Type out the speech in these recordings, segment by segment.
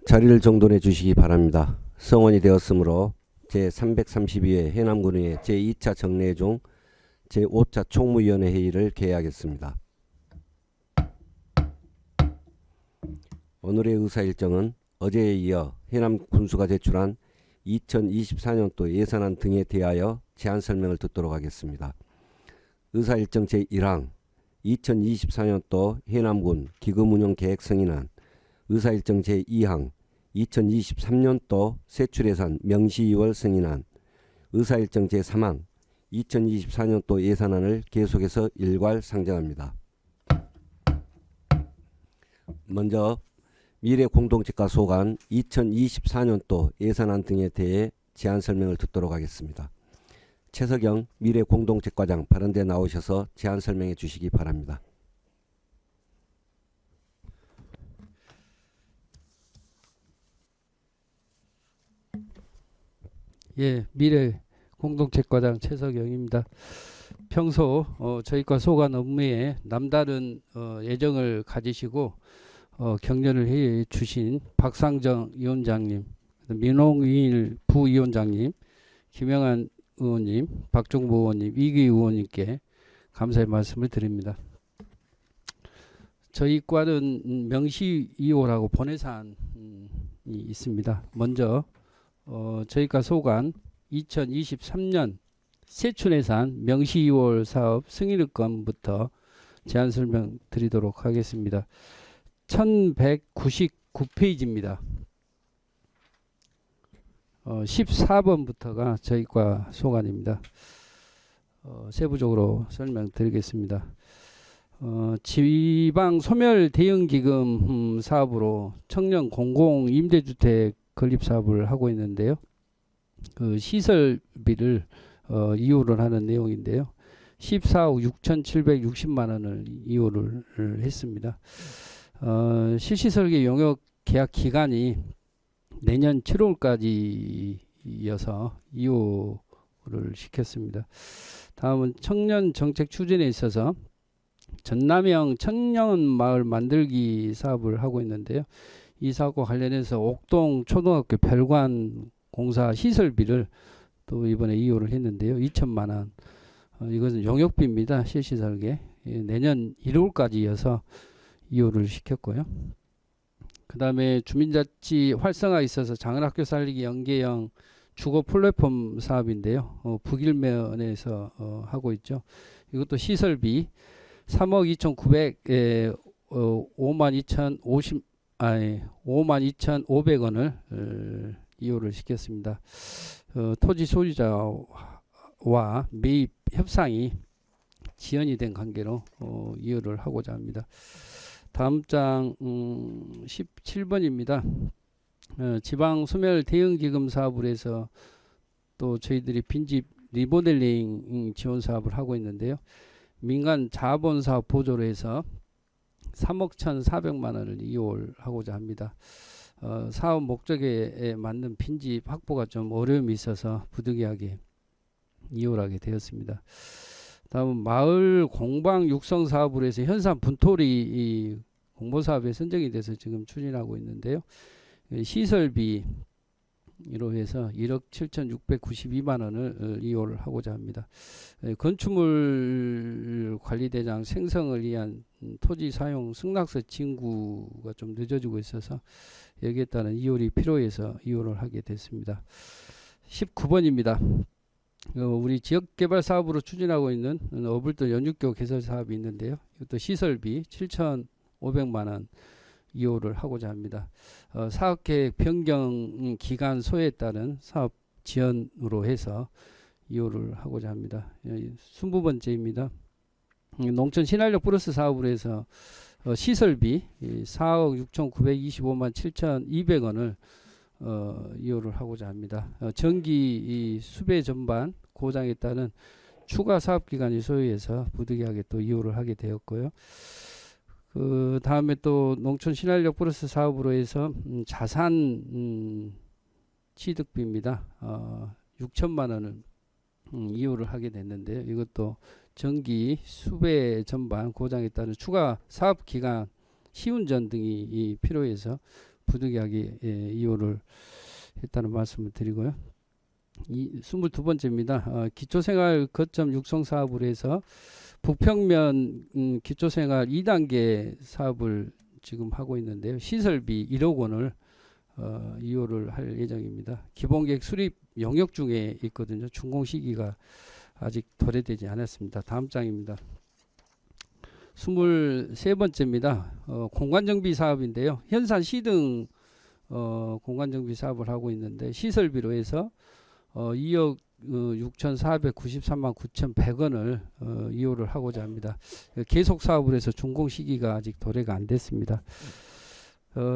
자리를 정돈해 주시기 바랍니다. 성원이 되었으므로 제332회 해남군의 제2차 정례 중 제5차 총무위원회 회의를 개회하겠습니다. 오늘의 의사일정은 어제에 이어 해남군수가 제출한 2024년도 예산안 등에 대하여 제안 설명을 듣도록 하겠습니다. 의사일정 제1항 2024년도 해남군 기금운용계획 승인안, 의사일정 제2항 2023년도 세출예산 명시이월 승인안, 의사일정 제3항 2024년도 예산안을 계속해서 일괄 상정합니다. 먼저 미래공동체과 소관 2024년도 예산안 등에 대해 제안 설명을 듣도록 하겠습니다. 최석영 미래공동체과장 발언대 나오셔서 제안 설명해 주시기 바랍니다. 예, 미래 공동체과장 최석영입니다. 평소 저희과 소관 업무에 남다른 애정을 가지시고 격려를 해 주신 박상정 위원장님, 민홍일 부위원장님, 김영한 의원님, 박종보 의원님, 이기 의원님께 감사의 말씀을 드립니다. 저희 과는 명시 2호라고 본예산이 있습니다. 먼저 저희과 소관 2023년 세출예산 명시 2월 사업 승인건부터 제안 설명 드리도록 하겠습니다. 1199페이지입니다. 14번부터가 저희과 소관입니다. 세부적으로 설명드리겠습니다. 지방 소멸 대응기금 사업으로 청년 공공 임대주택 건립 사업을 하고 있는데요. 그 시설비를 이유를 하는 내용인데요. 14억 6,760만 원을 이유를 했습니다. 실시설계 용역 계약 기간이 내년 7월까지여서 이유를 시켰습니다. 다음은 청년 정책 추진에 있어서 전남형 청년 마을 만들기 사업을 하고 있는데요. 이 사업과 관련해서 옥동 초등학교 별관 공사 시설비를 또 이번에 이유를 했는데요. 2천만 원. 이것은 용역비입니다. 실시설계. 내년 1월까지여서 이유를 시켰고요. 그 다음에 주민자치 활성화에 있어서 작은학교 살리기 연계형 주거 플랫폼 사업인데요. 북일면에서 하고 있죠. 이것도 시설비 3억 2,900에 52,500원을 이유를 시켰습니다. 토지 소유자와 매입 협상이 지연이 된 관계로 이유를 하고자 합니다. 다음 장 17번입니다. 지방 소멸 대응기금 사업을 해서 또 저희들이 빈집 리모델링 지원 사업을 하고 있는데요. 민간 자본사업 보조로 해서 3억 1,400만 원을 이용하고자 합니다. 사업 목적에 맞는 빈집 확보가 좀 어려움이 있어서 부득이하게 이용하게 되었습니다. 다음은 마을 공방 육성 사업으로 해서 현산 분토리 공모사업에 선정이 돼서 지금 추진하고 있는데요. 시설비로 해서 1억 7,692만 원을 이용을 하고자 합니다. 건축물 관리대장 생성을 위한 토지 사용 승낙서 진구가 좀 늦어지고 있어서 여기에 따른 이율이 필요해서 이율을 하게 됐습니다. 19번입니다. 우리 지역개발 사업으로 추진하고 있는 어불도 연육교 개설 사업이 있는데요. 이것도 시설비 7,500만 원 이용을 하고자 합니다. 사업계획 변경 기간 소에 따른 사업 지연으로 해서 이용을 하고자 합니다. 20번째입니다. 농촌 신활력 플러스 사업으로 해서 시설비 4억 6,925만 7,200원을 이용을 하고자 합니다. 전기 수배 전반 고장에 따른 추가 사업기간이 소요해서 부득이하게 또 이용을 하게 되었고요. 그 다음에 또 농촌 신활력 플러스 사업으로 해서 자산 취득비입니다. 6천만 원을 이용을 하게 됐는데요. 이것도 전기 수배 전반 고장에 따른 추가 사업기간 시운전 등이 필요해서 부득이하게 이호를 했다는 말씀을 드리고요. 22번째입니다. 기초생활 거점 육성 사업을 해서 북평면 기초생활 2단계 사업을 지금 하고 있는데요. 시설비 1억 원을 이호를 할 예정입니다. 기본계획 수립 영역 중에 있거든요. 준공 시기가 아직 도래되지 않았습니다. 다음 장입니다. 23번째입니다. 공간정비 사업인데요. 현산 시등 공간정비 사업을 하고 있는데 시설비로 해서 2억 6,493만 9,100원을 이호를 하고자 합니다. 계속 사업을 해서 준공 시기가 아직 도래가 안 됐습니다.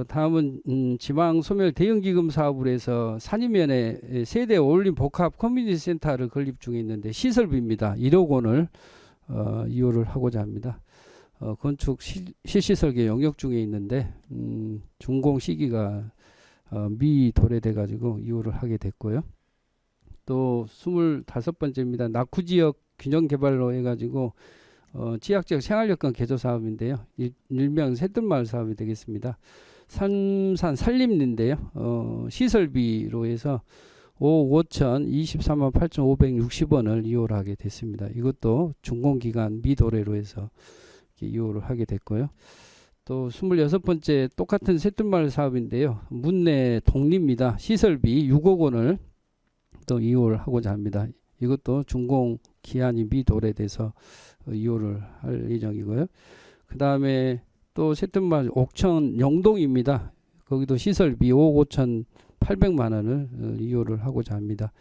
다음은 지방 소멸 대형기금 사업을 해서 산이면에 세대 어울림 복합 커뮤니티 센터를 건립 중에 있는데 시설비입니다. 1억 원을 이호를 하고자 합니다. 건축 실시 설계 영역 중에 있는데 준공 시기가 미도래돼 가지고 이호를 하게 됐고요. 또 25번째입니다. 낙후지역 균형개발로 해가지고 지역적 생활여건 개조 사업인데요. 일명 새뜰마을 사업이 되겠습니다. 삼산 산림인데요. 시설비로 해서 5억 5천 24만 8,560원을 이호를 하게 됐습니다. 이것도 준공기간 미도래로 해서 이호를 하게 됐고요. 또 26번째 똑같은 새뜰마을 사업인데요. 문내 동리입니다. 시설비 6억 원을 또 이호를 하고자 합니다. 이것도 준공 기한이 미도래돼서 이호를 할 예정이고요. 그 다음에 또 새뜰마을 옥천 영동입니다. 거기도 시설비 5억 5천 8백만 원을 이호를 하고자 합니다.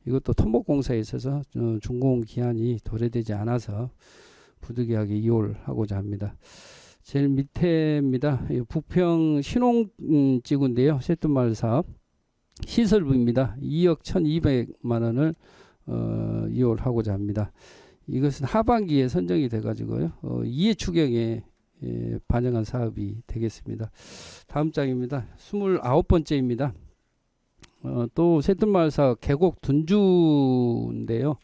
이것도 토목공사에 있어서 준공 기한이 도래되지 않아서 부득이하게 이호를 하고자 합니다. 제일 밑에입니다. 부평 신홍지구인데요. 새뜰마을 사업 시설비입니다. 2억 1,200만 원을 이호를 하고자 합니다. 이것은 하반기에 선정이 돼 가지고요. 이해 추경에 반영한 사업이 되겠습니다. 다음 장입니다. 29번째입니다. 또 새뜰마을 사업 계곡 둔주인데요.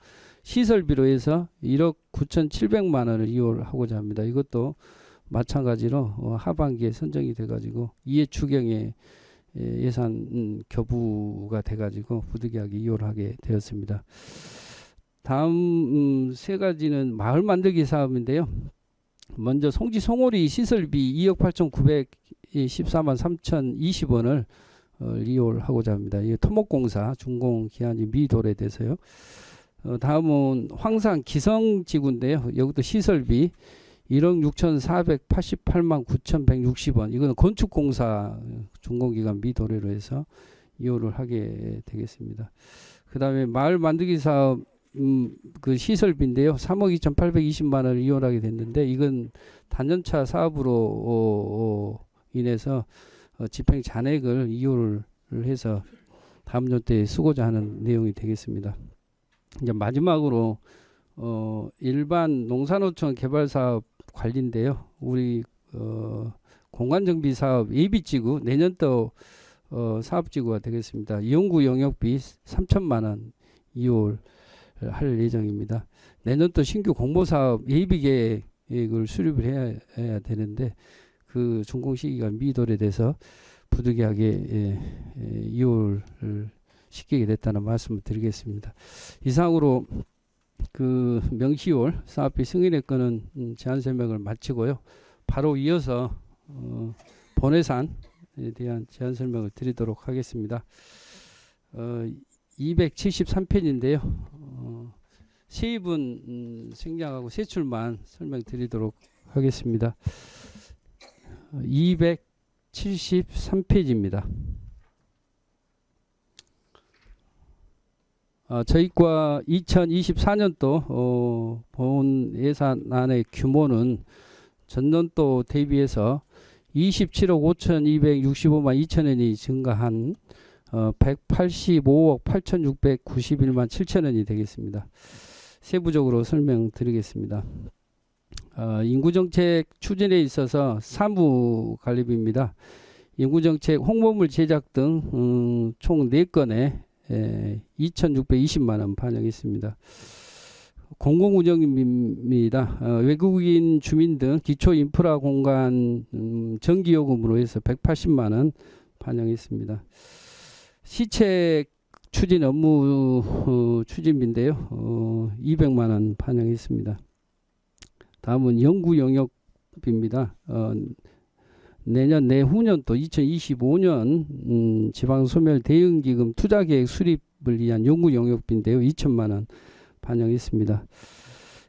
시설비로 해서 1억 9,700만 원을 이호를 하고자 합니다. 이것도 마찬가지로 하반기에 선정이 돼 가지고 이해 추경에 예산 교부가 돼가지고 부득이하게 이호를 하게 되었습니다. 다음 세 가지는 마을 만들기 사업인데요. 먼저 송지 송오리 시설비 2억 8,914만 3,020원을 이호를 하고자 합니다. 이 토목공사 준공 기한이 미도래돼서요. 다음은 황산 기성지구인데요. 여기도 시설비 1억 6,488만 9,160원. 이거는 건축공사 준공기간 미도래로 해서 이호를 하게 되겠습니다. 그 다음에 마을 만들기 사업 그 시설비인데요. 3억 2,820만 원을 이호를 하게 됐는데 이건 단연차 사업으로 인해서 집행 잔액을 이호를 해서 다음 연도에 쓰고자 하는 내용이 되겠습니다. 이제 마지막으로 일반 농산어촌 개발 사업 관리인데요. 우리 공간정비 사업 예비지구 내년도 사업지구가 되겠습니다. 이용구 영역비 3천만 원 이호를 할 예정입니다. 내년도 신규 공모사업 예비계획을 수립을 해야 되는데 그 준공 시기가 미도래돼서 부득이하게 이호를 시키게 됐다는 말씀을 드리겠습니다. 이상으로 그 명시월 사업비 승인의 건은 제안 설명을 마치고요. 바로 이어서 본회산에 대한 제안 설명을 드리도록 하겠습니다. 273페이지인데요. 세입은 생략하고 세출만 설명드리도록 하겠습니다. 273페이지입니다. 저희과 2024년도 본 예산안의 규모는 전년도 대비해서 27억 5,265만 2천원이 증가한 185억 8,691만 7천원이 되겠습니다. 세부적으로 설명드리겠습니다. 인구정책 추진에 있어서 사무관리비입니다. 인구정책 홍보물 제작 등 총 4건에 2,620만 원 반영했습니다. 공공운영입니다. 외국인 주민 등 기초인프라 공간 전기요금으로 해서 180만 원 반영했습니다. 시책 추진 업무 추진비인데요. 200만 원 반영했습니다. 다음은 연구 영역비입니다. 내년 내후년 또 2025년 지방소멸 대응기금 투자계획 수립을 위한 연구 영역비인데요. 2천만 원 반영했습니다.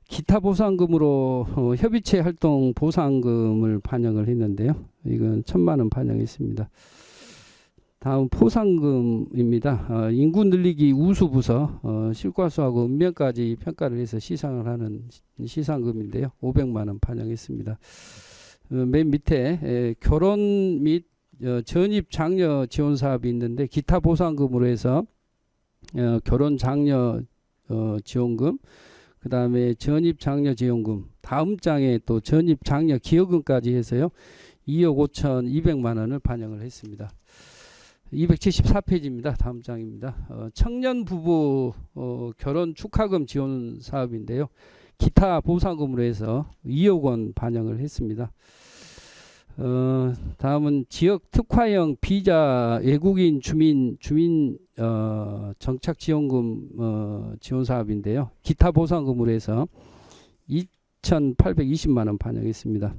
기타 보상금으로 협의체 활동 보상금을 반영을 했는데요. 이건 1,000만 원 반영했습니다. 다음 포상금입니다. 인구 늘리기 우수부서 실과수하고 읍면까지 평가를 해서 시상을 하는 시상금인데요. 500만 원 반영했습니다. 맨 밑에 결혼 및 전입 장려 지원 사업이 있는데 기타 보상금으로 해서 결혼 장려 지원금, 그 다음에 전입 장려 지원금, 다음 장에 또 전입 장려 기여금까지 해서요 2억 5,200만 원을 반영을 했습니다. 274페이지입니다. 다음 장입니다. 청년 부부 결혼 축하금 지원 사업인데요. 기타 보상금으로 해서 2억 원 반영을 했습니다. 다음은 지역 특화형 비자 외국인 주민 정착 지원금 지원 사업인데요. 기타 보상금으로 해서 2,820만 원 반영했습니다.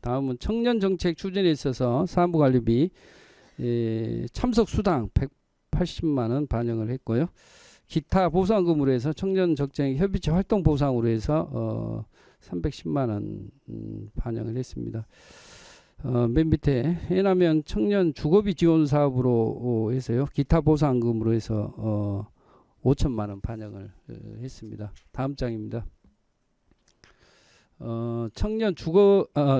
다음은 청년 정책 추진에 있어서 사무관리비 참석 수당 180만 원 반영을 했고요. 기타 보상금으로 해서 청년 적정 협의체 활동 보상으로 해서 310만 원 반영을 했습니다. 맨 밑에 해남면 청년 주거비 지원 사업으로 해서요. 기타 보상금으로 해서 5천만 원 반영을 했습니다. 다음 장입니다. 청년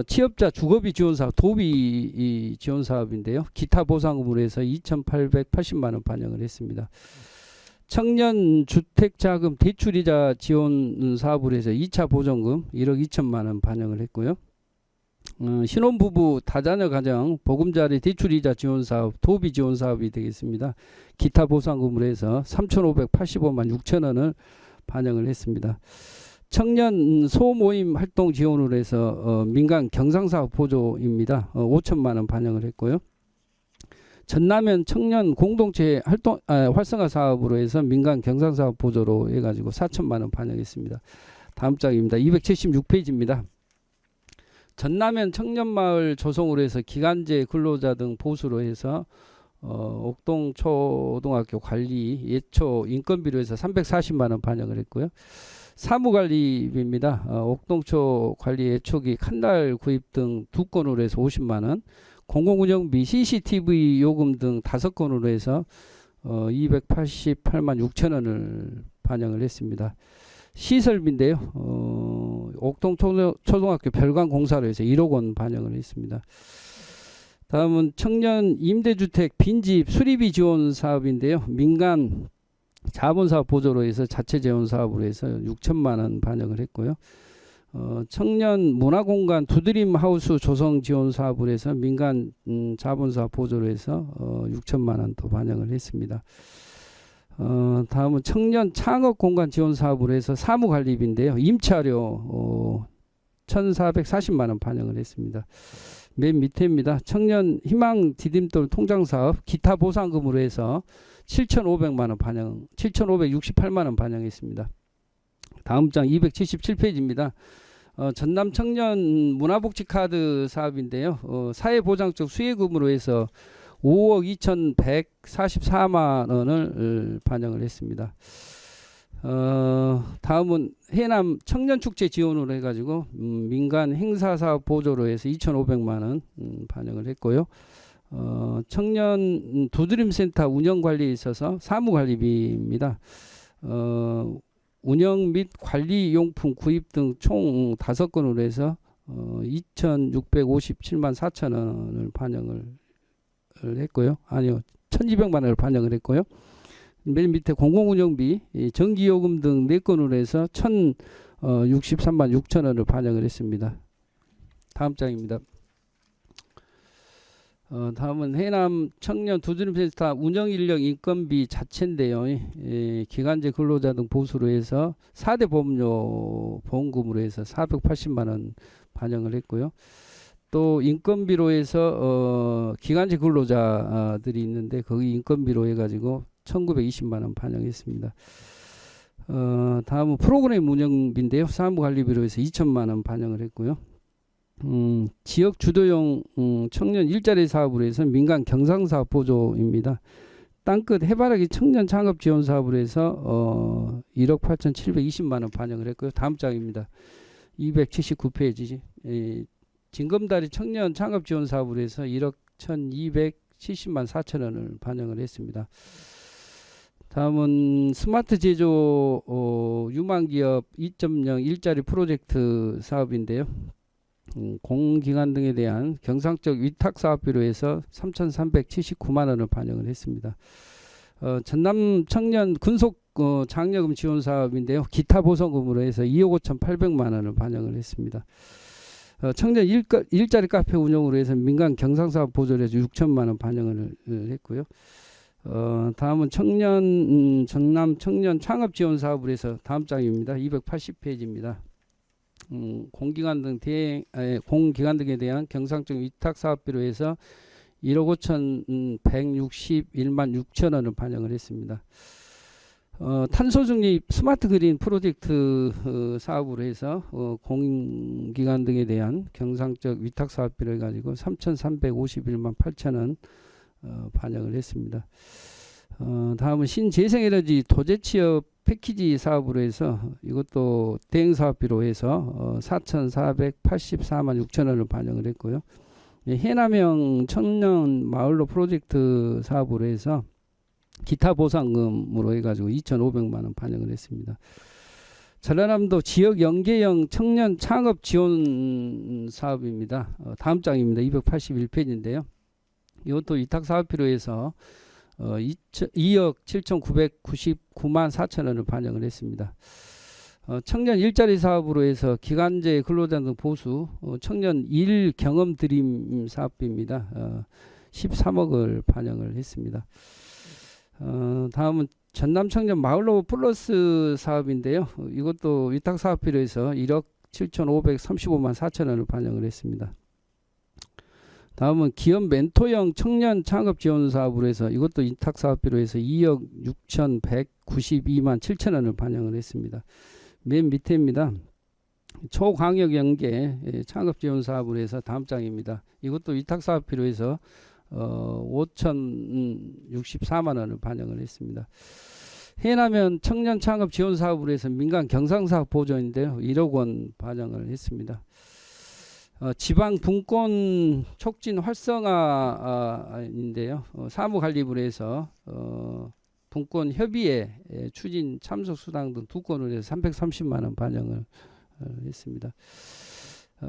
취업자 주거비 지원 사업 도비 지원 사업인데요. 기타 보상금으로 해서 2,880만 원 반영을 했습니다. 청년 주택자금 대출이자 지원 사업으로 해서 2차 보전금 1억 2천만 원 반영을 했고요. 신혼부부 다자녀 가정 보금자리 대출이자 지원 사업 도비 지원 사업이 되겠습니다. 기타 보상금으로 해서 3,585만 6천 원을 반영을 했습니다. 청년 소모임 활동 지원으로 해서 민간 경상사업 보조입니다. 5천만 원 반영을 했고요. 전남면 청년 공동체 활성화 사업으로 해서 민간 경상사업 보조로 해가지고 4천만 원 반영했습니다. 다음 장입니다. 276페이지입니다. 전남면 청년마을 조성으로 해서 기간제 근로자 등 보수로 해서 옥동초등학교 관리 예초 인건비로 해서 340만 원 반영을 했고요. 사무관리비입니다. 옥동초 관리 예초기 칸달 구입 등 2건으로 해서 50만 원, 공공운영비 CCTV 요금 등 5건으로 해서 288만 6천 원을 반영을 했습니다. 시설비인데요. 옥동초등학교 별관 공사로 해서 1억 원 반영을 했습니다. 다음은 청년 임대주택 빈집 수리비 지원 사업인데요. 민간 자본사업 보조로 해서 자체 재원 사업으로 해서 6천만 원 반영을 했고요. 청년 문화공간 두드림 하우스 조성 지원 사업으로 해서 민간 자본사업 보조로 해서 6천만 원 또 반영을 했습니다. 다음은 청년 창업 공간 지원 사업으로 해서 사무관리비인데요. 임차료 1,440만 원 반영을 했습니다. 맨 밑에입니다. 청년 희망 디딤돌 통장사업 기타 보상금으로 해서 7,500만 원 반영, 7,568만 원 반영했습니다. 다음 장 277페이지입니다. 전남 청년 문화복지 카드 사업인데요. 사회보장적 수혜금으로 해서 5억 2,144만 원을 반영을 했습니다. 다음은 해남 청년축제 지원으로 해가지고 민간 행사사업 보조로 해서 2,500만 원 반영을 했고요. 청년 두드림센터 운영관리에 있어서 사무관리비입니다. 운영 및 관리용품 구입 등 총 5건으로 해서 2,657만 4천 원을 반영을 했고요. 아니요, 1,200만 원을 반영을 했고요. 맨 밑에 공공운영비, 전기요금 등 4건으로 해서 1,063만 6천 원을 반영을 했습니다. 다음 장입니다. 다음은 해남 청년 두드림센터 운영인력 인건비 자체인데요. 기간제 근로자 등 보수로 해서 4대 보험료 보험금으로 해서 480만 원 반영을 했고요. 또 인건비로 해서 기간제 근로자들이 있는데 거기 인건비로 해가지고 1920만 원 반영했습니다. 다음은 프로그램 운영비인데요. 사무관리비로 해서 2천만 원 반영을 했고요. 지역 주도형 청년 일자리 사업으로 해서 민간 경상사업 보조입니다. 땅끝 해바라기 청년 창업 지원 사업으로 해서 1억 8,720만 원 반영을 했고요. 다음 장입니다. 279페이지. 징검다리 청년 창업 지원 사업으로 해서 1억 1,270만 4천 원을 반영을 했습니다. 다음은 스마트 제조 유망기업 2.0 일자리 프로젝트 사업인데요. 공기관 등에 대한 경상적 위탁 사업비로 해서 3,379만 원을 반영을 했습니다. 전남 청년 근속 장려금 지원 사업인데요. 기타 보상금으로 해서 2억 5,800만 원을 반영을 했습니다. 청년 일자리 카페 운영으로 해서 민간 경상사업 보조를 해서 6천만 원 반영을 했고요. 다음은 전남 청년 창업 지원 사업으로 해서 다음 장입니다. 280페이지입니다. 공기관 등에 대한 경상적 위탁 사업비로 해서 1억 5,161만 6천 원을 반영을 했습니다. 탄소 중립 스마트 그린 프로젝트 사업으로 해서 공기관 등에 대한 경상적 위탁 사업비로 해가지고 3,351만 8천 원 반영을 했습니다. 다음은 신재생에너지 도제취업 패키지 사업으로 해서 이것도 대행사업비로 해서 4,484만 6천 원을 반영을 했고요. 해남형 청년 마을로 프로젝트 사업으로 해서 기타 보상금으로 해가지고 2,500만 원 반영을 했습니다. 전라남도 지역 연계형 청년 창업 지원 사업입니다. 다음 장입니다. 281페이지인데요. 이것도 위탁 사업비로 해서 2억 7,999만 4천 원을 반영을 했습니다. 청년 일자리 사업으로 해서 기간제 근로자 등 보수 청년 일 경험 드림 사업비입니다. 13억을 반영을 했습니다. 다음은 전남 청년 마을로 플러스 사업인데요. 이것도 위탁 사업비로 해서 1억 7,535만 4천 원을 반영을 했습니다. 다음은 기업 멘토형 청년 창업 지원 사업으로 해서 이것도 위탁 사업비로 해서 2억 6,192만 7천 원을 반영을 했습니다. 맨 밑에입니다. 초광역 연계 창업 지원 사업으로 해서 다음 장입니다. 이것도 위탁 사업비로 해서 5,064만 원을 반영을 했습니다. 해남면 청년 창업 지원 사업으로 해서 민간 경상사업 보조인데요. 1억 원 반영을 했습니다. 지방 분권 촉진 활성화인데요. 사무관리부로 해서 분권 협의회 추진 참석 수당 등 두 건으로 해서 330만 원 반영을 했습니다.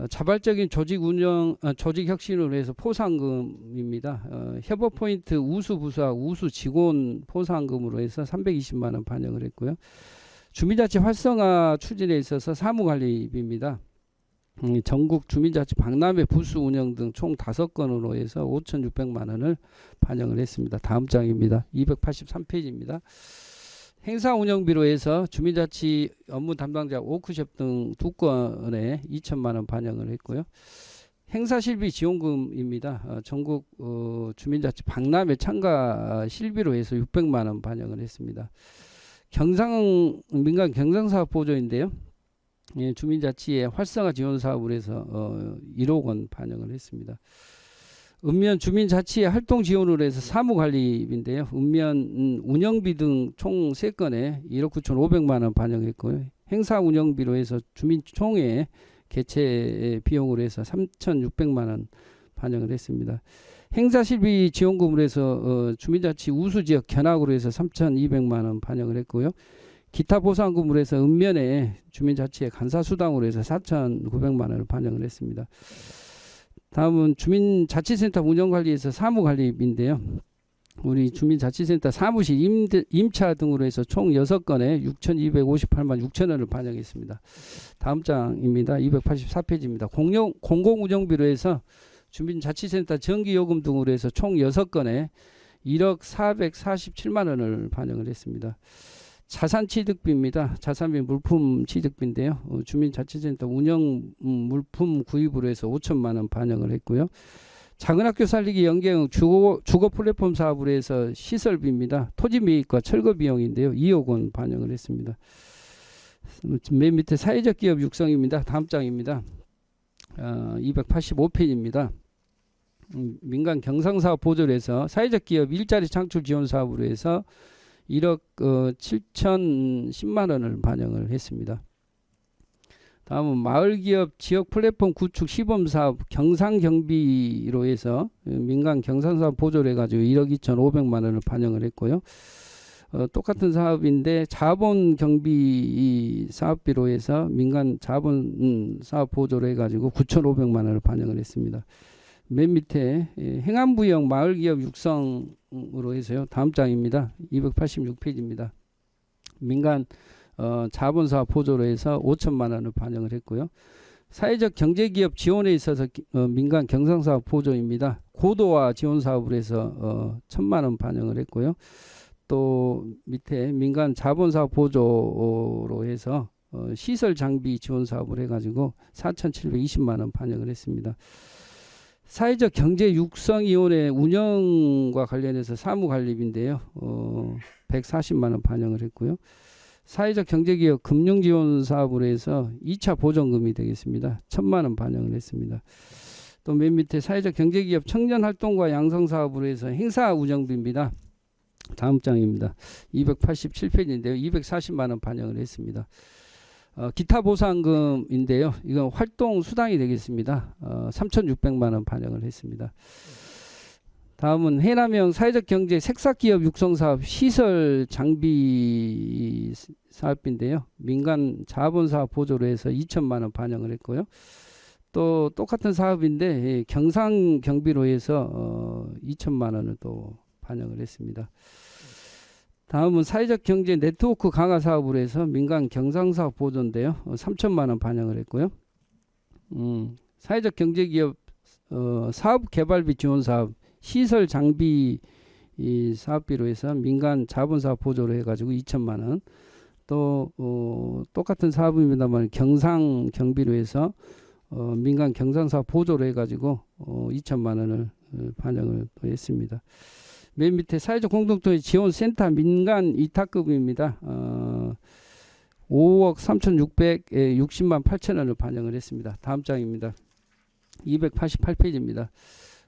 자발적인 조직 운영, 조직 혁신으로 해서 포상금입니다. 협업 포인트 우수 부사, 우수 직원 포상금으로 해서 320만 원 반영을 했고요. 주민자치 활성화 추진에 있어서 사무관리비입니다. 전국 주민자치 박람회 부스 운영 등 총 5건으로 해서 5,600만 원을 반영을 했습니다. 다음 장입니다. 283페이지입니다. 행사 운영비로 해서 주민자치 업무 담당자 워크숍 등 두 건에 2천만 원 반영을 했고요. 행사 실비 지원금입니다. 전국 주민자치 박람회 참가 실비로 해서 600만 원 반영을 했습니다. 민간 경상사업 보조인데요. 주민자치의 활성화 지원 사업으로 해서 1억 원 반영을 했습니다. 읍면 주민자치의 활동 지원으로 해서 사무관리비인데요. 읍면 운영비 등 총 3건에 1억 9,500만 원 반영했고요. 행사 운영비로 해서 주민총회 개최 비용으로 해서 3,600만 원 반영을 했습니다. 행사실비 지원금으로 해서 주민자치 우수지역 견학으로 해서 3,200만 원 반영을 했고요. 기타 보상금으로 해서 읍면에 주민자치의 간사수당으로 해서 4,900만 원을 반영을 했습니다. 다음은 주민자치센터 운영관리에서 사무관리비인데요. 우리 주민자치센터 사무실 임차 등으로 해서 총 6건에 6,258만 6천 원을 반영했습니다. 다음 장입니다. 284페이지입니다. 공공운영비로 해서 주민자치센터 전기요금 등으로 해서 총 6건에 1억 447만 원을 반영을 했습니다. 자산취득비입니다. 자산비 물품 취득비인데요. 주민자치센터 운영 물품 구입으로 해서 5천만 원 반영을 했고요. 작은 학교 살리기 연계형 주거 플랫폼 사업으로 해서 시설비입니다. 토지 매입과 철거 비용인데요. 2억 원 반영을 했습니다. 맨 밑에 사회적 기업 육성입니다. 다음 장입니다. 285페이지입니다. 민간 경상사업 보조를 해서 사회적 기업 일자리 창출 지원 사업으로 해서 1억 7,010만 원을 반영을 했습니다. 다음은 마을기업 지역 플랫폼 구축 시범사업 경상경비로 해서 민간 경상사업 보조를 해가지고 1억 2,500만 원을 반영을 했고요. 똑같은 사업인데 자본경비 사업비로 해서 민간 자본 사업 보조를 해가지고 9,500만 원을 반영을 했습니다. 맨 밑에 행안부형 마을기업 육성으로 해서요. 다음 장입니다. 286페이지입니다. 민간 자본사업 보조로 해서 5천만 원을 반영을 했고요. 사회적 경제기업 지원에 있어서 민간 경상사업 보조입니다. 고도화 지원사업으로 해서 1,000만 원 반영을 했고요. 또 밑에 민간 자본사업 보조로 해서 시설 장비 지원 사업을 해가지고 4,720만 원 반영을 했습니다. 사회적 경제 육성위원회 운영과 관련해서 사무관리비인데요. 140만 원 반영을 했고요. 사회적 경제기업 금융지원 사업으로 해서 2차 보전금이 되겠습니다. 1,000만 원 반영을 했습니다. 또 맨 밑에 사회적 경제기업 청년활동과 양성사업으로 해서 행사 운영비입니다. 다음 장입니다. 287페이지인데요. 240만 원 반영을 했습니다. 기타 보상금인데요. 이건 활동 수당이 되겠습니다. 3,600만 원 반영을 했습니다. 다음은 해남형 사회적 경제 색삭기업 육성사업 시설 장비 사업인데요. 민간 자본사업 보조로 해서 2천만 원 반영을 했고요. 또 똑같은 사업인데 경상 경비로 해서 2천만 원을 또 반영을 했습니다. 다음은 사회적 경제 네트워크 강화 사업으로 해서 민간 경상사업 보조인데요. 3천만 원 반영을 했고요. 사회적 경제기업 사업 개발비 지원 사업 시설 장비 사업비로 해서 민간 자본사업 보조로 해가지고 2천만 원. 또 똑같은 사업입니다만 경상 경비로 해서 민간 경상사업 보조로 해가지고 2천만 원을 반영을 또 했습니다. 맨 밑에 사회적 공동체 지원센터 민간 이탁급입니다. 5억 3,660만 8천 원을 반영을 했습니다. 다음 장입니다. 288페이지입니다.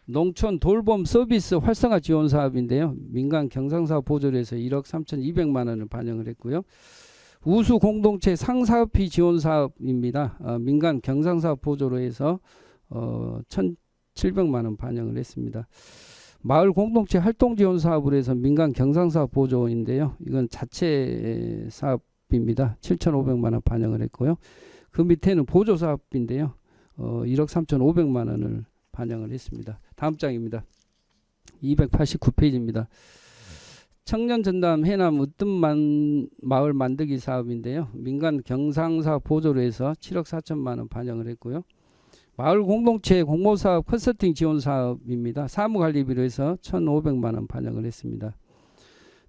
농촌 돌봄 서비스 활성화 지원 사업인데요. 민간 경상사업 보조를 해서 1억 3,200만 원을 반영을 했고요. 우수 공동체 상사업비 지원 사업입니다. 민간 경상사업 보조로 해서 1,700만 원 반영을 했습니다. 마을 공동체 활동 지원 사업으로 해서 민간 경상사업 보조인데요. 이건 자체 사업입니다. 7,500만 원 반영을 했고요. 그 밑에는 보조 사업인데요. 1억 3,500만 원을 반영을 했습니다. 다음 장입니다. 289페이지입니다. 청년 전담 해남 으뜸만 마을 만들기 사업인데요. 민간 경상사업 보조로 해서 7억 4천만 원 반영을 했고요. 마을 공동체 공모사업 컨설팅 지원 사업입니다. 사무관리비로 해서 1,500만 원 반영을 했습니다.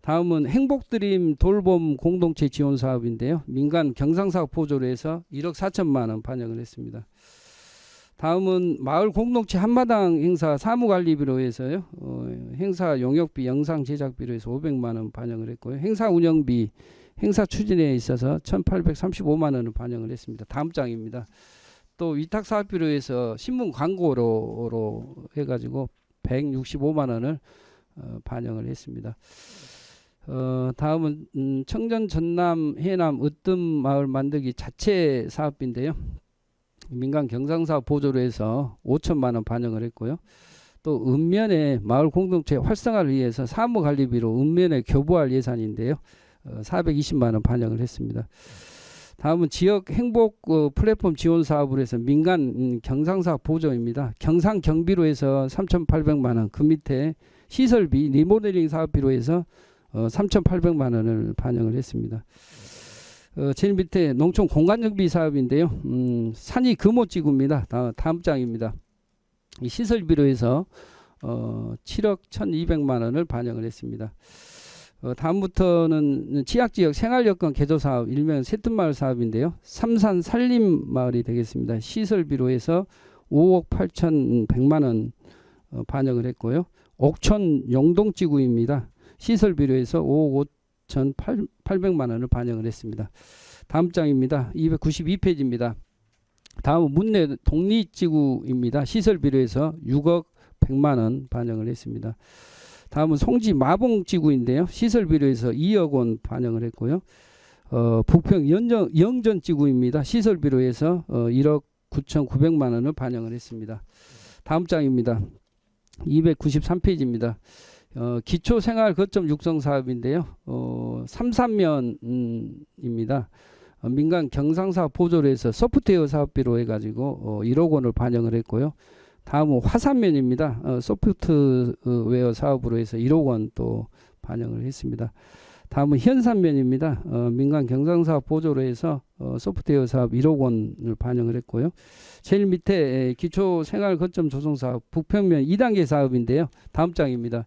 다음은 행복드림 돌봄 공동체 지원 사업인데요. 민간 경상사업 보조로 해서 1억 4천만 원 반영을 했습니다. 다음은 마을 공동체 한마당 행사 사무관리비로 해서요. 행사 용역비 영상 제작비로 해서 500만 원 반영을 했고요. 행사 운영비 행사 추진에 있어서 1,835만 원을 반영을 했습니다. 다음 장입니다. 또 위탁사업비로 해서 신문 광고로 해가지고 165만 원을 반영을 했습니다. 다음은 청년 전남 해남 으뜸 마을 만들기 자체 사업비인데요. 민간 경상사업 보조로 해서 5천만 원 반영을 했고요. 또 읍면의 마을 공동체 활성화를 위해서 사무관리비로 읍면에 교부할 예산인데요. 420만 원 반영을 했습니다. 다음은 지역 행복 플랫폼 지원 사업으로 해서 민간 경상사업 보조입니다. 경상 경비로 해서 3,800만 원. 그 밑에 시설비 리모델링 사업비로 해서 3,800만 원을 반영을 했습니다. 제일 밑에 농촌 공간정비 사업인데요. 산이 금호지구입니다. 다음 장입니다. 이 시설비로 해서 7억 1,200만 원을 반영을 했습니다. 다음부터는 지역지역 생활여건 개조사업, 일명 새뜸마을 사업인데요. 삼산 산림마을이 되겠습니다. 시설비로 해서 5억 8,100만 원 반영을 했고요. 옥천 영동지구입니다. 시설비로 해서 5억 5,800만 원을 반영을 했습니다. 다음 장입니다. 292페이지입니다. 다음은 문내 독립지구입니다. 시설비로 해서 6억 100만 원 반영을 했습니다. 다음은 송지 마봉지구인데요. 시설비로 해서 2억 원 반영을 했고요. 북평 영전지구입니다. 시설비로 해서 1억 9,900만 원을 반영을 했습니다. 다음 장입니다. 293페이지입니다. 기초생활 거점 육성 사업인데요. 삼산면입니다. 민간 경상사업 보조로 해서 소프트웨어 사업비로 해가지고 1억 원을 반영을 했고요. 다음은 화산면입니다. 소프트웨어 사업으로 해서 1억 원 또 반영을 했습니다. 다음은 현산면입니다. 민간 경상사업 보조로 해서 소프트웨어 사업 1억 원을 반영을 했고요. 제일 밑에 기초생활 거점 조성 사업 북평면 2단계 사업인데요. 다음 장입니다.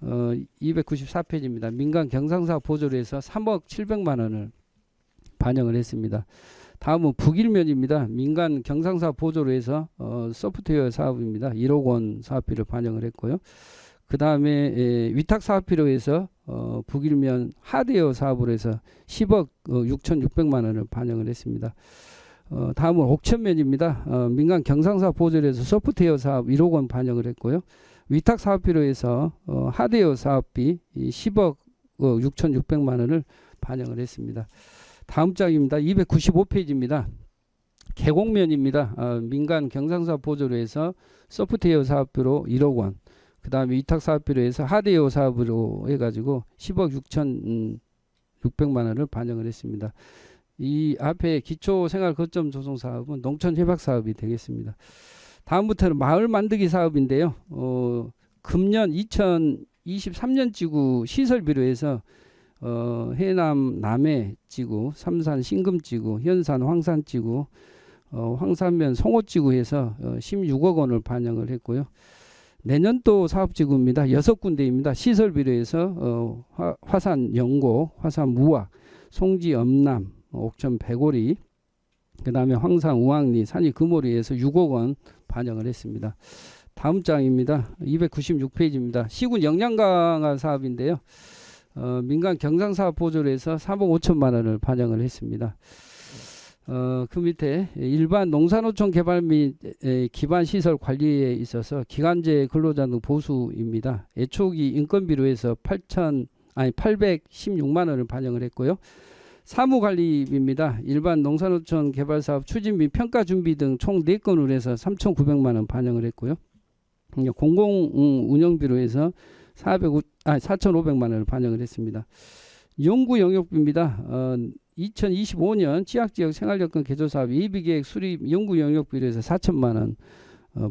294페이지입니다. 민간 경상사업 보조로 해서 3억 700만 원을 반영을 했습니다. 다음은 북일면입니다. 민간 경상사업 보조로 해서 소프트웨어 사업입니다. 1억 원 사업비를 반영을 했고요. 그 다음에 위탁사업비로 해서 북일면 하드웨어 사업으로 해서 10억 6,600만 원을 반영을 했습니다. 다음은 옥천면입니다. 민간 경상사업 보조로 해서 소프트웨어 사업 1억 원 반영을 했고요. 위탁사업비로 해서 하드웨어 사업비 10억 6,600만 원을 반영을 했습니다. 다음 장입니다. 295페이지입니다. 계곡면입니다. 민간 경상사업 보조로 해서 소프트웨어 사업비로 1억 원, 그 다음에 위탁사업비로 해서 하드웨어 사업으로 해가지고 10억 6,600만 원을 반영을 했습니다. 이 앞에 기초생활 거점 조성 사업은 농촌협약 사업이 되겠습니다. 다음부터는 마을 만들기 사업인데요. 금년 2023년 지구 시설비로 해서 해남 남해지구, 삼산 신금지구, 현산 황산지구, 황산면 송호지구에서 16억 원을 반영을 했고요. 내년도 사업지구입니다. 6군데입니다. 시설비로 해서 화산 영고, 화산 무악, 송지 엄남, 옥천 백오리, 그 다음에 황산 우왕리, 산이 금오리에서 6억 원 반영을 했습니다. 다음 장입니다. 296페이지입니다. 시군 역량강화 사업인데요. 민간 경상사업 보조로 해서 3억 5천만 원을 반영을 했습니다. 그 밑에 일반 농산어촌 개발 및 기반시설 관리에 있어서 기간제 근로자 등 보수입니다. 애초기 인건비로 해서 816만 원을 반영을 했고요. 사무관리비입니다. 일반 농산어촌 개발사업 추진 및 평가 준비 등 총 4건으로 해서 3,900만 원 반영을 했고요. 공공운영비로 해서 4,500만 원을 반영을 했습니다. 연구 영역비입니다. 2025년 지역지역 생활여건 개조사업 예비계획 수립 연구 영역비로 해서 4천만 원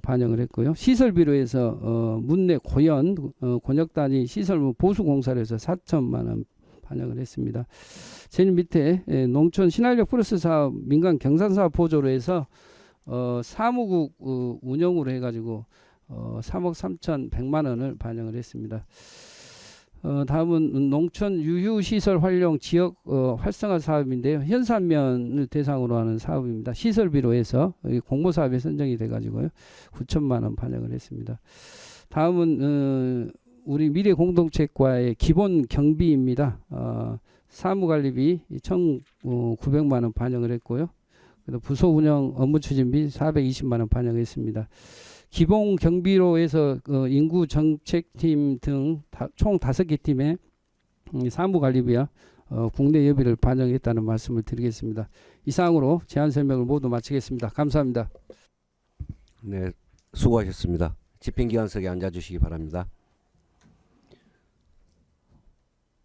반영을 했고요. 시설비로 해서 문내 고연 권역단위 시설물 보수공사로 해서 4천만 원 반영을 했습니다. 제일 밑에 농촌 신활력 플러스 사업 민간 경산사업 보조로 해서 사무국 운영으로 해가지고 3억 3,100만 원을 반영을 했습니다. 다음은 농촌 유휴시설 활용 지역 활성화 사업인데요. 현산면을 대상으로 하는 사업입니다. 시설비로 해서 공모사업에 선정이 돼가지고요. 9천만 원 반영을 했습니다. 다음은 우리 미래공동체과의 기본 경비입니다. 사무관리비 1,900만 원 반영을 했고요. 부서 운영 업무 추진비 420만 원 반영했습니다. 기본 경비로 해서 인구 정책팀 등 총 5개 팀의 사무관리비와 국내 예비를 반영했다는 말씀을 드리겠습니다. 이상으로 제안 설명을 모두 마치겠습니다. 감사합니다. 네, 수고하셨습니다. 집행기관석에 앉아주시기 바랍니다.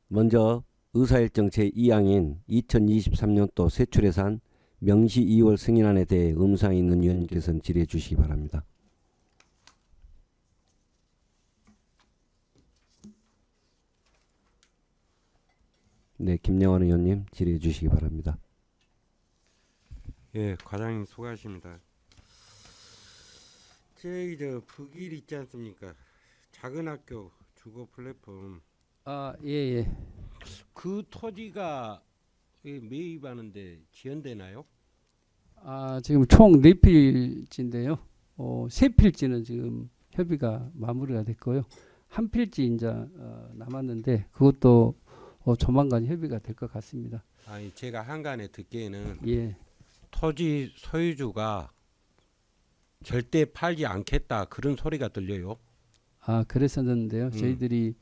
먼저 의사일정 제2항인 2023년도 세출예산 명시 2월 승인안에 대해 의문사항이 있는 위원님께서는 질의해 주시기 바랍니다. 네, 김영환 의원님 질의해 주시기 바랍니다. 예, 과장님 수고하십니다. 저기 저 북일 있지 않습니까? 작은 학교 주거 플랫폼 예, 예. 그 토지가 매입하는데 지연되나요? 지금 총 4필지인데요. 3필지는 지금 협의가 마무리가 됐고요. 한 필지 이제 남았는데 그것도 조만간 협의가 될 것 같습니다. 아니 제가 한간에 듣기에는 예. 토지 소유주가 절대 팔지 않겠다 그런 소리가 들려요. 그랬었는데요. 저희들이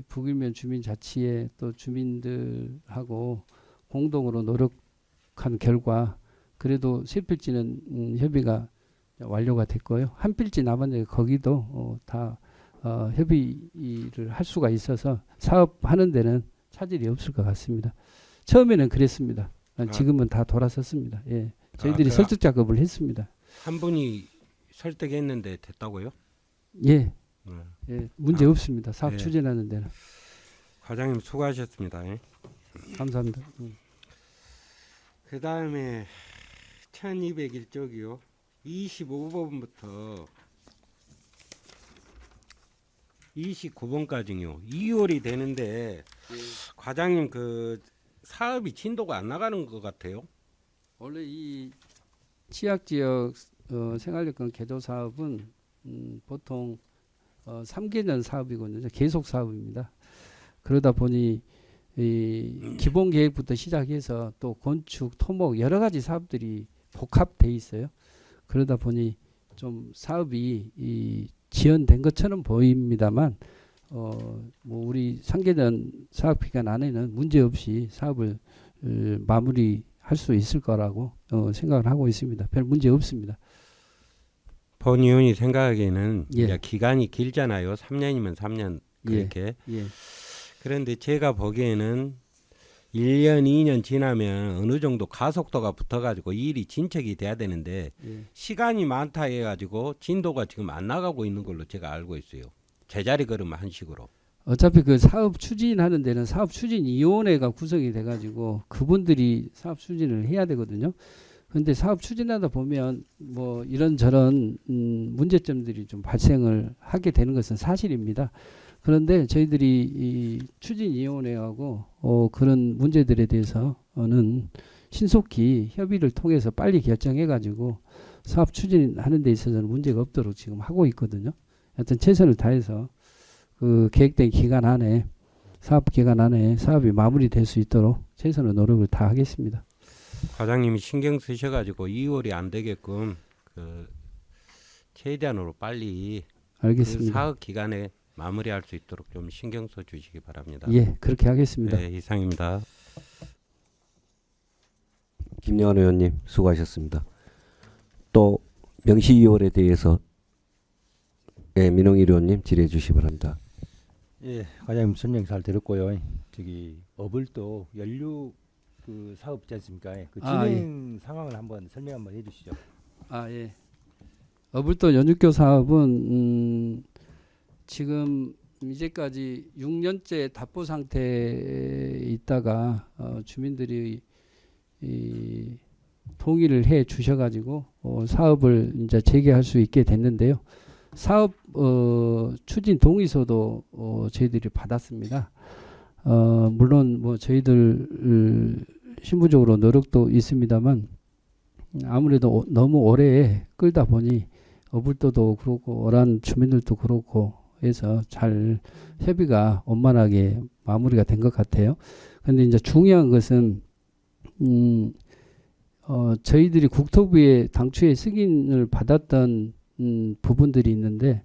북일면 주민자치회 또 주민들하고 공동으로 노력한 결과 그래도 3필지는 협의가 완료가 됐고요. 한 필지 남았는데 거기도 다 협의를 할 수가 있어서 사업하는 데는 차질이 없을 것 같습니다. 처음에는 그랬습니다. 지금은 다 돌아섰습니다. 예. 저희들이 설득 작업을 했습니다. 한 분이 설득했는데 됐다고요? 예. 예. 문제 없습니다. 사업 예. 추진하는 데는. 과장님 수고하셨습니다. 감사합니다. 그 다음에 1201쪽이요. 25번부터 29번까지요. 2월이 되는데 과장님 그 사업이 진도가 안 나가는 것 같아요. 원래 이 취약지역 생활여건 개조 사업은 보통 3개년 사업이거든요. 계속 사업입니다. 그러다 보니 이 기본 계획부터 시작해서 또 건축, 토목 여러 가지 사업들이 복합돼 있어요. 그러다 보니 좀 사업이 지연된 것처럼 보입니다만 뭐 우리 3개년 사업 기간 안에는 문제 없이 사업을 마무리할 수 있을 거라고 생각을 하고 있습니다. 별 문제 없습니다. 본 의원이 생각하기에는 예. 이제 기간이 길잖아요. 3년이면 3년 그렇게. 예. 그런데 제가 보기에는 1년, 2년 지나면 어느 정도 가속도가 붙어가지고 일이 진척이 돼야 되는데 예. 시간이 많다 해가지고 진도가 지금 안 나가고 있는 걸로 제가 알고 있어요. 제자리 걸음 한 식으로. 어차피 그 사업 추진하는 데는 사업추진위원회가 구성이 돼가지고 그분들이 사업 추진을 해야 되거든요. 근데 사업 추진하다 보면 뭐 이런저런 문제점들이 좀 발생을 하게 되는 것은 사실입니다. 그런데 저희들이 이 추진위원회하고 그런 문제들에 대해서는 신속히 협의를 통해서 빨리 결정해가지고 사업 추진하는 데 있어서는 문제가 없도록 지금 하고 있거든요. 하여튼 최선을 다해서 그 계획된 기간 안에 사업 기간 안에 사업이 마무리될 수 있도록 최선의 노력을 다하겠습니다. 과장님이 신경 쓰셔가지고 2월이 안 되게끔 그 최대한으로 빨리 그 알겠습니다. 사업 기간에 마무리할 수 있도록 좀 신경 써 주시기 바랍니다. 예, 그렇게 하겠습니다. 네, 이상입니다. 김영환 의원님 수고하셨습니다. 또 명시 2월에 대해서 민홍일 의원님 질의해 주시기 바랍니다. 예, 과장님 설명 잘 들었고요. 저기 어불도 연료 그 사업 있지 않습니까? 그 진행 상황을 한번 설명 한번 해주시죠. 예. 어불도 연육교 사업은 지금 이제까지 6년째 답보 상태에 있다가 주민들이 동의를 해 주셔가지고 사업을 이제 재개할 수 있게 됐는데요. 사업 추진 동의서도 저희들이 받았습니다. 물론 뭐 저희들 신부적으로 노력도 있습니다만 아무래도 너무 오래 끌다 보니 어불도도 그렇고 어란 주민들도 그렇고 해서 잘 협의가 원만하게 마무리가 된 것 같아요. 그런데 이제 중요한 것은 저희들이 국토부에 당초에 승인을 받았던 부분들이 있는데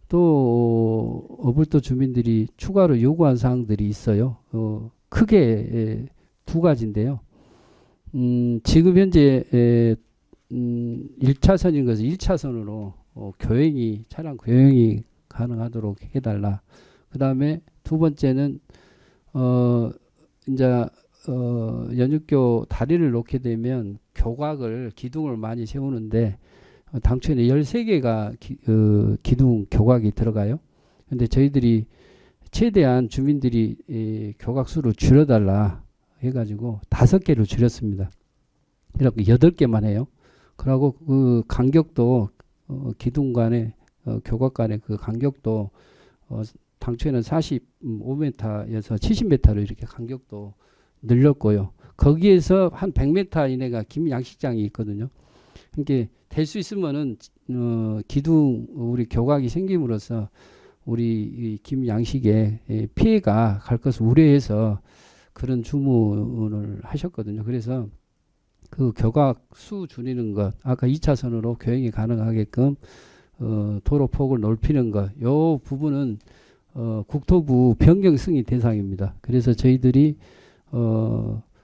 또 어불도 주민들이 추가로 요구한 사항들이 있어요. 크게 2가지인데요. 지금 현재 1차선인 것을 1차선으로 교행이 차량 교행이 가능하도록 해달라. 그 다음에 2번째는 이제 연육교 다리를 놓게 되면 교각을 기둥을 많이 세우는데 당초에는 13개가 기둥 교각이 들어가요. 근데 저희들이 최대한 주민들이 교각 수를 줄여달라 해가지고 5개를 줄였습니다. 이렇게 8개만 해요. 그리고 그 간격도 기둥 간의 교각 간의 그 간격도 당초에는 45m에서 70m로 이렇게 간격도 늘렸고요. 거기에서 한 100m 이내가 김양식장이 있거든요. 그러니까 될 수 있으면은 기둥 우리 교각이 생김으로써 우리 이 김양식에 피해가 갈 것을 우려해서 그런 주문을 하셨거든요. 그래서 그 교각 수 줄이는 것, 아까 2차선으로 교행이 가능하게끔 도로 폭을 넓히는 것, 요 부분은 국토부 변경 승인 대상입니다. 그래서 저희들이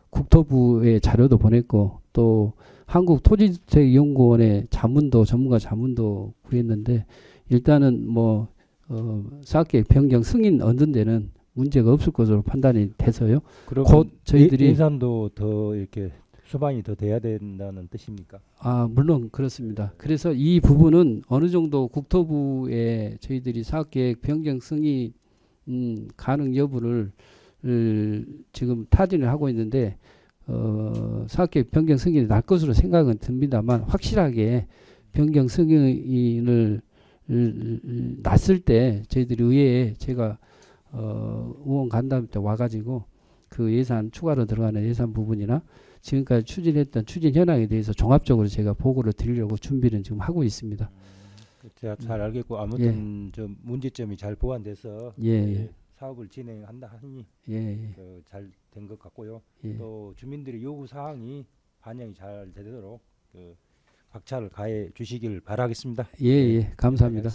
국토부에 자료도 보냈고 또 한국토지주택연구원의 자문도 전문가 자문도 구했는데 일단은 뭐 사업계획 변경 승인 얻는 데는 문제가 없을 것으로 판단이 돼서요. 곧 저희들이 예산도 더 이렇게 수반이 더 돼야 된다는 뜻입니까? 물론 그렇습니다. 그래서 이 부분은 어느 정도 국토부에 저희들이 사업계획 변경 승인 가능 여부를 지금 타진을 하고 있는데 사업계획 변경 승인이 날 것으로 생각은 듭니다만 확실하게 변경 승인을 났을 때 저희들이 의회에 제가 의원 간담회 때 와가지고 그 예산 추가로 들어가는 예산 부분이나 지금까지 추진했던 추진 현황에 대해서 종합적으로 제가 보고를 드리려고 준비는 지금 하고 있습니다. 제가 잘 알겠고 아무튼 좀 문제점이 잘 보완돼서 사업을 진행한다 하니 잘 된 것 같고요. 또 주민들의 요구 사항이 반영이 잘 되도록 박차를 가해 주시길 바라겠습니다. 감사합니다.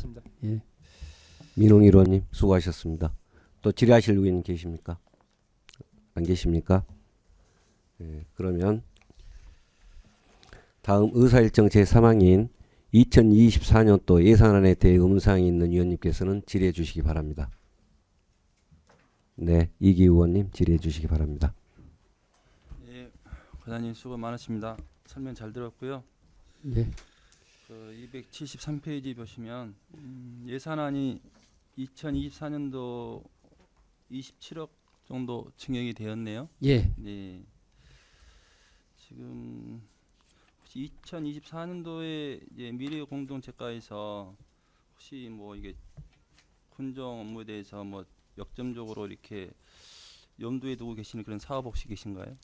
민홍 의원님 수고하셨습니다. 또 질의하실 의원 계십니까? 안 계십니까? 그러면 다음 의사일정 제3항인 2024년도 예산안에 대해 의문사항이 있는 위원님께서는 질의해 주시기 바랍니다. 네, 이기 의원님 질의해 주시기 바랍니다. 예, 과장님 수고 많으십니다. 설명 잘 들었고요. 네. 그 273페이지 보시면 예산안이 2024년도 27억 정도 증액이 되었네요. 예. 네. 지금 혹시 2024년도에 이제 미래 공동체가에서 혹시 뭐 이게 군정 업무에 대해서 뭐 역점적으로 이렇게 염두에 두고 계시는 그런 사업 혹시 계신가요?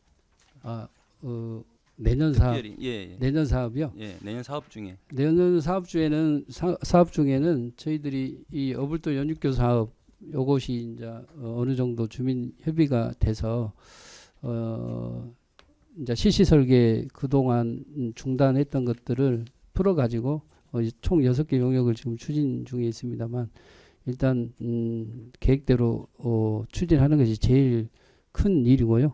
내년 사업. 특별히, 내년 사업이요? 내년 사업 중에. 내년 사업 중에는 저희들이 이 어불도 연육교 사업 요것이 이제 어느 정도 주민 협의가 돼서 이제 실시 설계 그동안 중단했던 것들을 풀어 가지고 총 6개 용역을 지금 추진 중에 있습니다만 일단 계획대로 추진하는 것이 제일 큰 일이고요.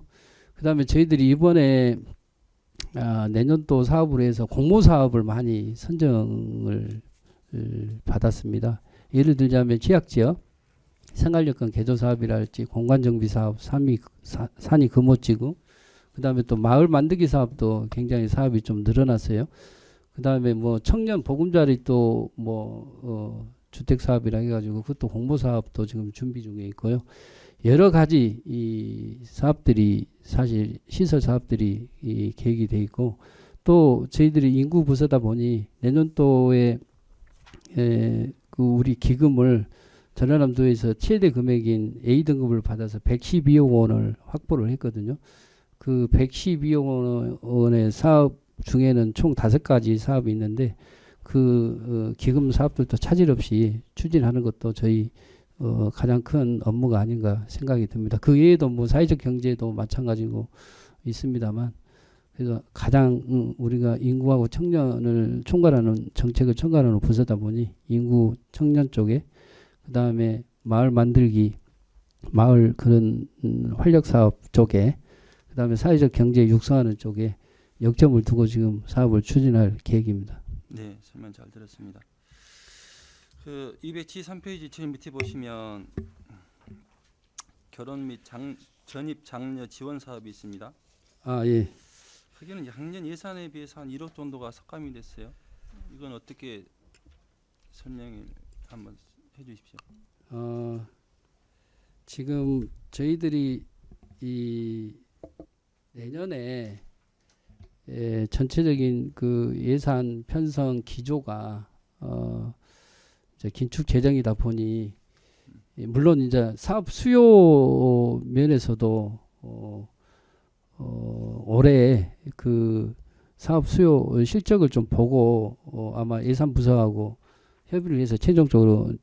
그다음에 저희들이 이번에 내년도 사업으로 해서 공모 사업을 많이 선정을 받았습니다. 예를 들자면 취약지역 생활여건 개조 사업이랄지 공간정비 사업, 산이 금호지구, 그다음에 또 마을 만들기 사업도 굉장히 사업이 좀 늘어났어요. 그다음에 뭐 청년 보금자리 또 뭐 주택 사업이라 해가지고 그것도 공모 사업도 지금 준비 중에 있고요. 여러 가지 이 사업들이 사실 시설 사업들이 이 계획이 돼 있고 또 저희들이 인구 부서다 보니 내년도에 그 우리 기금을 전라남도에서 최대 금액인 A등급을 받아서 112억 원을 확보를 했거든요. 그 112억 원의 사업 중에는 총 5가지 사업이 있는데 그 기금 사업들도 차질 없이 추진하는 것도 저희 가장 큰 업무가 아닌가 생각이 듭니다. 그 외에도 뭐 사회적 경제도 마찬가지고 있습니다만 그래서 가장 우리가 인구하고 청년을 총괄하는 정책을 총괄하는 부서다 보니 인구 청년 쪽에 그다음에 마을 만들기 마을 그런 활력 사업 쪽에 그다음에 사회적 경제 육성하는 쪽에 역점을 두고 지금 사업을 추진할 계획입니다. 네, 설명 잘 들었습니다. 그 273페이지 제일 밑에 보시면 결혼 및 전입 장려 지원 사업이 있습니다. 예. 그게는 작년 예산에 비해서 한 1억 정도가 삭감이 됐어요. 이건 어떻게 설명을 한번 해주십시오. 지금 저희들이 이 내년에 전체적인 그 예산 편성 기조가 이제 긴축 재정이다 보니 물론 이제 사업 수요 면에서도 올해 그 사업 수요 실적을 좀 보고 아마 예산부서하고 협의를 해서 최종적으로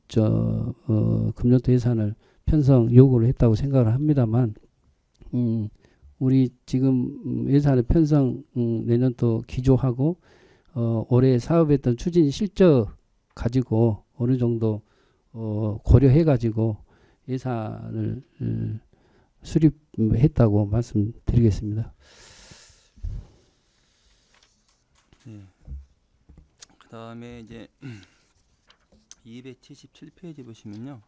금년도 예산을 편성 요구를 했다고 생각을 합니다만, 우리 지금 예산을 편성 내년도 기조하고 올해 사업했던 추진 실적 가지고 어느 정도 고려해 가지고 예산을 수립했다고 말씀드리겠습니다. 네. 그 다음에 이제 277페이지 보시면요,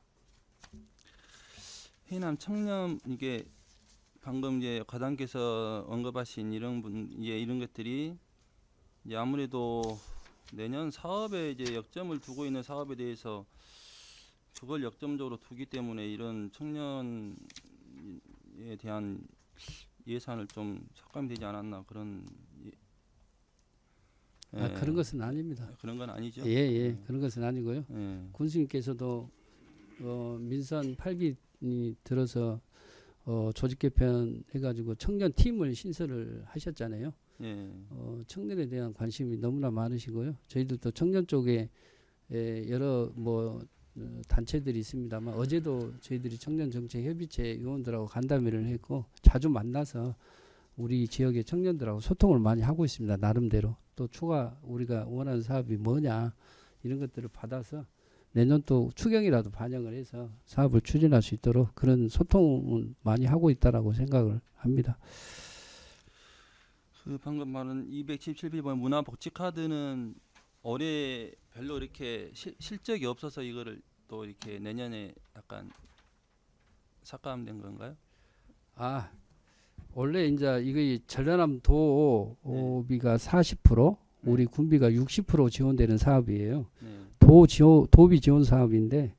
해남 청년, 이게 방금 이제 과장께서 언급하신 이런 것들이 이제 아무래도 내년 사업에 이제 역점을 두고 있는 사업에 대해서 그걸 역점적으로 두기 때문에 이런 청년에 대한 예산을 좀 삭감이 되지 않았나, 그런. 그런 것은 아닙니다. 그런 건 아니죠. 예. 그런 것은 아니고요. 예. 군수님께서도 민선 8기니 들어서 조직 개편 해가지고 청년 팀을 신설을 하셨잖아요. 예. 청년에 대한 관심이 너무나 많으시고요. 저희들도 청년 쪽에 여러 단체들이 있습니다만, 어제도 저희들이 청년정책협의체 위원들하고 간담회를 했고 자주 만나서 우리 지역의 청년들하고 소통을 많이 하고 있습니다. 나름대로. 또 추가 우리가 원하는 사업이 뭐냐 이런 것들을 받아서 내년 또 추경이라도 반영을 해서 사업을 추진할 수 있도록 그런 소통을 많이 하고 있다라고 생각을 합니다. 그 방금 말한 277번 문화복지카드는 올해 별로 이렇게 실적이 없어서 이거를 또 이렇게 내년에 약간 삭감된 건가요? 원래 이제 이거 전라남 도비가 40%, 우리 군비가 60% 지원되는 사업이에요. 도비 지원 사업인데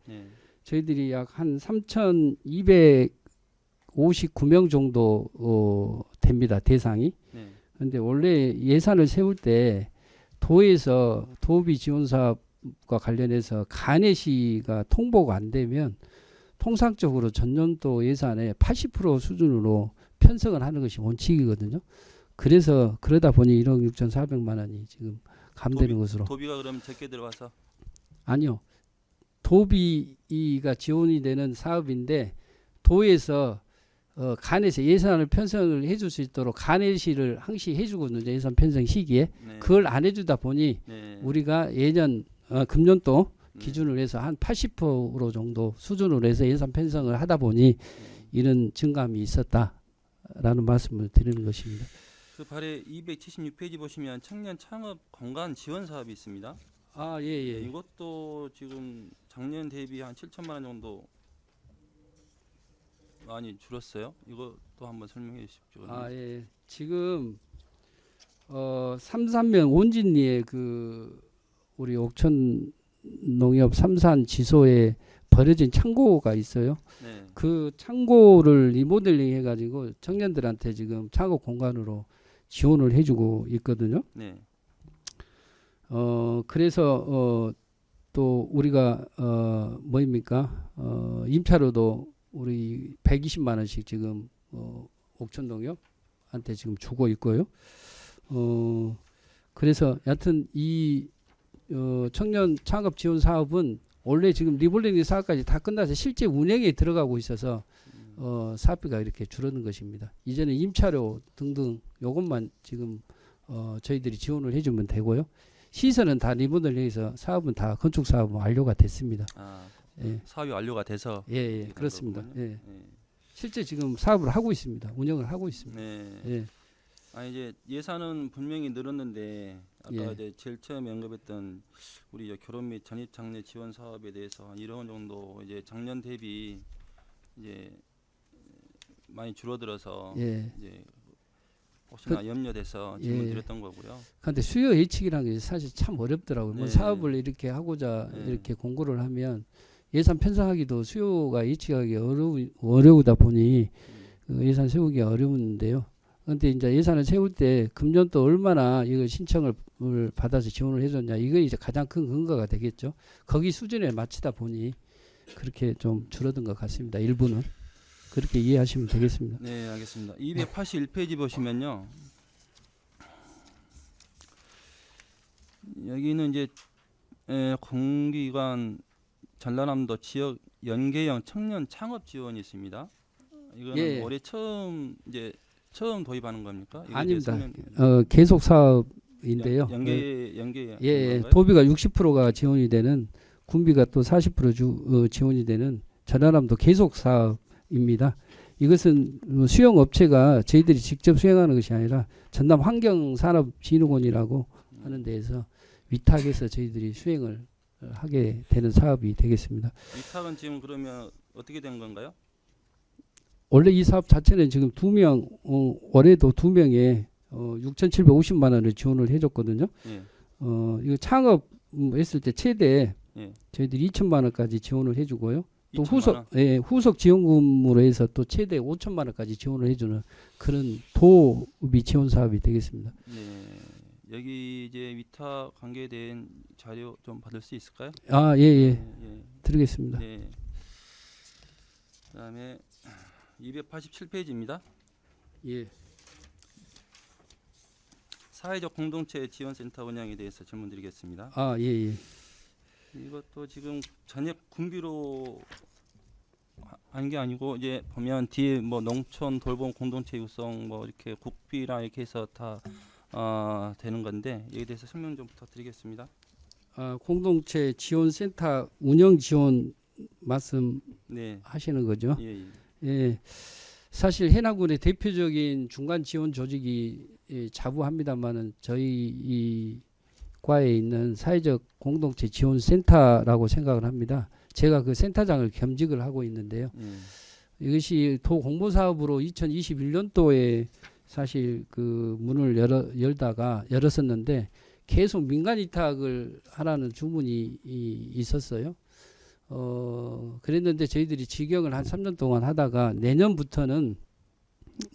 저희들이 약 한 3,259명 정도 됩니다, 대상이. 근데 원래 예산을 세울 때 도에서 도비 지원 사업과 관련해서 간해시가 통보가 안 되면 통상적으로 전년도 예산의 80% 수준으로 편성을 하는 것이 원칙이거든요. 그래서 그러다 보니 1억 6,400만 원이 지금 감되는 것으로. 도비가 그럼 적게 들어와서? 아니요. 도비가 지원이 되는 사업인데 도에서 간에서 예산을 편성을 해줄 수 있도록 간해시를 항시 해주거든요. 예산 편성 시기에. 그걸 안 해주다 보니 우리가 예년 금년도 기준으로 해서 한 80% 정도 수준으로 해서 예산 편성을 하다 보니 이런 증감이 있었다라는 말씀을 드리는 것입니다. 그 발에 276페이지 보시면 청년 창업 공간 지원 사업이 있습니다. 예. 이것도 지금 작년 대비 한 7천만 원 정도 많이 줄었어요. 이것도 한번 설명해 주십시오. 예. 지금 삼산면 온진리에 우리 옥천 농협 삼산 지소에 버려진 창고가 있어요. 그 창고를 리모델링 해가지고 청년들한테 지금 창업 공간으로 지원을 해주고 있거든요. 그래서 또 우리가 임차료도 우리 120만 원씩 지금 옥천 농협한테 지금 주고 있고요. 그래서 여하튼 이 청년 창업 지원 사업은 원래 지금 리볼링 사업까지 다 끝나서 실제 운행에 들어가고 있어서 사업비가 이렇게 줄어든 것입니다. 이제는 임차료 등등 요것만 지금 저희들이 지원을 해주면 되고요. 시설은 다 리모델링해서 사업은 다 건축 사업은 완료가 됐습니다. 예. 사업이 완료가 돼서. 예, 그렇습니다. 예. 실제 지금 사업을 하고 있습니다. 운영을 하고 있습니다. 예. 이제 예산은 분명히 늘었는데 아까 이제 제일 처음에 언급했던 우리 결혼 및 전입 장려 지원 사업에 대해서 한 1억 원 정도 이제 작년 대비 이제 많이 줄어들어서 이제 혹시나 염려돼서 질문 드렸던 거고요. 그런데 수요 예측이라는 게 사실 참 어렵더라고요. 사업을 이렇게 하고자 이렇게 공고를 하면 예산 편성하기도 수요가 예측하기 어려우다 보니 예산 세우기 어려운데요. 그런데 이제 예산을 세울 때 금년도 얼마나 이걸 신청을 받아서 지원을 해줬냐, 이거 이제 가장 큰 근거가 되겠죠. 거기 수준에 맞추다 보니 그렇게 좀 줄어든 것 같습니다. 일부는 그렇게 이해하시면 되겠습니다. 네, 알겠습니다. 281페이지 보시면요. 여기는 이제 공기관 전라남도 지역 연계형 청년 창업 지원이 있습니다. 이거는 예. 올해 처음 도입하는 겁니까? 이거에 아닙니다. 대해서는 계속 사업인데요. 연계 예, 건가요? 도비가 60%가 지원이 되는, 군비가 또 40% 지원이 되는 전라남도 계속 사업입니다. 이것은 수용 업체가 저희들이 직접 수행하는 것이 아니라 전남 환경산업진흥원이라고 하는 데에서 위탁해서 저희들이 수행을 하게 되는 사업이 되겠습니다. 위탁은 지금 그러면 어떻게 된 건가요? 원래 이 사업 자체는 지금 2명, 올해도 2명에 6,750만 원을 지원을 해줬거든요. 예. 이거 창업했을 때 최대 예. 저희들이 2천만 원까지 지원을 해주고요. 또 2천만 원? 후속 지원금으로 해서 또 최대 5천만 원까지 지원을 해주는 그런 도비 지원 사업이 되겠습니다. 네. 여기 이제 위탁 관계에 대한 자료 좀 받을 수 있을까요? 아, 예. 예. 드리겠습니다. 네. 그다음에 287페이지입니다. 예. 사회적 공동체 지원센터 운영에 대해서 질문드리겠습니다. 아, 예. 이것도 지금 전액 군비로 한 게 아니고 이제 보면 뒤에 뭐 농촌 돌봄 공동체 육성 뭐 이렇게 국비랑 이렇게 해서 다 되는 건데 여기에 대해서 설명 좀 부탁드리겠습니다. 공동체 지원센터 운영 지원 말씀하시는 네. 거죠? 예. 예. 사실 해남군의 대표적인 중간 지원 조직이 자부합니다만은 저희 이 과에 있는 사회적 공동체 지원센터라고 생각을 합니다. 제가 그 센터장을 겸직을 하고 있는데요. 이것이 도 공모사업으로 2021년도에 사실 그 문을 열었었는데 계속 민간 위탁을 하라는 주문이 있었어요. 그랬는데 저희들이 직영을 한 3년 동안 하다가 내년부터는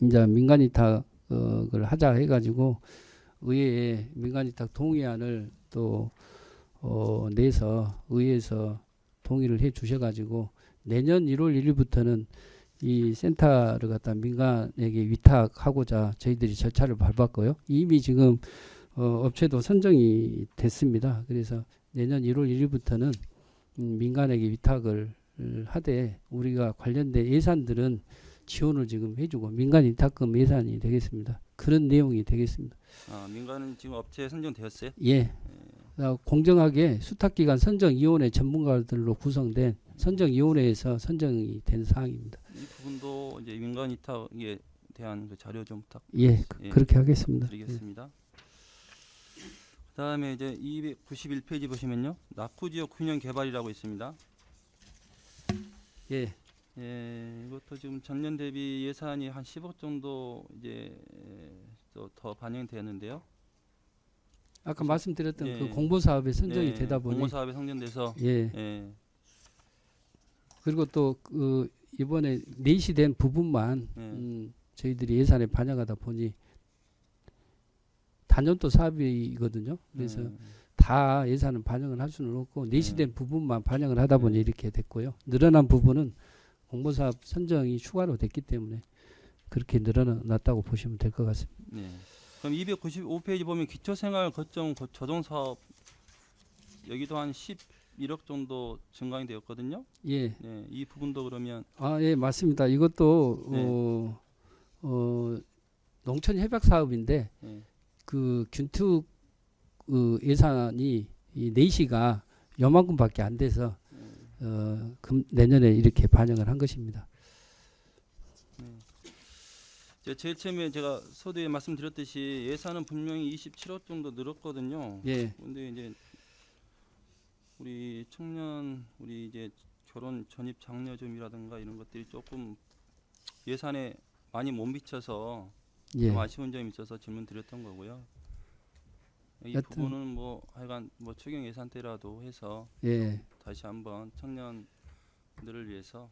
이제 민간 위탁을 하자 해가지고 의회에 민간 위탁 동의안을 또 내서 의회에서 동의를 해 주셔가지고 내년 1월 1일부터는 이 센터를 갖다 민간에게 위탁하고자 저희들이 절차를 밟았고요. 이미 지금 업체도 선정이 됐습니다. 그래서 내년 1월 1일부터는 민간에게 위탁을 하되 우리가 관련된 예산들은 지원을 지금 해주고 민간 위탁금 예산이 되겠습니다. 그런 내용이 되겠습니다. 민간은 지금 업체에 선정되었어요? 예. 공정하게 수탁기관 선정위원회 전문가들로 구성된 선정위원회에서 선정이 된 사항입니다. 이 부분도 이제 민간 위탁에 대한 그 자료 좀 그렇게 하겠습니다. 드리겠습니다. 그다음에 이제 291페이지 보시면요, 낙후지역 균형 개발이라고 있습니다. 예. 이것도 지금 전년 대비 예산이 한 10억 정도 이제 더 반영되었는데요. 아까 말씀드렸던 그 공모사업에 선정이 되다 보니 공모사업에 선정돼서 그리고 또 그 이번에 내시된 부분만 저희들이 예산에 반영하다 보니 단년도 사업이거든요. 그래서 다 예산은 반영을 할 수는 없고 내시된 부분만 반영을 하다 보니 이렇게 됐고요. 늘어난 부분은 공모사업 선정이 추가로 됐기 때문에 그렇게 늘어났다고 보시면 될 것 같습니다. 네. 그럼 295페이지 보면 기초생활 거점 조정 사업 여기도 한 11억 정도 증강이 되었거든요. 예. 네, 이 부분도 그러면 예, 맞습니다. 이것도 농촌 협약 사업인데 그 균특 예산이 이 내시가 요만큼밖에 안 돼서 내년에 이렇게 반영을 한 것입니다. 제일 처음에 제가 서두에 말씀드렸듯이 예산은 분명히 27억 정도 늘었거든요. 예. 근데 이제 우리 청년 우리 이제 결혼 전입 장려금이라든가 이런 것들이 조금 예산에 많이 못 미쳐서 좀 아쉬운 점이 있어서 질문드렸던 거고요. 이 부분은 뭐 하여간 뭐 추경 예산대라도 해서 다시 한번 청년들을 위해서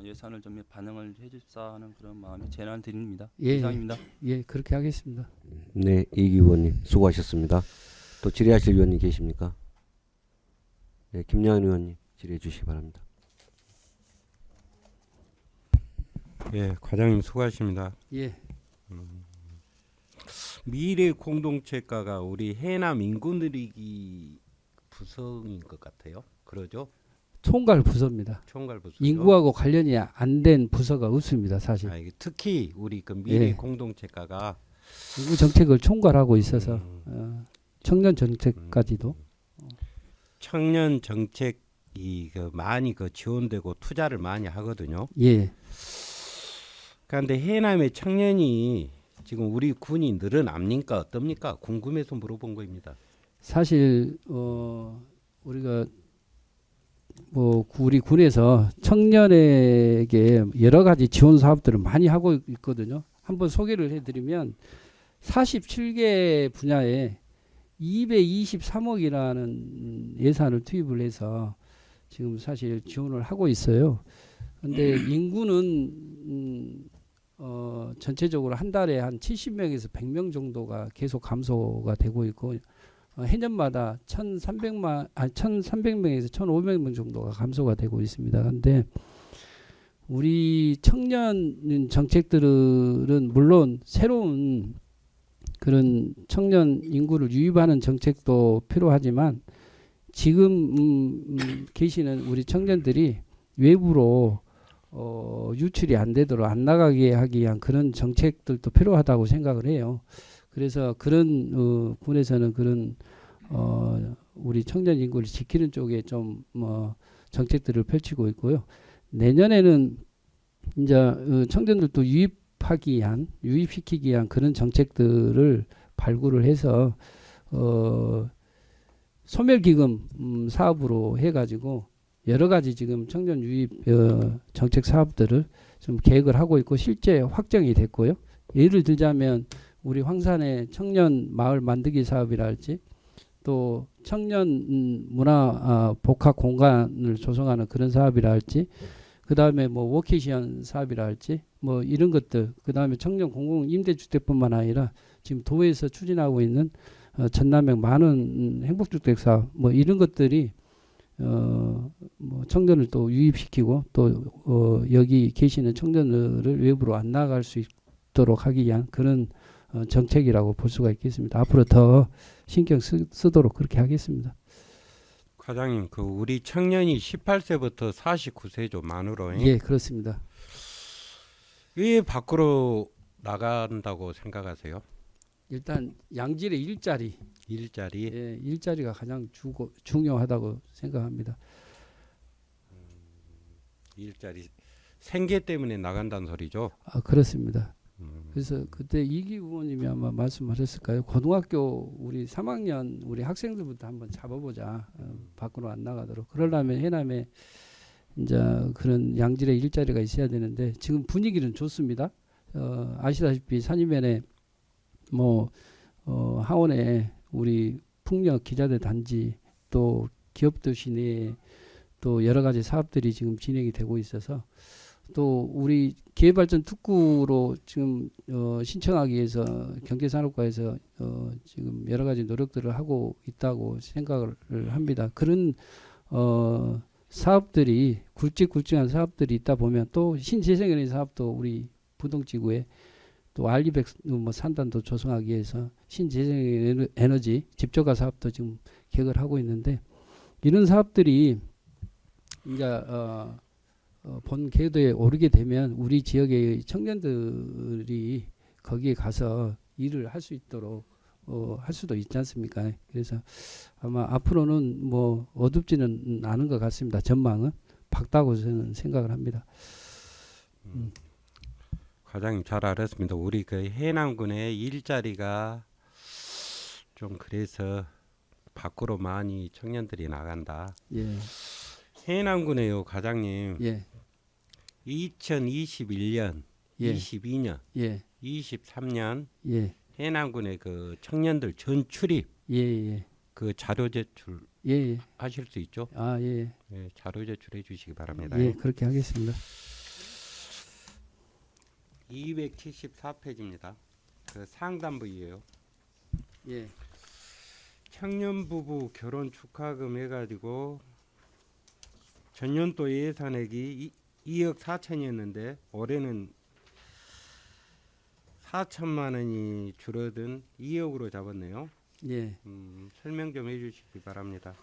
예산을 좀 반영을 해줍사 하는 그런 마음에 제안 드립니다. 이상입니다. 예, 그렇게 하겠습니다. 네, 이기 의원님 수고하셨습니다. 또 질의하실 의원님 계십니까? 네, 김양현 의원님 질의해 주시기 바랍니다. 예, 과장님 수고하십니다. 예. 미래 공동체과가 우리 해남 인구 늘리기 부서인 것 같아요. 그러죠? 총괄 부서입니다. 총괄 부서. 인구하고 관련이 안 된 부서가 없습니다, 사실. 아, 이게 특히 우리 그 미래 예. 공동체과가 인구 정책을 총괄하고 있어서 청년 정책까지도. 청년 정책이 그 많이 그 지원되고 투자를 많이 하거든요. 예. 그런데 해남의 청년이 지금 우리 군이 늘어납니까 어떻습니까? 궁금해서 물어본 거입니다. 사실 우리가 뭐 우리 군에서 청년에게 여러 가지 지원 사업들을 많이 하고 있거든요. 한번 소개를 해드리면 47개 분야에 223억이라는 예산을 투입을 해서 지금 사실 지원을 하고 있어요. 근데 인구는 전체적으로 한 달에 한 70명에서 100명 정도가 계속 감소가 되고 있고 해년마다 1,300명에서 1,500명 정도가 감소가 되고 있습니다. 그런데 우리 청년 정책들은 물론 새로운 그런 청년 인구를 유입하는 정책도 필요하지만 지금 계시는 우리 청년들이 외부로 유출이 안 되도록 안 나가게 하기 위한 그런 정책들도 필요하다고 생각을 해요. 그래서 그런 군에서는 그런 우리 청년 인구를 지키는 쪽에 좀 정책들을 펼치고 있고요. 내년에는 이제 청년들도 유입시키기 위한 그런 정책들을 발굴을 해서 소멸기금 사업으로 해가지고 여러 가지 지금 청년 유입 정책 사업들을 좀 계획을 하고 있고 실제 확정이 됐고요. 예를 들자면 우리 황산의 청년 마을 만들기 사업이랄지 또 청년 문화 복합 공간을 조성하는 그런 사업이랄지 그 다음에 뭐 워케이션 사업이랄지 뭐 이런 것들 그 다음에 청년 공공 임대주택뿐만 아니라 지금 도에서 추진하고 있는 전남역 많은 행복주택 사업 뭐 이런 것들이 뭐 청년을 또 유입시키고 또 여기 계시는 청년들을 외부로 안 나갈 수 있도록 하기 위한 그런 정책이라고 볼 수가 있겠습니다. 앞으로 더 신경 쓰도록 그렇게 하겠습니다. 과장님, 그 우리 청년이 18세부터 49세죠 만으로. 예, 그렇습니다. 왜 밖으로 나간다고 생각하세요? 일단 양질의 일자리, 예, 일자리가 가장 중요하다고 생각합니다. 일자리 생계 때문에 나간다는 소리죠? 아, 그렇습니다. 그래서 그때 이기 의원님이 아마 말씀하셨을까요? 고등학교 우리 3학년 우리 학생들부터 한번 잡아보자. 밖으로 안 나가도록. 그러려면 해남에 이제 그런 양질의 일자리가 있어야 되는데 지금 분위기는 좋습니다. 아시다시피 산이면에 뭐 하원에 우리 풍력 기자재 단지 또 기업도시 내에 또 여러 가지 사업들이 지금 진행이 되고 있어서 또 우리 기회발전 특구로 지금 신청하기 위해서 경제산업과에서 지금 여러 가지 노력들을 하고 있다고 생각을 합니다. 그런 사업들이 굵직굵직한 사업들이 있다 보면 또 신재생에너지 사업도 우리 부동지구에 또 알리백 뭐 산단도 조성하기 위해서 신재생에너지 집적화 사업도 지금 계획을 하고 있는데 이런 사업들이 이제 본 궤도에 오르게 되면 우리 지역의 청년들이 거기에 가서 일을 할 수 있도록 할 수도 있지 않습니까? 그래서 아마 앞으로는 뭐 어둡지는 않은 것 같습니다. 전망은 밝다고 저는 생각을 합니다. 과장님 잘 알았습니다. 우리 그 해남군의 일자리가 좀 그래서 밖으로 많이 청년들이 나간다. 예. 해남군에요, 과장님. 예. 2021년, 예. 22년, 예. 23년 예. 해남군의 그 청년들 전 출입 예. 예. 그 자료 제출 예. 하실 수 있죠? 아, 예. 네, 자료 제출해 주시기 바랍니다. 예, 그렇게 하겠습니다. 274페이지입니다. 그 상단부이에요. 예. 청년 부부 결혼 축하금 해가지고 전년도 예산액이 2억 4천이었는데 올해는 4천만 원이 줄어든 2억으로 잡았네요. 예. 설명 좀 해주시기 바랍니다.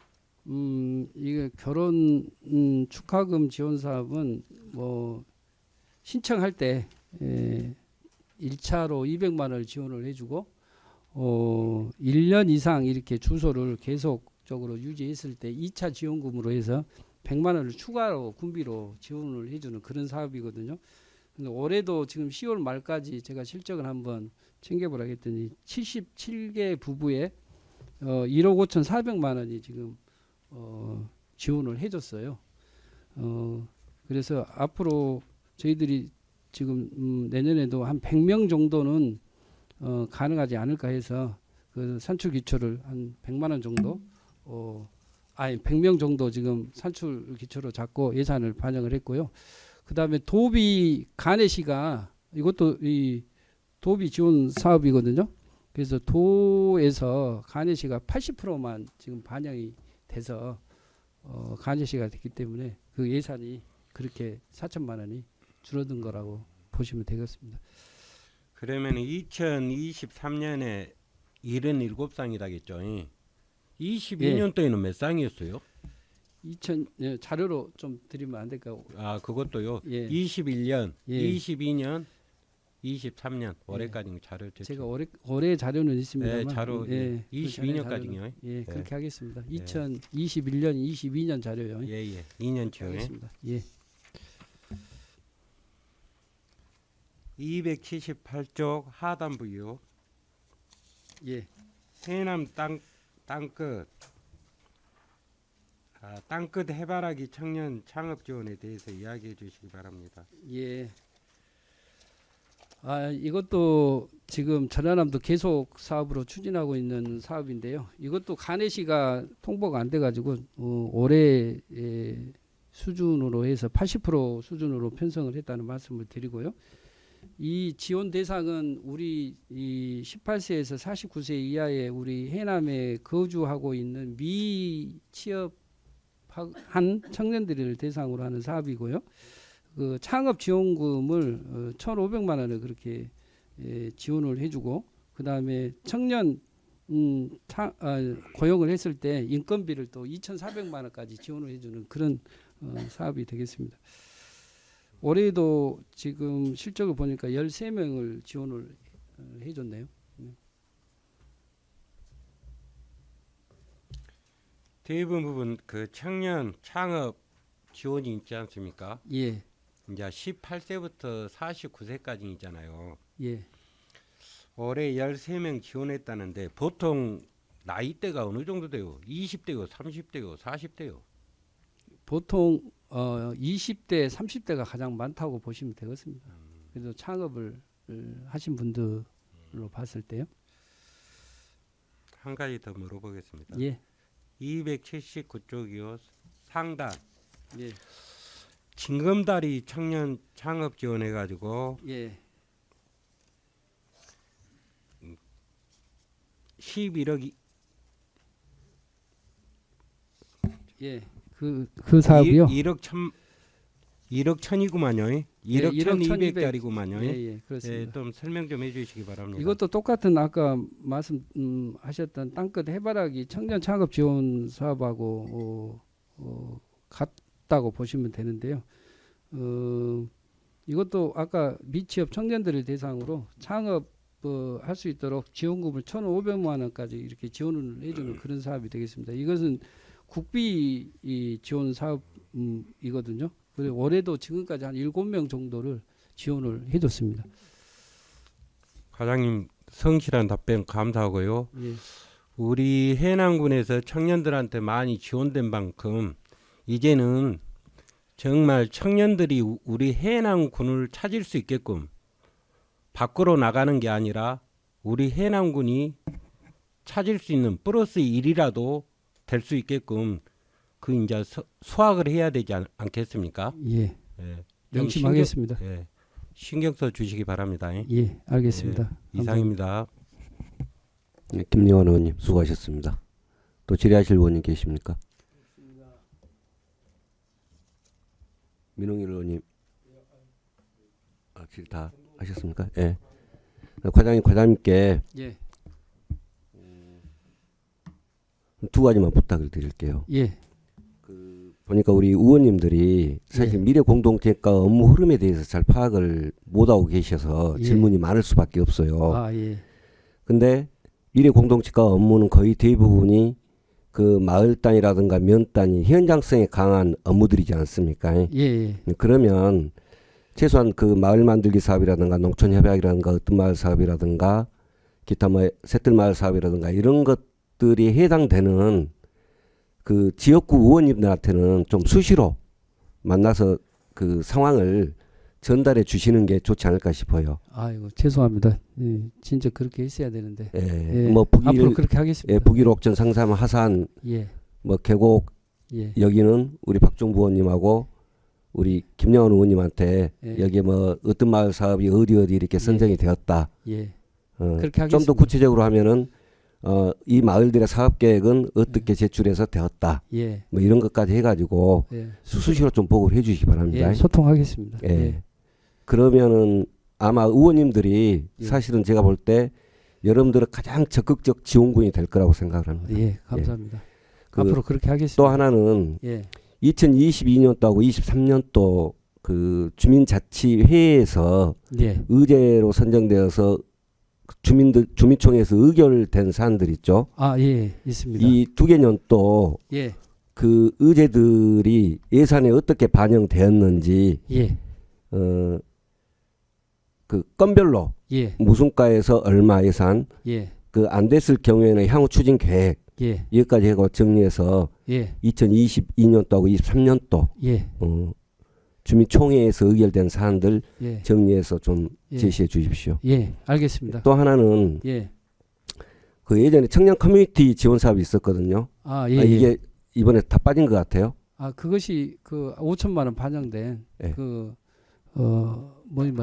이게 결혼 축하금 지원 사업은 뭐 신청할 때 1차로 200만 원을 지원을 해주고 1년 이상 이렇게 주소를 계속적으로 유지했을 때 2차 지원금으로 해서 100만 원을 추가로 군비로 지원을 해주는 그런 사업이거든요. 근데 올해도 지금 10월 말까지 제가 실적을 한번 챙겨보라 했더니 77개 부부에 1억 5,400만 원이 지금 지원을 해줬어요. 그래서 앞으로 저희들이 지금 내년에도 한 100명 정도는 가능하지 않을까 해서 그 산출 기초를 한 100만 원 정도 100명 정도 지금 산출 기초로 잡고 예산을 반영을 했고요. 그다음에 도비 가내시가 이것도 이 도비 지원 사업이거든요. 그래서 도에서 가내시가 80%만 지금 반영이 돼서 가내시가 됐기 때문에 그 예산이 그렇게 4천만 원이 줄어든 거라고 보시면 되겠습니다. 그러면 2023년에 77쌍이라겠죠. 22년도에는 몇 쌍이었어요? 자료로 좀 드리면 안 될까요? 아, 그것도요. 예. 21년, 예. 22년, 23년 올해까지 자료 제가 올해 자료는 있습니다만 네, 자료 22년까지요. 예, 그렇게 하겠습니다. 2021년, 22년 자료요. 예. 2년치요. 하겠습니다. 예. 278쪽 하단부요. 예. 해남 땅끝 땅끝 해바라기 청년 창업 지원에 대해서 이야기해 주시기 바랍니다. 예. 이것도 지금 전라남도 계속 사업으로 추진하고 있는 사업인데요. 이것도 가내시가 통보가 안 돼가지고 올해 수준으로 해서 80% 수준으로 편성을 했다는 말씀을 드리고요. 이 지원 대상은 우리 이 18세에서 49세 이하의 우리 해남에 거주하고 있는 미취업한 청년들을 대상으로 하는 사업이고요. 그 창업 지원금을 1,500만 원을 그렇게 지원을 해주고 그 다음에 청년 고용을 했을 때 인건비를 또 2,400만 원까지 지원을 해주는 그런 사업이 되겠습니다. 올해도 지금 실적을 보니까 13명을 지원을 해줬네요. 대부분 그 청년 창업 지원이 있지 않습니까? 예. 이제 18세부터 49세까지 있잖아요. 예. 올해 13명 지원했다는데 보통 나이대가 어느 정도 돼요? 20대요, 30대요, 40대요? 보통 20대, 30대가 가장 많다고 보시면 되겠습니다. 그래서 창업을 하신 분들로 봤을 때요. 한 가지 더 물어보겠습니다. 예. 279쪽이요. 상단. 예. 징검다리 청년 창업 지원해가지고 예. 11억이 예. 그 사업이요. 1억 1,000이구만요. 1억 1,200짜리구만요. 예, 그렇습니다. 예, 좀 설명 좀 해주시기 바랍니다. 이것도 똑같은 아까 말씀하셨던 땅끝 해바라기 청년 창업 지원 사업하고 같다고 보시면 되는데요. 이것도 아까 미취업 청년들을 대상으로 창업 할 수 있도록 지원금을 1,500만 원까지 이렇게 지원을 해주는 그런 사업이 되겠습니다. 이것은 국비 지원 사업이거든요. 그리고 올해도 지금까지 한 7명 정도를 지원을 해줬습니다. 과장님 성실한 답변 감사하고요. 예. 우리 해남군에서 청년들한테 많이 지원된 만큼 이제는 정말 청년들이 우리 해남군을 찾을 수 있게끔 밖으로 나가는 게 아니라 우리 해남군이 찾을 수 있는 플러스 1이라도 될 수 있게끔 그 이제 수확을 해야 되지 않겠습니까? 예. 예. 명심하겠습니다. 신경 써 주시기 바랍니다. 예, 알겠습니다. 예, 이상입니다. 네, 김영환 의원님 수고하셨습니다. 또 질의하실 의원님 계십니까? 민홍일 의원님 질의 다 하셨습니까? 예. 과장님께 예. 두 가지만 부탁을 드릴게요. 예. 보니까 우리 의원님들이 사실 예. 미래 공동체가 업무 흐름에 대해서 잘 파악을 못하고 계셔서 예. 질문이 많을 수밖에 없어요. 아, 예. 근데 미래 공동체가 업무는 거의 대부분이 그 마을 단위라든가 면 단위 현장성에 강한 업무들이지 않습니까? 예. 예. 그러면 최소한 그 마을 만들기 사업이라든가 농촌 협약이라든가 어떤 마을 사업이라든가 기타 뭐 새들 마을 사업이라든가 이런 것들이 해당되는 그 지역구 의원님들한테는 좀 수시로 만나서 그 상황을 전달해 주시는 게 좋지 않을까 싶어요. 아이고 죄송합니다. 예, 진짜 그렇게 했어야 되는데. 예, 예. 뭐 앞으로 그렇게 하겠습니다. 예, 북일옥전 상삼 하산 예. 뭐 계곡 예. 여기는 우리 박종부 의원님하고 우리 김영원 의원님한테 예. 여기 뭐 어떤 마을 사업이 어디 이렇게 선정이 되었다. 예. 어, 그렇게 좀 하겠습니다. 더 구체적으로 하면은 이 마을들의 사업 계획은 어떻게 제출해서 되었다. 예. 뭐 이런 것까지 해가지고 예. 수시로 좀 보고를 해주시기 바랍니다. 예. 소통하겠습니다. 예. 예. 그러면은 아마 의원님들이 예. 사실은 제가 볼 때 여러분들은 가장 적극적 지원군이 될 거라고 생각을 합니다. 예. 감사합니다. 그 앞으로 그렇게 하겠습니다. 또 하나는 예. 2022년도하고 23년도 그 주민자치회에서 예. 의제로 선정되어서 주민총회에서 의결된 사안들 있죠. 아, 예. 있습니다. 이 두 개년도 예. 그 의제들이 예산에 어떻게 반영되었는지 예. 그 건별로 예. 무슨과에서 얼마 예산 예. 그 안 됐을 경우에는 향후 추진 계획 예. 여기까지 해고 정리해서 예. 2022년도하고 23년도 예. 주민총회에서 의결된 사안들 예. 정리해서 좀 예. 제시해 주십시오. 예. 알겠습니다. 또 하나는 예. 그 예전에 청년 커뮤니티 지원 사업이 있었거든요. 아, 예. 이게 이번에 다 빠진 것 같아요. 아, 그것이 그 5천만 원 반영된 예. 그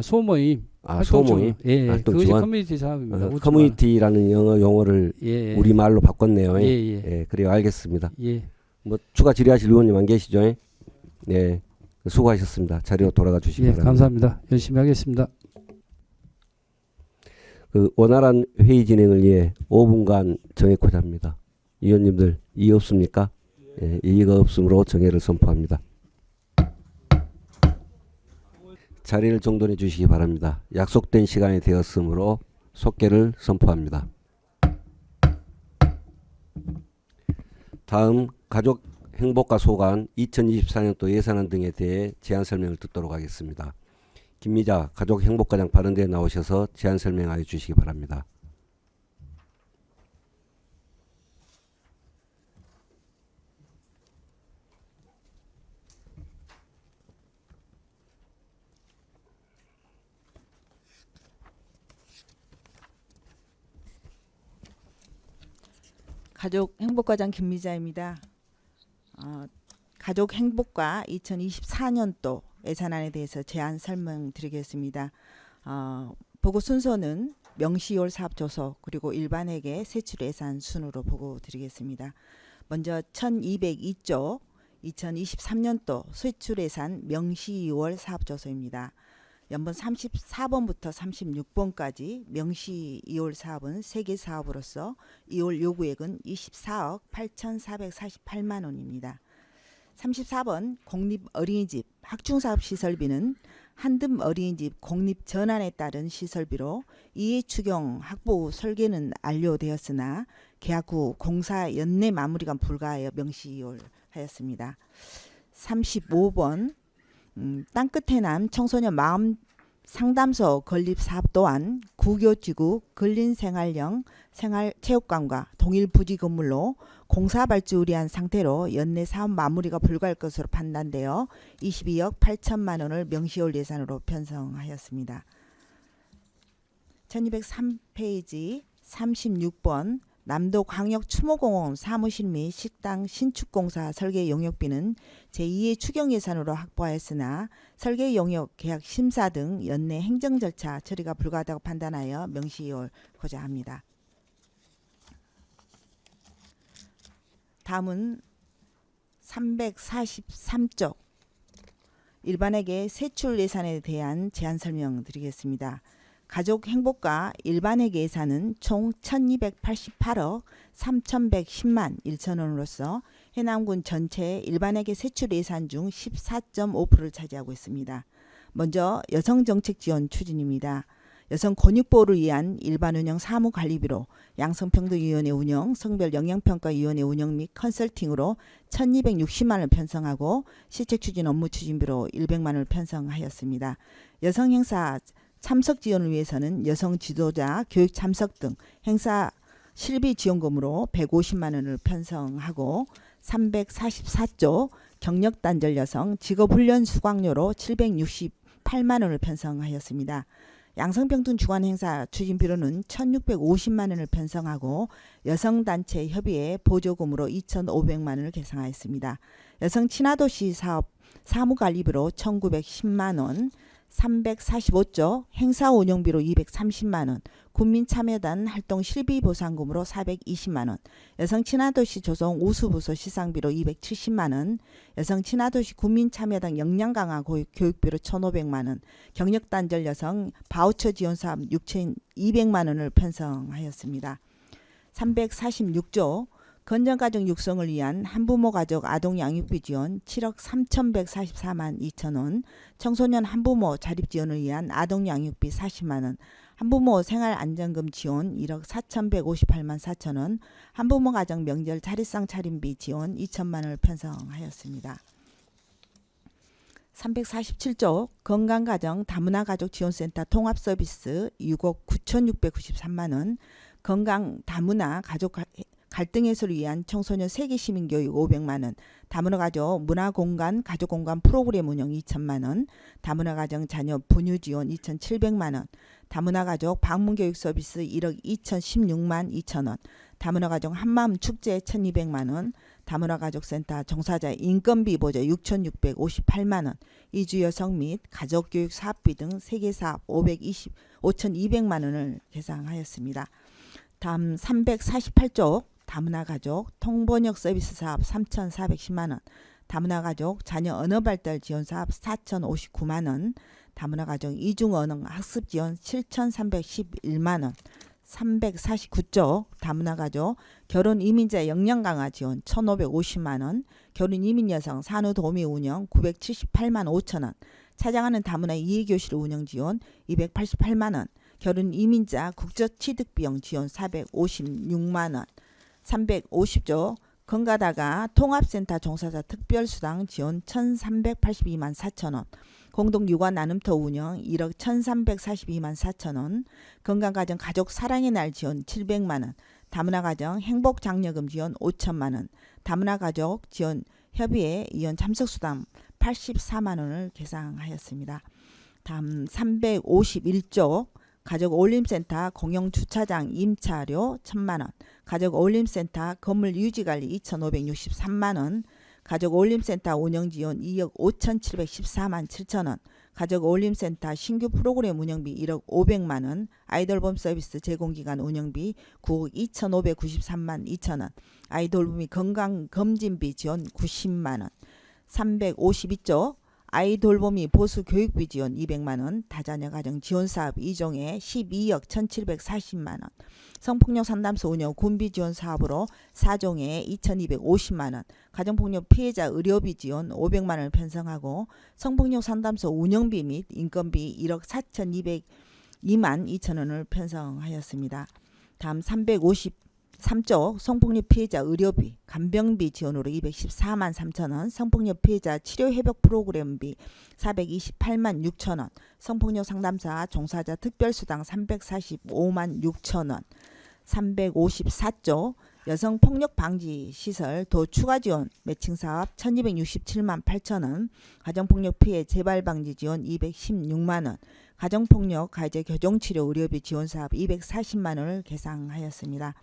소모임 아, 활동 소모임? 지원. 예. 활동 그것이 지원? 커뮤니티 사업입니다. 5천만 원. 커뮤니티라는 용어를 예. 우리 말로 바꿨네요. 예, 예. 예, 그래요. 알겠습니다. 예. 뭐 추가 질의하실 의원님 안 계시죠? 네, 수고하셨습니다. 자리로 돌아가 주시기 예, 바랍니다. 감사합니다. 열심히 하겠습니다. 그 원활한 회의 진행을 위해 5분간 정회코자 합니다. 의원님들 이의 없습니까? 예, 이의가 없으므로 정회를 선포합니다. 자리를 정돈해 주시기 바랍니다. 약속된 시간이 되었으므로 속개를 선포합니다. 다음 가족 행복과 소관 2024년도 예산안 등에 대해 제안 설명을 듣도록 하겠습니다. 김미자 가족 행복과장 발언대에 나오셔서 제안 설명하여 주시기 바랍니다. 가족 행복과장 김미자입니다. 가족 행복과 2024년도 예산안에 대해서 제안 설명드리겠습니다. 보고 순서는 명시월 사업조서 그리고 일반회계 세출 예산 순으로 보고 드리겠습니다. 먼저 1202조 2023년도 세출 예산 명시2월 사업조서입니다. 연번 34번부터 36번까지 명시 2월 사업은 3개 사업으로서 2월 요구액은 24억 8,448만 원입니다. 34번 공립어린이집 학중사업 시설비는 한듬 어린이집 공립 전환에 따른 시설비로 이해 추경 확보 설계는 완료되었으나 계약 후 공사 연내 마무리가 불가하여 명시 2월 하였습니다. 35번 땅끝해남 청소년 마음 상담소 건립 사업 또한 구교지구 근린생활형 생활체육관과 동일 부지 건물로 공사 발주의뢰한 상태로 연내 사업 마무리가 불가할 것으로 판단되어 22억 8천만 원을 명시월 예산으로 편성하였습니다. 1203페이지 36번 남도광역 추모공원 사무실 및 식당 신축공사 설계 용역비는 제2의 추경 예산으로 확보하였으나 설계 용역 계약 심사 등 연내 행정 절차 처리가 불가하다고 판단하여 명시하고자 합니다. 다음은 343쪽 일반회계 세출 예산에 대한 제안 설명 드리겠습니다. 가족 행복과 일반회계 예산은 총 1288억 3110만 1천원으로서 해남군 전체 일반회계 세출 예산 중 14.5%를 차지하고 있습니다. 먼저 여성정책 지원 추진입니다. 여성 권익보호를 위한 일반운영 사무관리비로 양성평등위원회 운영, 성별영향평가위원회 운영 및 컨설팅으로 1260만원을 편성하고 시책추진 업무 추진비로 100만원을 편성하였습니다. 여성행사 참석 지원을 위해서는 여성 지도자 교육 참석 등 행사 실비 지원금으로 150만원을 편성하고 344조 경력단절 여성 직업훈련 수강료로 768만원을 편성하였습니다. 양성평등 주관 행사 추진비로는 1650만원을 편성하고 여성단체 협의회 보조금으로 2500만원을 계상하였습니다. 여성 친화도시 사업 사무관리비로 1910만원, 345조 행사 운영비로 230만원, 국민참여단 활동 실비 보상금으로 420만원, 여성 친화도시 조성 우수부서 시상비로 270만원, 여성 친화도시 국민참여단 역량강화 교육비로 1,500만원, 경력단절 여성 바우처 지원사업 6,200만원을 편성하였습니다. 346조 건전가정 육성을 위한 한부모 가족 아동양육비 지원 7억 3,144만 2천원, 청소년 한부모 자립지원을 위한 아동양육비 40만원, 한부모 생활안정금 지원 1억 4,158만 4천원, 한부모 가정 명절 자립상 차림비 지원 2천만원을 편성하였습니다. 347조 건강가정 다문화가족지원센터 통합서비스 6억 9,693만원, 건강 다문화 가족 갈등 해소를 위한 청소년 세계시민교육 500만원, 다문화가족 문화공간 가족공간 프로그램 운영 2천만원, 다문화가정 자녀 분유지원 2,700만원, 다문화가족 방문교육 서비스 1억 2,016만 2천원, 다문화가정 한마음 축제 1,200만원, 다문화가족센터 종사자 인건비 보조 6,658만원, 이주여성 및 가족교육 사업비 등 세계사업 5,200만원을 계상하였습니다. 다음 348조 다문화가족 통번역 서비스 사업 3,410만원, 다문화가족 자녀 언어발달 지원사업 4,059만원, 다문화가정 이중언어 학습지원 7,311만원, 349조 다문화가족 결혼이민자 역량강화 지원 1,550만원, 결혼이민여성 산후도우미 운영 978만 5천원, 찾아가는 다문화 이해교실 운영 지원 288만원, 결혼이민자 국적취득비용 지원 456만원, 350조 건가다가 통합센터 종사자 특별수당 지원 1,382만 4천원, 공동육아 나눔터 운영 1억 1,342만 4천원, 건강가정 가족 사랑의 날 지원 700만원, 다문화가정 행복장려금 지원 5천만원, 다문화가족 지원 협의회 위원 참석수당 84만원을 계상하였습니다. 다음 351조 가족어울림센터 공영주차장 임차료 1,000만원, 가족어울림센터 건물 유지관리 2,563만원, 가족어울림센터 운영지원 2억 5,714만 7천원, 가족어울림센터 신규 프로그램 운영비 1억 500만원, 아이돌봄 서비스 제공기간 운영비 9억 2,593만 2천원, 아이돌봄이 건강검진비 지원 90만원, 352조 아이돌봄이 보수 교육비 지원 200만원, 다자녀 가정 지원사업 2종에 12억 1,740만원, 성폭력 상담소 운영 군비 지원 사업으로 4종에 2,250만원, 가정폭력 피해자 의료비 지원 500만원을 편성하고 성폭력 상담소 운영비 및 인건비 1억 4,202만 2천원을 편성하였습니다. 다음 353조 성폭력 피해자 의료비 간병비 지원으로 214만 3천원, 성폭력 피해자 치료회복 프로그램비 428만 6천원, 성폭력 상담사 종사자 특별수당 345만 6천원, 354조 여성폭력방지시설 도 추가 지원 매칭사업 1,267만 8천원, 가정폭력 피해 재발방지 지원 216만원, 가정폭력 가해자 교정치료 의료비 지원사업 240만원을 계상하였습니다.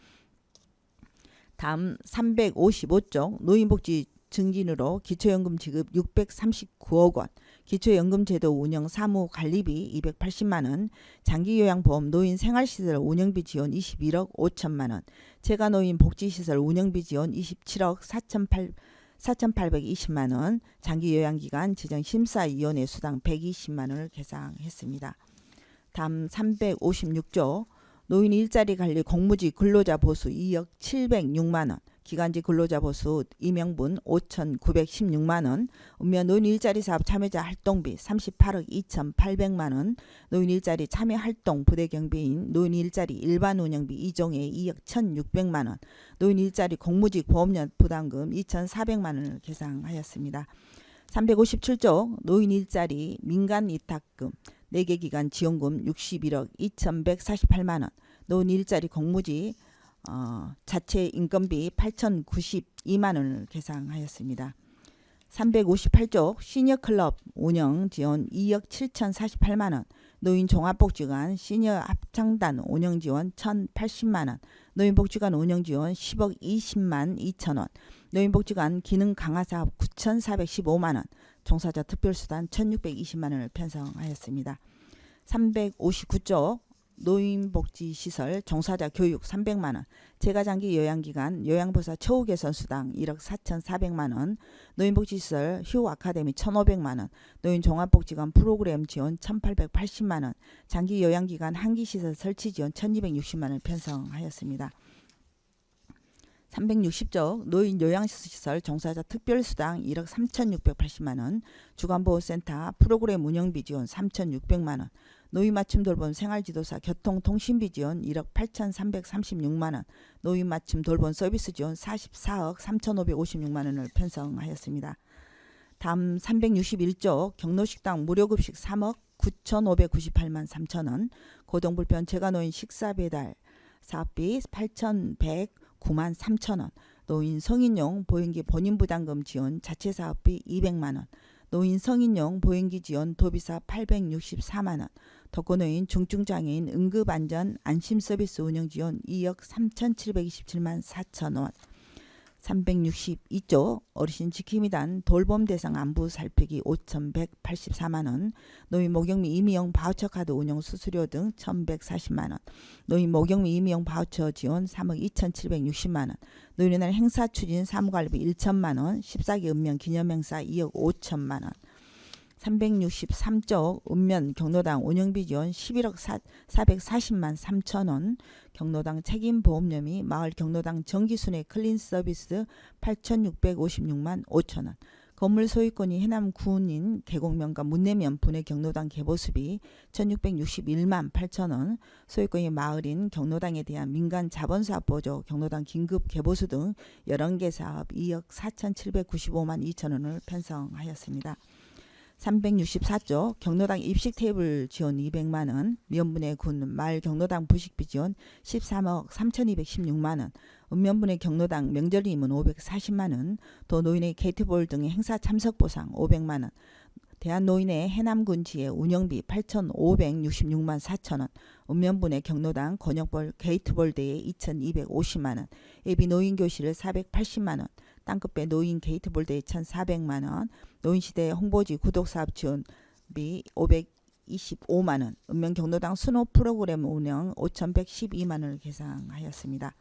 다음 355조 노인복지 증진으로 기초연금 지급 639억 원, 기초연금제도 운영 사무관리비 280만원, 장기요양보험 노인생활시설 운영비 지원 21억 5천만원, 재가노인 복지시설 운영비 지원 27억 4,820만원, 장기요양기관 지정심사위원회 수당 120만원을 계상했습니다. 다음 356조 노인 일자리 관리 공무직 근로자 보수 2억 706만원, 기간직 근로자 보수 임명분 5,916만원, 읍면 노인 일자리 사업 참여자 활동비 38억 2,800만원, 노인 일자리 참여 활동 부대 경비인 노인 일자리 일반 운영비 2종에 2억 1,600만원, 노인 일자리 공무직 보험료 부담금 2,400만원을 계상하였습니다. 357조 노인 일자리 민간 위탁금 4개 기간 지원금 61억 2,148만원, 노인 일자리 공무직 자체 인건비 8,092만원을 계상하였습니다. 358조 시니어클럽 운영 지원 2억 7,048만원, 노인 종합복지관 시니어 합창단 운영 지원 1,080만원, 노인복지관 운영 지원 10억 20만 2천원, 노인복지관 기능 강화사업 9,415만원, 종사자 특별수단 1,620만원을 편성하였습니다. 359조 노인복지시설 종사자 교육 300만원, 재가장기 요양기관 요양보사 처우개선수당 1억 4,400만원, 노인복지시설 휴아카데미 1,500만원, 노인종합복지관 프로그램 지원 1,880만원, 장기 요양기관 한기시설 설치 지원 1,260만원을 편성하였습니다. 360조 노인 요양시설 종사자 특별수당 1억 3,680만원, 주간보호센터 프로그램 운영비 지원 3,600만원, 노인 맞춤 돌봄 생활지도사 교통통신비 지원 1억 8,336만원, 노인 맞춤 돌봄 서비스 지원 44억 3,556만원을 편성하였습니다. 다음 361조 경로식당 무료급식 3억 9,598만 3천원, 고동불편 재가노인 식사배달 사업비 8,109만 3천원, 노인 성인용 보행기 본인부담금 지원 자체사업비 200만원, 노인 성인용 보행기 지원 도비사 864만원, 독거노인 중증장애인 응급안전 안심서비스 운영 지원 2억 3,727만 4천원, 362조 어르신 지킴이단 돌봄 대상 안부 살피기 5,184만원, 노인 목욕미 임의용 바우처 카드 운영 수수료 등 1,140만원, 노인 목욕미 임의용 바우처 지원 3억 2,760만원, 노인의 날 행사 추진 사무관리비 1천만원, 14기 읍면 기념행사 2억 5천만원, 363조 읍면 경로당 운영비 지원 11억 440만 3천원, 경로당 책임보험료 및 마을 경로당 정기순회 클린 서비스 8,656만 5천원, 건물 소유권이 해남군인 계곡면과 문내면 분해 경로당 개보수비 1,661만 8천원, 소유권이 마을인 경로당에 대한 민간 자본사업 보조 경로당 긴급 개보수 등 11개 사업 2억 4,795만 2천원을 편성하였습니다. 364조 경로당 입식 테이블 지원 200만원, 미연분의 군 마을 경로당 부식비 지원 13억 3,216만원, 읍면분의 경로당 명절 임원 540만원, 도 노인의 게이트볼 등의 행사 참석 보상 500만원, 대한노인의 해남군 지회 운영비 8,566만 4천원, 읍면분의 경로당 권역볼 게이트볼 대회 2,250만원, 예비 노인교실 480만원, 땅끝배 노인 게이트볼 대회 1,400만원, 노인시대 홍보지 구독사업 지원비 525만원, 읍면 경로당 순호 프로그램 운영 5,112만원을 계상하였습니다.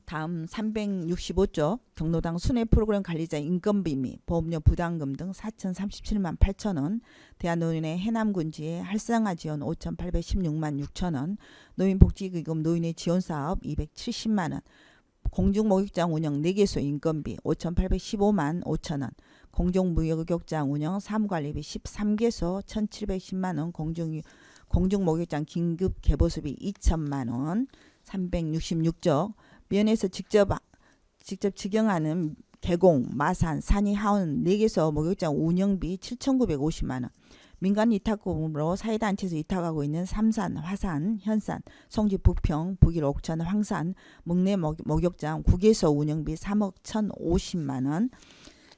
다음 365조 경로당 순회 프로그램 관리자 인건비 및 보험료 부담금 등 4,037만 8천원, 대한노인의 해남군지회 활성화 지원 5,816만 6천원, 노인복지기금 노인의 지원사업 270만원, 공중목욕장 운영 4개소 인건비 5,815만 5천원, 공중목욕장 운영 사무관리비 13개소 1,710만원, 공중목욕장 긴급 개보수비 2천만원, 366조 면에서 직접 직영하는 계공, 마산, 산이, 하원 4개소 목욕장 운영비 7,950만원, 민간 위탁금으로 사회단체에서 위탁하고 있는 삼산, 화산, 현산, 송지, 부평, 북일, 옥천, 황산, 묵내 목욕장 9개소 운영비 3억 1,050만원,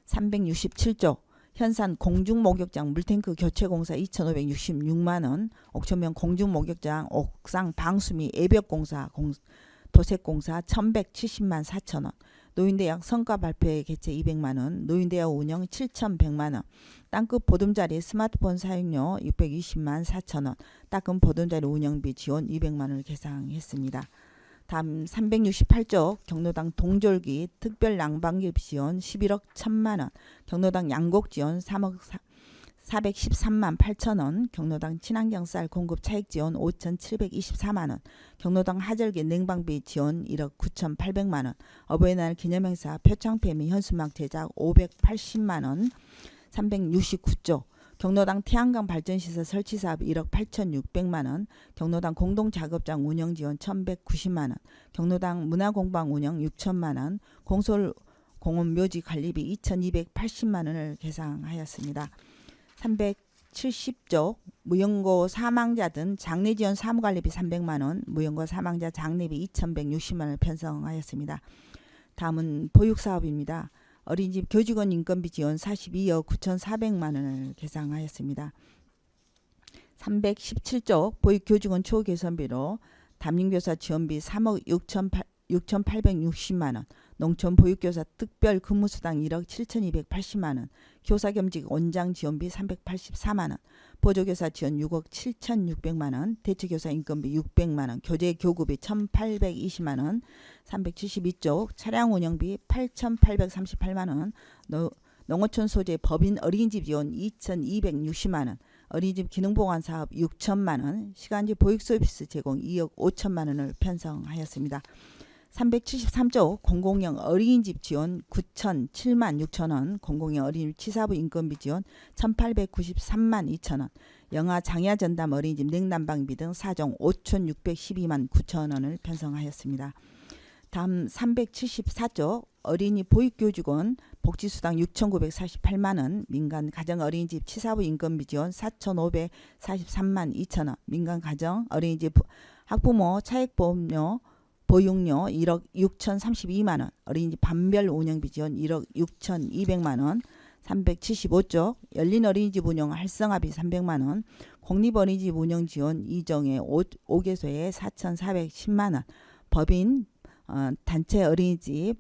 367조 현산 공중목욕장 물탱크 교체공사 2,566만원, 옥천면 공중목욕장 옥상 방수 및 애벽공사 도색공사 1,170만 4천원, 노인대학 성과발표회 개최 200만원, 노인대학 운영 7,100만원, 땅끝 보듬자리 스마트폰 사용료 620만 4천원, 땅끝 보듬자리 운영비 지원 200만원을 계상했습니다. 다음 368조 경로당 동절기 특별 난방기 지원 11억 1,000만원, 경로당 양곡 지원 3억 413만 8천원, 경로당 친환경 쌀 공급 차익 지원 5,724만원, 경로당 하절기 냉방비 지원 1억 9,800만원, 어버이날 기념행사 표창폐 및 현수막 제작 580만원, 369조, 경로당 태양광 발전시설 설치 사업 1억 8,600만원, 경로당 공동작업장 운영 지원 1,190만원, 경로당 문화공방 운영 6천만원, 공솔 공원 묘지 관리비 2,280만원을 계상하였습니다. 370조, 무연고 사망자 등 장례 지원 사무관리비 300만원, 무연고 사망자 장례비 2,160만원을 편성하였습니다. 다음은 보육사업입니다. 어린이집 교직원 인건비 지원 42억 9,400만원을 계상하였습니다. 317조, 보육교직원 초개선비로 담임교사 지원비 3억 6,860만원, 농촌보육교사 특별근무수당 1억 7,280만원, 교사겸직 원장 지원비 384만원, 보조교사 지원 6억 7,600만원, 대체교사 인건비 600만원, 교재교구비 1,820만원, 372조, 차량운영비 8,838만원, 농어촌 소재 법인 어린이집 지원 2,260만원, 어린이집 기능보관사업 6천만원, 시간제 보육서비스 제공 2억 5천만원을 편성하였습니다. 373조, 공공형 어린이집 지원 9,007만 6천원, 공공형 어린이집 치사부 인건비 지원 1,893만 2천원, 영아 장야 전담 어린이집 냉난방비 등 4종 5,612만 9천원을 편성하였습니다. 다음 374조, 어린이 보육교직원 복지수당 6,948만원, 민간 가정 어린이집 치사부 인건비 지원 4,543만 2천원, 민간 가정 어린이집 학부모 차액보험료 보육료 1억 6,032만원, 어린이집 반별 운영비 지원 1억 6,200만원, 375조, 열린 어린이집 운영 활성화비 300만원, 공립어린이집 운영 지원 2종에 5개소에 4,410만원, 법인 단체 어린이집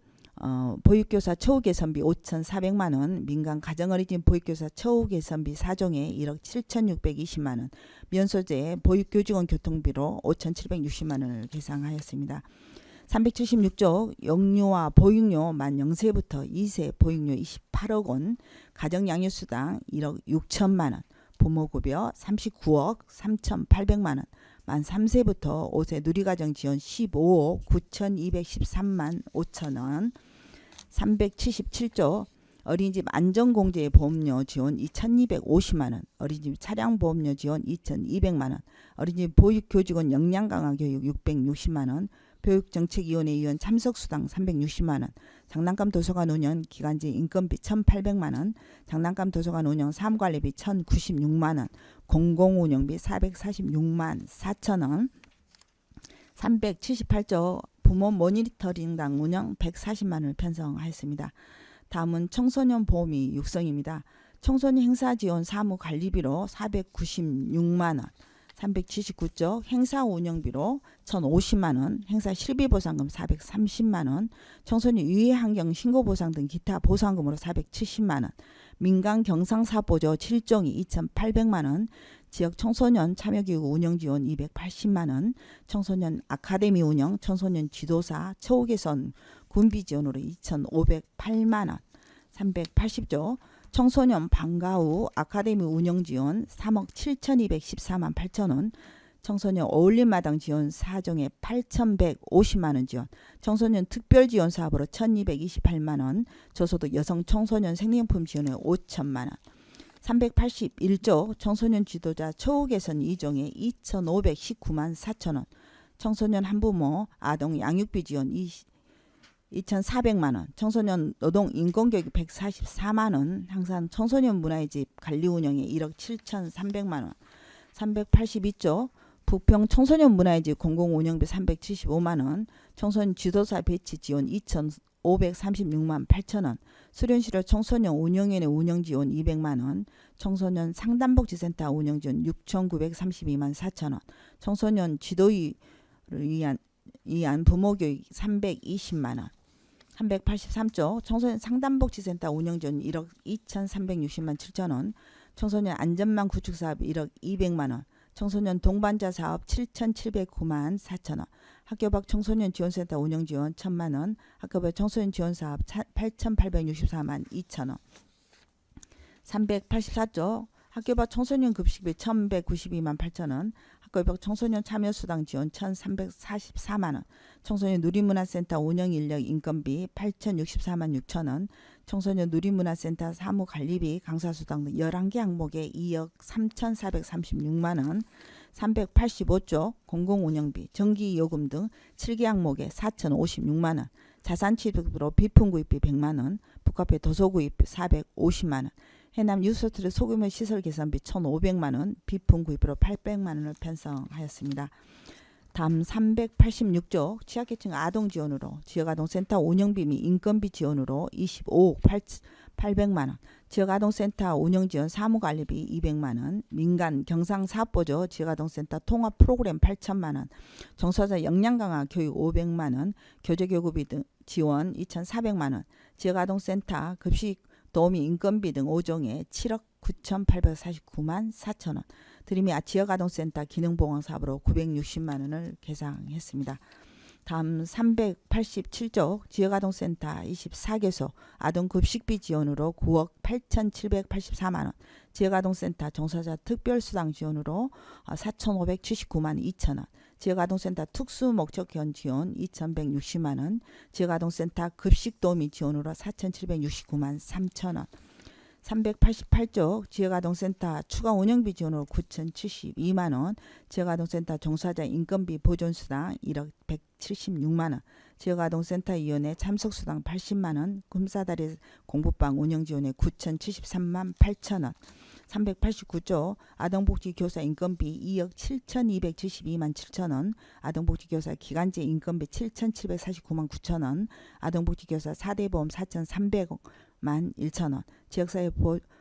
보육교사 처우 개선비 5,400만원, 민간 가정어린이집 보육교사 처우 개선비 4종에 1억 7,620만원, 면소재 보육교직원 교통비로 5,760만원을 계상하였습니다. 376조, 영유아 보육료 만 0세부터 2세 보육료 28억 원, 가정양육수당 1억 6천만원, 부모급여 39억 3,800만원, 만 3세부터 5세 누리가정 지원 15억 9,213만 5천원, 377조, 어린이집 안전공제 보험료 지원 2,250만원, 어린이집 차량보험료 지원 2,200만원, 어린이집 보육교직원 역량강화 교육 660만원, 교육정책위원회 위원 참석수당 360만원, 장난감 도서관 운영 기간제 인건비 1,800만원, 장난감 도서관 운영 사무관리비 1,096만원, 공공운영비 446만 4천원, 378조, 부모 모니터링당 운영 140만원을 편성하였습니다. 다음은 청소년 보험이 육성입니다. 청소년 행사지원 사무관리비로 496만원, 379조, 행사 운영비로 1,050만원, 행사 실비보상금 430만원, 청소년 유해환경 신고보상 등 기타 보상금으로 470만원, 민간 경상사보조 7종이 2,800만원, 지역 청소년 참여기구 운영지원 280만원, 청소년 아카데미 운영, 청소년 지도사 처우개선 군비 지원으로 2,508만원, 380조, 청소년 방과 후 아카데미 운영 지원 3억 7,214만 8천원, 청소년 어울림마당 지원 4종에 8,150만원 지원, 청소년 특별지원 사업으로 1,228만원, 저소득 여성 청소년 생리용품 지원에 5천만원, 381조, 청소년 지도자 처우 개선 2종에 2,519만 4천원, 청소년 한부모 아동 양육비 지원 2,400만원, 청소년 노동 인권교육 144만원, 항상 청소년 문화의 집 관리 운영에 1억 7,300만원, 382조, 부평 청소년 문화의 집 공공운영비 375만원, 청소년 지도사 배치 지원 2,536만 8천원, 수련실업 청소년 운영위원회 운영지원 200만원, 청소년 상담복지센터 운영지원 6,932만 4천원, 청소년 지도위를 위한 부모교육 320만원, 383조, 청소년 상담복지센터 운영지원 1억 2,360만 7천원, 청소년 안전망 구축사업 1억 200만원, 청소년 동반자 사업 7,709만 4천원, 학교 밖 청소년 지원센터 운영지원 1,000만원, 학교 밖 청소년 지원사업 8,864만 2천원, 384조, 학교 밖 청소년 급식비 1,192만 8천원, 학교 밖 청소년 참여수당 지원 1,344만원, 청소년 누리문화센터 운영인력 인건비 8,064만 6천원, 청소년 누리문화센터 사무관리비 강사수당 등 11개 항목에 2억 3,436만원, 385조 공공운영비 전기요금 등 7개 항목에 4,056만원, 자산취득으로 비품구입비 100만원, 북카페 도서구입비 450만원, 해남 뉴스트리 소규모 시설 개선비 1,500만원, 비품구입비로 800만원을 편성하였습니다. 다음 386조 취약계층 아동 지원으로 지역아동센터 운영비 및 인건비 지원으로 25억 800만원, 지역아동센터 운영지원 사무관리비 200만원, 민간 경상사업보조 지역아동센터 통합프로그램 8천만원, 종사자 역량강화 교육 500만원, 교재교구비 등 지원 2,400만원, 지역아동센터 급식 도우미 인건비 등 5종에 7억 9,849만 4천원, 드림이 지역아동센터 기능보강사업으로 960만원을 계상했습니다. 다음 387조 지역아동센터 24개소 아동급식비 지원으로 9억 8,784만원, 지역아동센터 종사자 특별수당 지원으로 4,579만 2천원, 지역아동센터 특수목적견 지원 2,160만원, 지역아동센터 급식도우미 지원으로 4,769만 3천원, 388조 지역아동센터 추가 운영비 지원으로 9,072만원, 지역아동센터 종사자 인건비 보존수당 1억 176만원, 지역아동센터위원회 참석수당 80만원, 금사다리 공부방 운영지원에 9,073만 8천원, 389조 아동복지교사 인건비 2억 7,272만 7천원, 아동복지교사 기간제 인건비 7,749만 9천원, 아동복지교사 4대보험 4,300만 1천원, 지역사회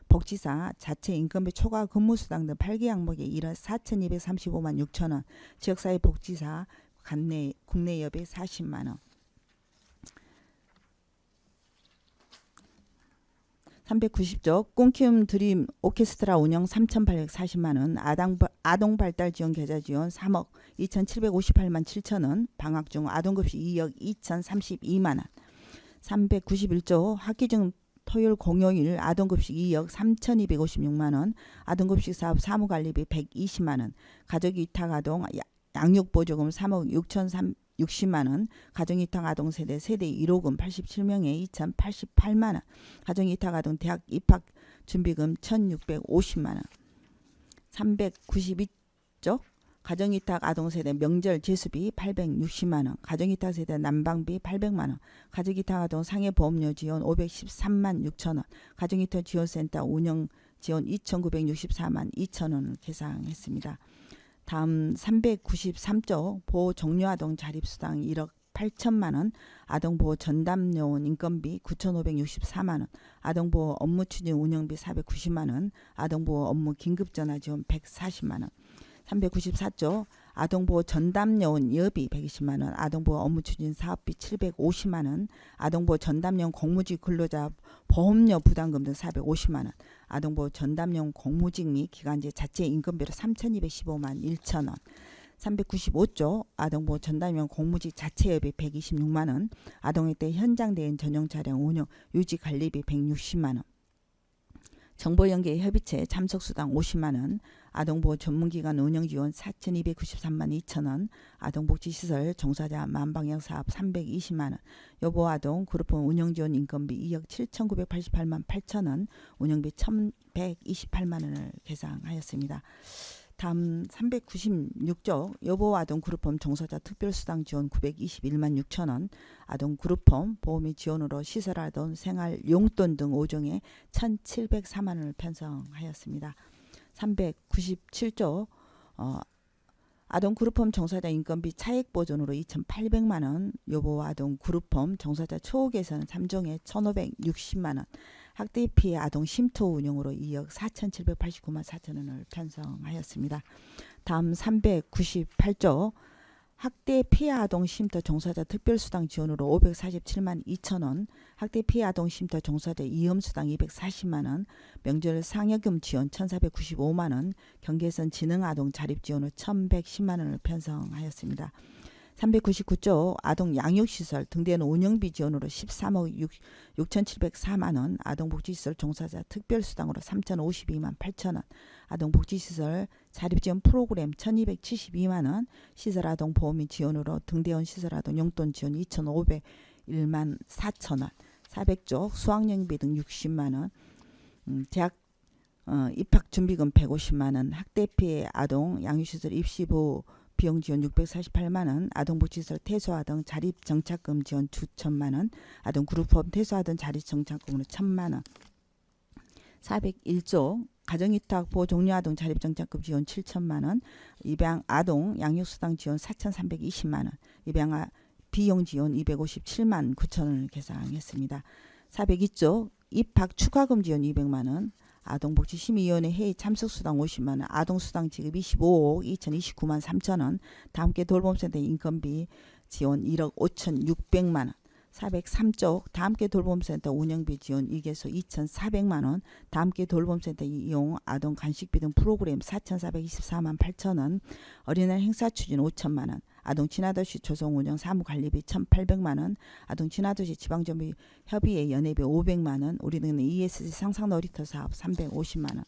복지사 자체 인건비 초과 근무수당 등 8개 항목에 1억 4,235만 6천원, 지역사회 복지사 국내 여배 40만원. 390조 꿈키움 드림 오케스트라 운영 3,840만원, 아동발달 지원 계좌 지원 3억 2,758만 7천원, 방학중 아동급식 2억 2,032만원. 391조 학기중 토요일 공휴일 아동급식 2억 3,256만원, 아동급식 사업 사무관리비 120만원, 가족위탁아동 양육보조금 3억 6,060만원, 가정위탁아동세대 세대 1호금 87명에 2,088만원, 가정위탁아동 대학 입학준비금 1,650만원. 392조 가정위탁아동세대 명절 제수비 860만원, 가정위탁세대 난방비 800만원, 가정위탁아동 상해보험료 지원 513만 6천원, 가정위탁지원센터 운영지원 2,964만 2천원을 계상했습니다. 다음 393조 보호종료아동 자립수당 1억 8천만원, 아동보호 전담요원 인건비 9,564만원, 아동보호 업무추진 운영비 490만원, 아동보호 업무 긴급전화 지원 140만원. 394조 아동보호 전담요원 여비 120만원, 아동보호 업무추진 사업비 750만원, 아동보호 전담요원 공무직 근로자 보험료 부담금 등 450만원, 아동보호 전담요원 공무직 및 기간제 자체 인건비로 3,215만 1천원. 395조 아동보호 전담요원 공무직 자체여비 126만원, 아동학대 현장 대응 전용 차량 운영 유지 관리비 160만원, 정보연계 협의체 참석수당 50만원, 아동보호 전문기관 운영지원 4,293만 2천원, 아동복지시설 종사자 만방향사업 320만원, 여보아동 그룹홈 운영지원 인건비 2억 7,988만 8천원, 운영비 1,128만원을 계상하였습니다. 다음 396조 여보아동 그룹홈 종사자 특별수당 지원 921만 6천원, 아동 그룹홈 보험이 지원으로 시설아동 생활 용돈 등 5종에 1,704만원을 편성하였습니다. 397조 아동 그룹홈 종사자 인건비 차액 보존으로 2,800만원, 여보아동 그룹홈 종사자 초계선 3종에 1,560만원, 학대 피해 아동 쉼터 운영으로 2억 4,789만 4천원을 편성하였습니다. 다음 398조 학대 피해 아동 쉼터 종사자 특별수당 지원으로 547만 2천원, 학대 피해 아동 쉼터 종사자 이염수당 240만원, 명절 상여금 지원 1,495만원, 경계선 지능아동 자립지원으로 1,110만원을 편성하였습니다. 399조 아동 양육시설 등대는 운영비 지원으로 13억 6,704만 원, 아동복지시설 종사자 특별수당으로 3,052만 8천 원, 아동복지시설 자립지원 프로그램 1,272만 원, 시설아동보험이 지원으로 등대원 시설아동 용돈 지원 2,501만 4천 원, 400조 수학여행비 등 60만 원, 대학 입학준비금 150만 원, 학대피해 아동 양육시설 입시보호 비용 지원 648만 원, 아동복지시설 퇴소아 등 자립정착금 지원 2천만 원, 아동 그룹홈 퇴소아 등 자립정착금으로 1,000만 원, 401조 가정위탁 보호종료아동 자립정착금 지원 7천만 원, 입양 아동 양육수당 지원 4,320만 원, 입양 비용 지원 257만 9천 원을 계상했습니다. 402조 입학 추가금 지원 200만 원, 아동복지심의위원회 회의 참석수당 50만 원, 아동수당 지급 25억 2,029만 3천 원, 다함께 돌봄센터 인건비 지원 1억 5,600만 원, 403조 다함께 돌봄센터 운영비 지원 2개소 2,400만 원, 다함께 돌봄센터 이용 아동 간식비 등 프로그램 4,424만 8천 원, 어린이날 행사 추진 5천만 원, 아동 친화도시 조성 운영 사무관리비 1,800만 원, 아동 친화도시 지방정비 협의회 연회비 500만 원, 우리는 ESG 상상놀이터 사업 350만 원,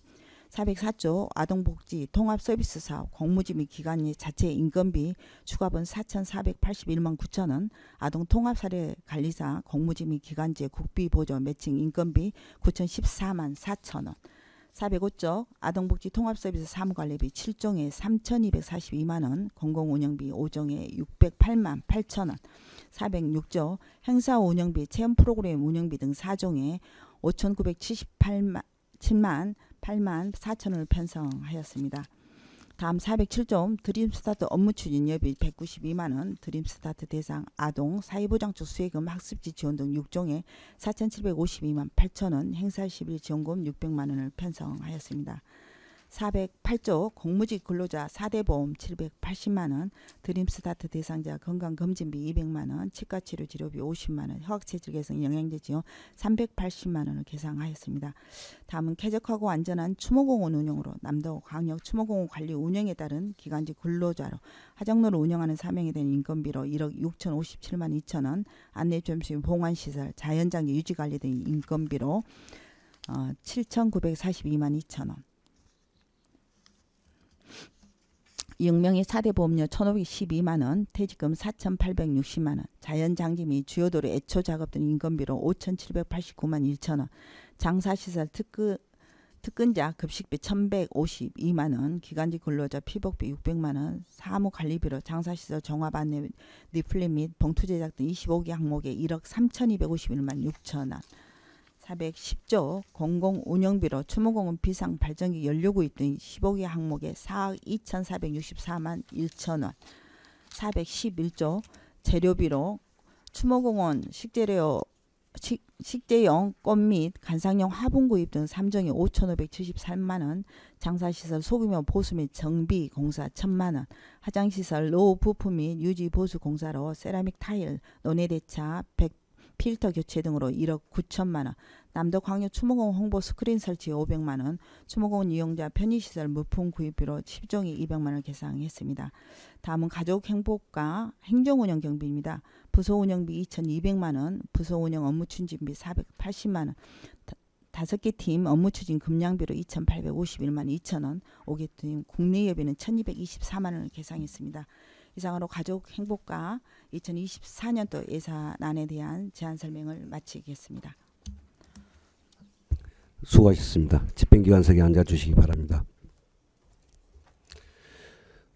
404조 아동복지 통합서비스 사업 공무지 및 기관의 자체 인건비 추가분 4,481만 9천 원, 아동 통합사례관리사 공무지 및 기관제 국비 보조 매칭 인건비 9,014만 4천 원, 405조 아동복지 통합서비스 사무관리비 7종에 3,242만 원, 공공운영비 5종에 608만 8천 원, 406조 행사운영비 체험프로그램 운영비 등 4종에 5,978만 8만 4천 원을 편성하였습니다. 다음 407조 드림스타트 업무 추진 여비 192만 원, 드림스타트 대상 아동 사회보장적 수혜금 학습지 지원 등 6종에 4,752만 8천 원, 행사 10일 지원금 600만 원을 편성하였습니다. 408조 공무직 근로자 4대 보험 780만 원, 드림스타트 대상자 건강검진비 200만 원, 치과치료 치료비 50만 원, 허학체질 개선 영양제 지원 380만 원을 계상하였습니다. 다음은 쾌적하고 안전한 추모공원 운영으로 남도 광역 추모공원 관리 운영에 따른 기간직 근로자로 하정로를 운영하는 사명에 대한 인건비로 1억 6,057만 2천 원, 안내점심 봉안시설 자연장기 유지관리 등 인건비로 7,942만 2천 원, 익명의 4대 보험료 1,512만 원, 퇴직금 4,860만 원, 자연장지 및 주요도로 애초 작업 등 인건비로 5,789만 1천 원, 장사시설 특근자 급식비 1,152만 원, 기간직 근로자 피복비 600만 원, 사무관리비로 장사시설 종합 안내 리플렛 및 봉투 제작 등 25개 항목에 1억 3,251만 6천 원, 410조 공공운영비로 추모공원 비상 발전기 연료구입 등 15개 항목에 4억 2,464만 1천 원, 411조 재료비로 추모공원 식재용 꽃 및 간상용 화분 구입 등 3종에 5,573만 원, 장사시설 소규모 보수 및 정비 공사 1,000만 원, 화장시설 노후 부품 및 유지 보수 공사로 세라믹 타일, 논해대차, 필터 교체 등으로 1억 9천만 원, 남도광역 추모공원 홍보 스크린 설치 500만 원, 추모공원 이용자 편의시설 물품 구입비로 10종이 200만 원을 계상했습니다. 다음은 가족행복과 행정운영 경비입니다. 부서운영비 2,200만 원, 부서운영 업무 추진비 480만 원, 5개 팀 업무 추진 금량비로 2,851만 2천 원, 5개 팀 국내예비는 1,224만 원을 계상했습니다. 이상으로 가족행복과 2024년도 예산안에 대한 제안 설명을 마치겠습니다. 수고하셨습니다. 집행기관석에 앉아주시기 바랍니다.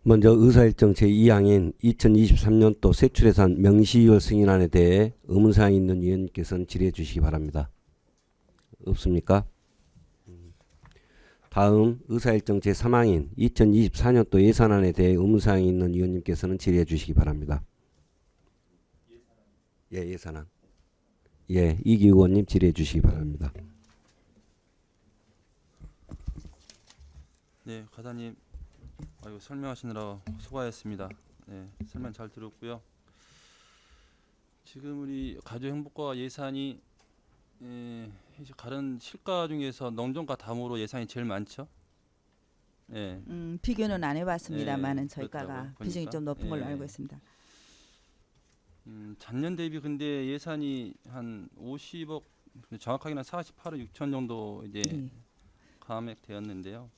먼저 의사일정 제2항인 2023년도 세출예산 명시이월 승인안에 대해 의문사항이 있는 위원님께서는 질의해 주시기 바랍니다. 없습니까? 다음 의사일정 제3항인 2024년도 예산안에 대해 의문사항이 있는 위원님께서는 질의해 주시기 바랍니다. 예, 예산안. 예, 이기 의원님 질의해 주시기 바랍니다. 네, 과장님, 아이고 설명하시느라 수고하셨습니다. 네, 설명 잘 들었고요. 지금 우리 가족행복과 예산이 다른 실과 중에서 농정과 다음으로 예산이 제일 많죠. 네. 비교는 안 해봤습니다만은 네, 저희가가 그렇더라고요, 비중이 보니까. 좀 높은 걸로 네. 알고 있습니다. 전년 대비 근데 예산이 한 50억, 정확하게는 48억 6천 정도 이제 감액되었는데요.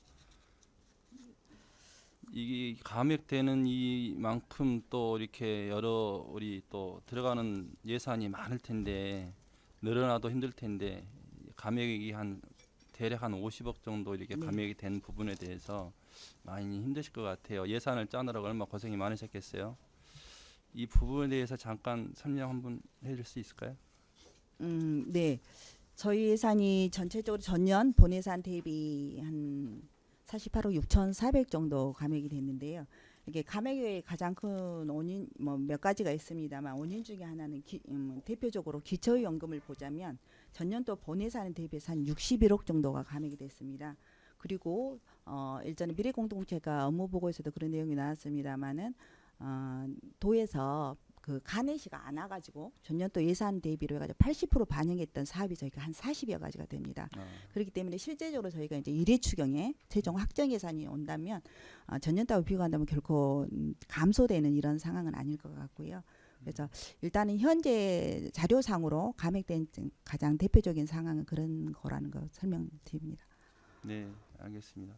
이 감액되는 이만큼 또 이렇게 여러 우리 또 들어가는 예산이 많을 텐데 늘어나도 힘들 텐데 감액이 한 대략 한 50억 정도 이렇게 감액이 된 부분에 대해서 많이 힘드실 것 같아요. 예산을 짜느라고 얼마나 고생이 많으셨겠어요. 이 부분에 대해서 잠깐 설명 한번 해줄 수 있을까요? 네. 저희 예산이 전체적으로 전년 본예산 대비 한 48억 6,400 정도 감액이 됐는데요. 이게 감액의 가장 큰 원인 뭐 몇 가지가 있습니다만 원인 중에 하나는 대표적으로 기초연금을 보자면 전년도 본예산 대비해서 한 61억 정도가 감액이 됐습니다. 그리고 일전에 미래공동체가 업무보고에서도 그런 내용이 나왔습니다만은 도에서 그 간해시가 안 와가지고 전년도 예산 대비로 해가지고 80% 반영했던 사업이 저희가 한 40여 가지가 됩니다. 그렇기 때문에 실제적으로 저희가 이제 1회 추경에 최종 확정 예산이 온다면 전년도하고 비교한다면 결코 감소되는 이런 상황은 아닐 것 같고요. 그래서 일단은 현재 자료상으로 감액된 가장 대표적인 상황은 그런 거라는 거 설명드립니다. 네, 알겠습니다.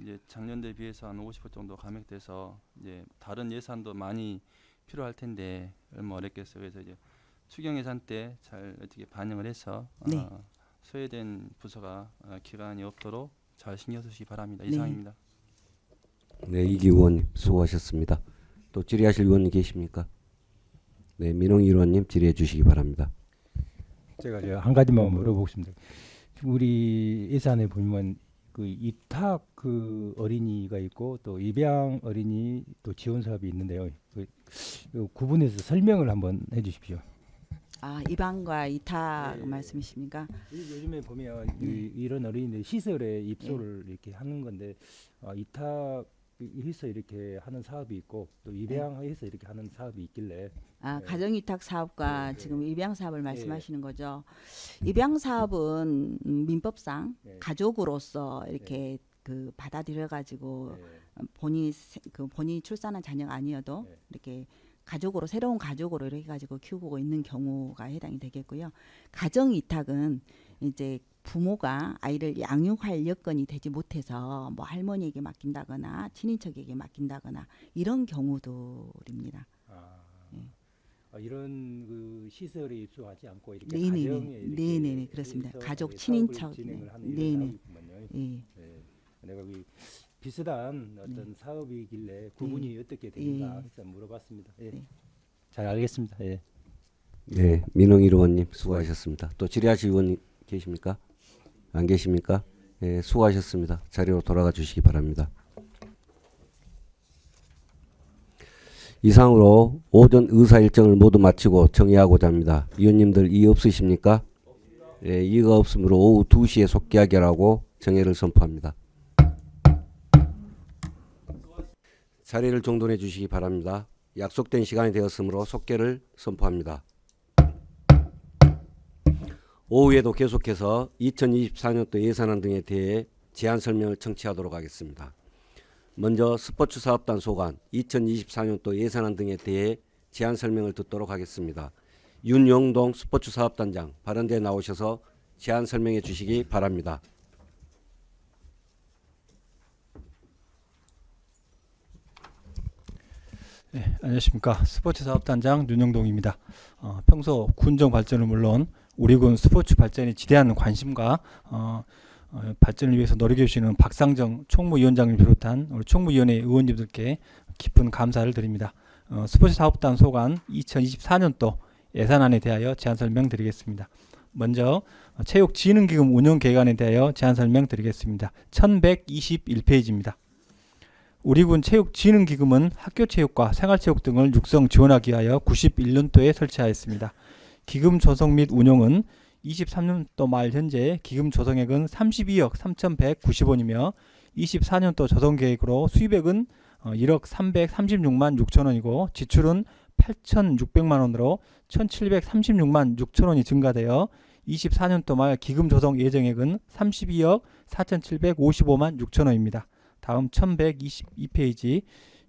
이제 작년 대비해서 한 50% 정도 감액돼서 이제 다른 예산도 많이 필요할 텐데 얼마 어렵겠어요. 그래서 이제 추경 예산 때 잘 어떻게 반영을 해서 소외된 부서가 기간이 없도록 잘 신경 쓰시기 바랍니다. 이상입니다. 네, 이기 의원님 수고하셨습니다. 또 질의하실 의원님 계십니까? 네, 민홍희 의원님 질의해 주시기 바랍니다. 제가 한 가지만 물어보고 싶습니다. 우리 예산에 보면 그 이탁 그 어린이가 있고 또 입양 어린이 또 지원 사업이 있는데요. 그 구분해서 설명을 한번 해주십시오. 입양과 이탁 말씀이십니까? 요즘에 보면 이런 어린이들 시설에 입소를 이렇게 하는 건데 이탁해서 이렇게 하는 사업이 있고 또 입양해서 이렇게 하는 사업이 있길래 가정이탁 사업과 지금 입양 사업을 말씀하시는 거죠. 입양 사업은 민법상 가족으로서 이렇게 그 받아들여 가지고 본인이 출산한 자녀가 아니어도 이렇게 가족으로 새로운 가족으로 이렇게 가지고 키우고 있는 경우가 해당이 되겠고요. 가정 이탁은 이제 부모가 아이를 양육할 여건이 되지 못해서 뭐 할머니에게 맡긴다거나 친인척에게 맡긴다거나 이런 경우들입니다. 이런 그 시설에 입소하지 않고 이렇게 네네네. 가정에 이렇게 네네네 그렇습니다. 가족 친인척 진행을 하는 네네. 네. 내가 그 비슷한 어떤 사업이길래 구분이 어떻게 되는가 해서 물어봤습니다. 잘 알겠습니다. 네, 민홍희 의원님 수고하셨습니다. 또 질의하실 의원님 계십니까? 안 계십니까? 네, 수고하셨습니다. 자리로 돌아가 주시기 바랍니다. 이상으로 오전 의사 일정을 모두 마치고 정리하고자 합니다. 의원님들 이의 없으십니까? 네, 이의가 없으므로 오후 2시에 속기하기라고 정회를 선포합니다. 자리를 정돈해 주시기 바랍니다. 약속된 시간이 되었으므로 속개를 선포합니다. 오후에도 계속해서 2024년도 예산안 등에 대해 제안 설명을 청취하도록 하겠습니다. 먼저 스포츠 사업단 소관 2024년도 예산안 등에 대해 제안 설명을 듣도록 하겠습니다. 윤용동 스포츠 사업단장 발언대에 나오셔서 제안 설명해 주시기 바랍니다. 네, 안녕하십니까. 스포츠 사업단장 윤영동입니다. 평소 군정 발전은 물론 우리 군 스포츠 발전에 지대한 관심과 발전을 위해서 노력해 주시는 박상정 총무위원장을 비롯한 우리 총무위원회 의원님들께 깊은 감사를 드립니다. 스포츠 사업단 소관 2024년도 예산안에 대하여 제안 설명드리겠습니다. 먼저 체육진흥기금 운영 계획안에 대하여 제안 설명드리겠습니다. 1121페이지입니다. 우리 군 체육진흥기금은 학교체육과 생활체육 등을 육성 지원하기 위하여 91년도에 설치하였습니다. 기금 조성 및 운영은 23년도 말 현재 기금 조성액은 32억 3,190원이며 24년도 조성계획으로 수입액은 1억 336만 6천원이고 지출은 8,600만원으로 1,736만 6천원이 증가되어 24년도 말 기금 조성 예정액은 32억 4,755만 6천원입니다. 다음 1122페이지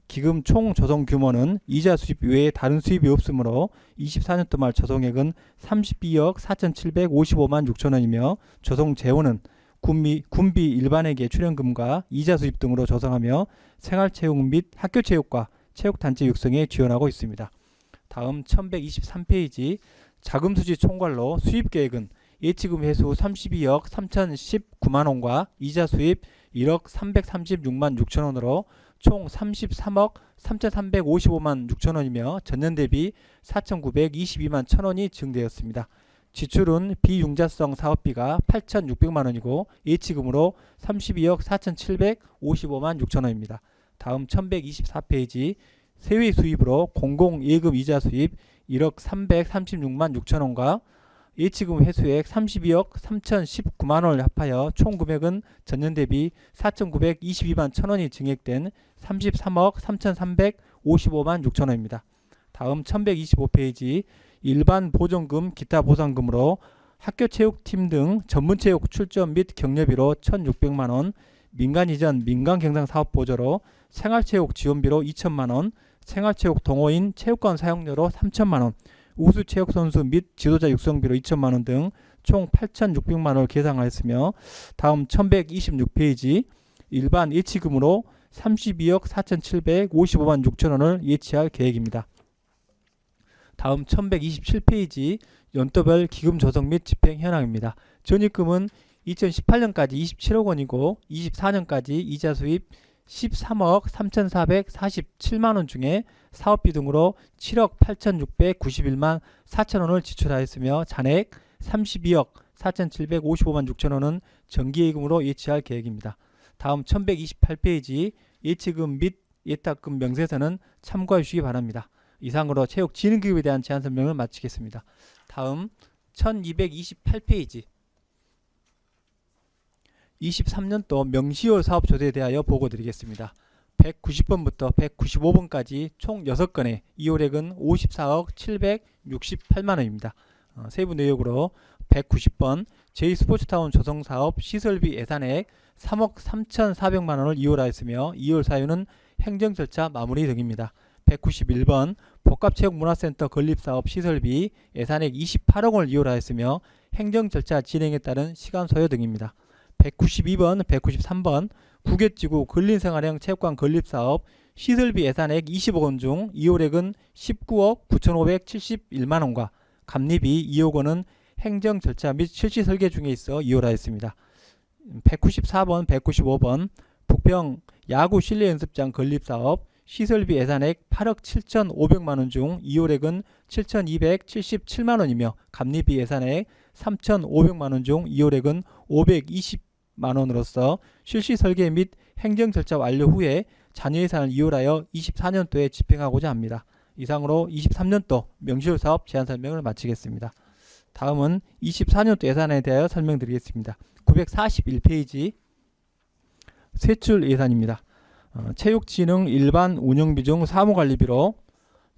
기금 총 조성 규모는 이자 수입 외에 다른 수입이 없으므로 24년도 말 조성액은 32억 4,755만 6천 원이며 조성 재원은 군비 일반회계 출연금과 이자 수입 등으로 조성하며 생활체육 및 학교체육과 체육단체 육성에 지원하고 있습니다. 다음 1123페이지 자금수지 총괄로 수입계획은 예치금 회수 32억 3,019만 원과 이자 수입 1억 336만 6천 원으로 총 33억 3,355만 6천 원이며 전년 대비 4,922만 1천 원이 증대했습니다. 지출은 비융자성 사업비가 8,600만 원이고 예치금으로 32억 4,755만 6천 원입니다. 다음 1124페이지 세외 수입으로 공공예금 이자 수입 1억 336만 6천 원과 예치금 회수액 32억 3,019만 원을 합하여 총 금액은 전년 대비 4,922만 1천 원이 증액된 33억 3,355만 6천 원입니다. 다음 1125페이지 일반 보존금 기타 보상금으로 학교체육팀 등 전문체육 출전 및 격려비로 1,600만 원, 민간 이전 민간 경상 사업 보조로 생활체육 지원비로 2천만 원, 생활체육 동호인 체육관 사용료로 3천만 원, 우수 체육 선수 및 지도자 육성비로 2천만 원 등 총 8,600만 원을 계상하였으며 다음 1126페이지 일반 예치금으로 32억 4,755만 6천 원을 예치할 계획입니다. 다음 1127페이지 연도별 기금 조성 및 집행 현황입니다. 전입금은 2018년까지 27억 원이고 24년까지 이자 수입 13억 3,447만 원 중에 사업비 등으로 7억 8,691만 4천 원을 지출하였으며 잔액 32억 4,755만 6천 원은 정기예금으로 예치할 계획입니다. 다음 1128페이지 예치금 및 예탁금 명세서는 참고해 주시기 바랍니다. 이상으로 체육진흥기금에 대한 제한 설명을 마치겠습니다. 다음 1228페이지 23년도 명시효 사업 조세에 대하여 보고 드리겠습니다. 190번부터 195번까지 총 6건의 이율액은 54억 768만 원입니다. 세부 내역으로 190번 제2스포츠타운 조성사업 시설비 예산액 3억 3,400만 원을 이율하였으며 이율 사유는 행정 절차 마무리 등입니다. 191번 복합체육문화센터 건립사업 시설비 예산액 28억 원을 이율하였으며 행정 절차 진행에 따른 시간 소요 등입니다. 192번, 193번 국외지구 근린생활형 체육관 건립사업 시설비 예산액 20억 원 중 이율액은 19억 9,571만 원과 감리비 2억 원은 행정 절차 및 실시 설계 중에 있어 이율하였습니다. 194번, 195번 북평 야구 실내 연습장 건립사업 시설비 예산액 8억 7,500만 원 중 이율액은 7,277만 원이며 감리비 예산액 3,500만 원 중 이율액은 520만 원으로서 실시 설계 및 행정 절차 완료 후에 잔여 예산을 이율하여 24년도에 집행하고자 합니다. 이상으로 23년도 명시효 사업 제한 설명을 마치겠습니다. 다음은 24년도 예산에 대하여 설명드리겠습니다. 941페이지 세출 예산입니다. 체육진흥 일반 운영비 중 사무관리비로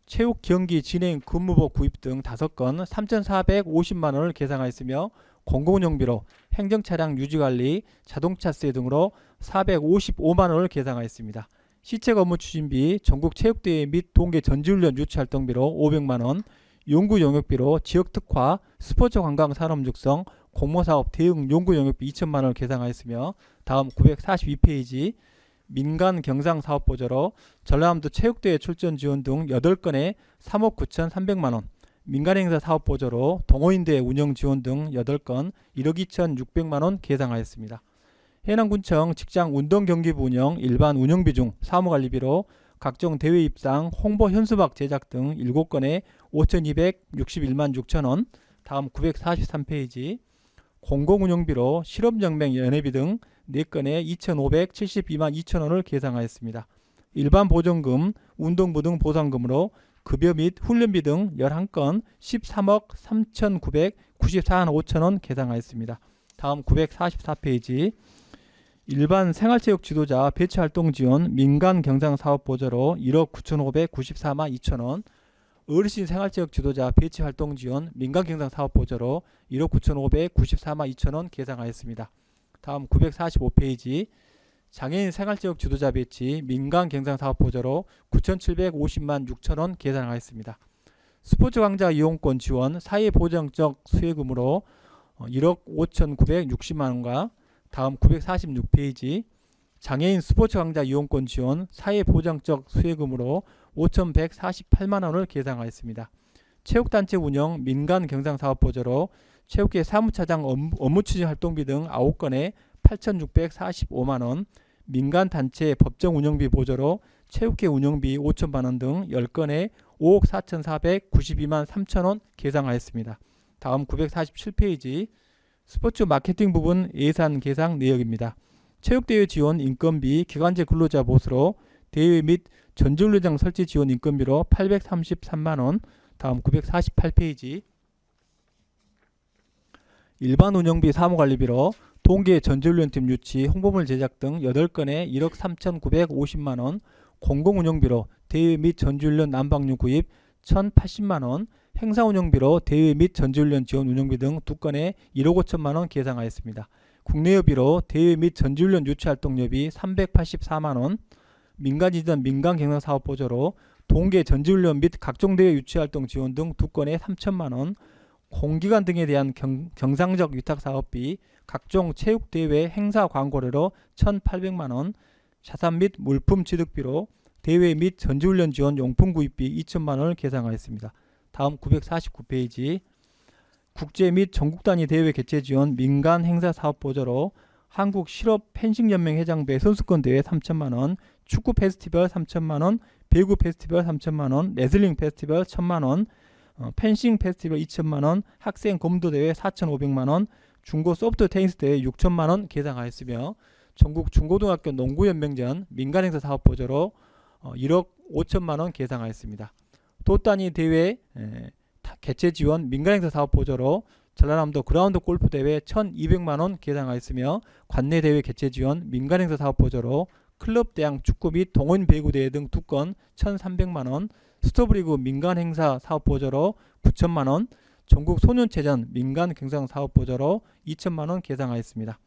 체육경기 진행 근무복 구입 등 5건 3,450만 원을 계상하였으며 공공운영비로 행정차량 유지관리, 자동차세 등으로 455만 원을 계상하였습니다. 시책 업무 추진비, 전국체육대회 및 동계 전지훈련 유치활동비로 500만 원, 연구용역비로 지역특화, 스포츠관광산업육성, 공모사업 대응 연구용역비 2천만 원을 계상하였으며 다음 942페이지 민간 경상사업보조로 전라남도 체육대회 출전 지원 등 8건에 3억 9,300만 원, 민간행사 사업보조로 동호인대회 운영 지원 등 8건 1억 2,600만 원 계상하였습니다. 해남군청 직장운동경기부 운영 일반 운영비 중 사무관리비로 각종 대회 입상, 홍보 현수막 제작 등 7건에 5,261만 6천 원, 다음 943페이지 공공운영비로 실업연맹 연회비 등 4건에 2,572만 2천 원을 계상하였습니다. 일반 보전금, 운동부 등 보상금으로 급여 및 훈련비 등 11건 13억 3,994만 5천 원 계상하였습니다. 다음 944페이지 일반 생활체육 지도자 배치활동 지원 민간 경상사업 보조로 1억 9,594만 2천 원, 어르신 생활체육 지도자 배치활동 지원 민간 경상사업 보조로 1억 9,594만 2천 원 계상하였습니다. 다음 945페이지 장애인 생활지역 주도자 배치 민간 경상 사업 보조로 9,750만 6천원 계산하였습니다. 스포츠 광장 이용권 지원 사회보장적 수혜금으로 1억 5,960만원과 다음 946페이지 장애인 스포츠 광장 이용권 지원 사회보장적 수혜금으로 5,148만원을 계산하였습니다. 체육단체 운영 민간 경상사업 보조로 체육계 사무차장 업무 추진 활동비 등 9건에 8,645만원, 민간단체 법정 운영비 보조로 체육회 운영비 5천만원 등 10건에 5억 4,492만 3천원 계상하였습니다. 다음 947페이지 스포츠 마케팅 부분 예산 계상 내역입니다. 체육대회 지원 인건비 기관제 근로자 보수로 대회 및 전지훈련장 설치 지원 인건비로 833만원. 다음 948페이지 일반 운영비 사무관리비로 동계 전지훈련팀 유치 홍보물 제작 등 8건에 1억 3,950만원, 공공운영비로 대회 및 전지훈련 난방유 구입 1,080만원, 행사운영비로 대회 및 전지훈련 지원 운영비 등 2건에 1억 5천만원 계상하였습니다. 국내여비로 대회 및 전지훈련 유치활동여비 384만원, 민간이전 민간경영사업 보조로 동계 전지훈련 및 각종 대회 유치활동 지원 등 2건에 3천만원, 공기관 등에 대한 경상적 위탁사업비, 각종 체육대회 행사 광고료로 1,800만원, 자산 및 물품 취득비로 대회 및 전지훈련 지원 용품 구입비 2천만원을 계상하였습니다. 다음 949페이지 국제 및 전국 단위 대회 개최 지원 민간 행사 사업 보조로 한국 실업 펜싱연맹 회장배 선수권 대회 3천만원, 축구 페스티벌 3천만원, 배구 페스티벌 3천만원, 레슬링 페스티벌 1,000만원, 펜싱 페스티벌 2천만원, 학생 검도 대회 4,500만원, 중고 소프트 테니스 대회 6천만원 계상하였으며 전국 중고등학교 농구연맹전 민간행사 사업 보조로 1억 5천만원 계상하였습니다. 도단위 대회 개최 지원 민간행사 사업 보조로 전라남도 그라운드 골프 대회 1,200만원 계상하였으며 관내 대회 개최 지원 민간행사 사업 보조로 클럽 대항 축구 및 동호인 배구 대회 등 2건 1,300만원, 스토브리그 민간행사 사업 보조로 9천만원, 전국 소년체전 민간 경상 사업 보조로 2천만원 계상하였습니다.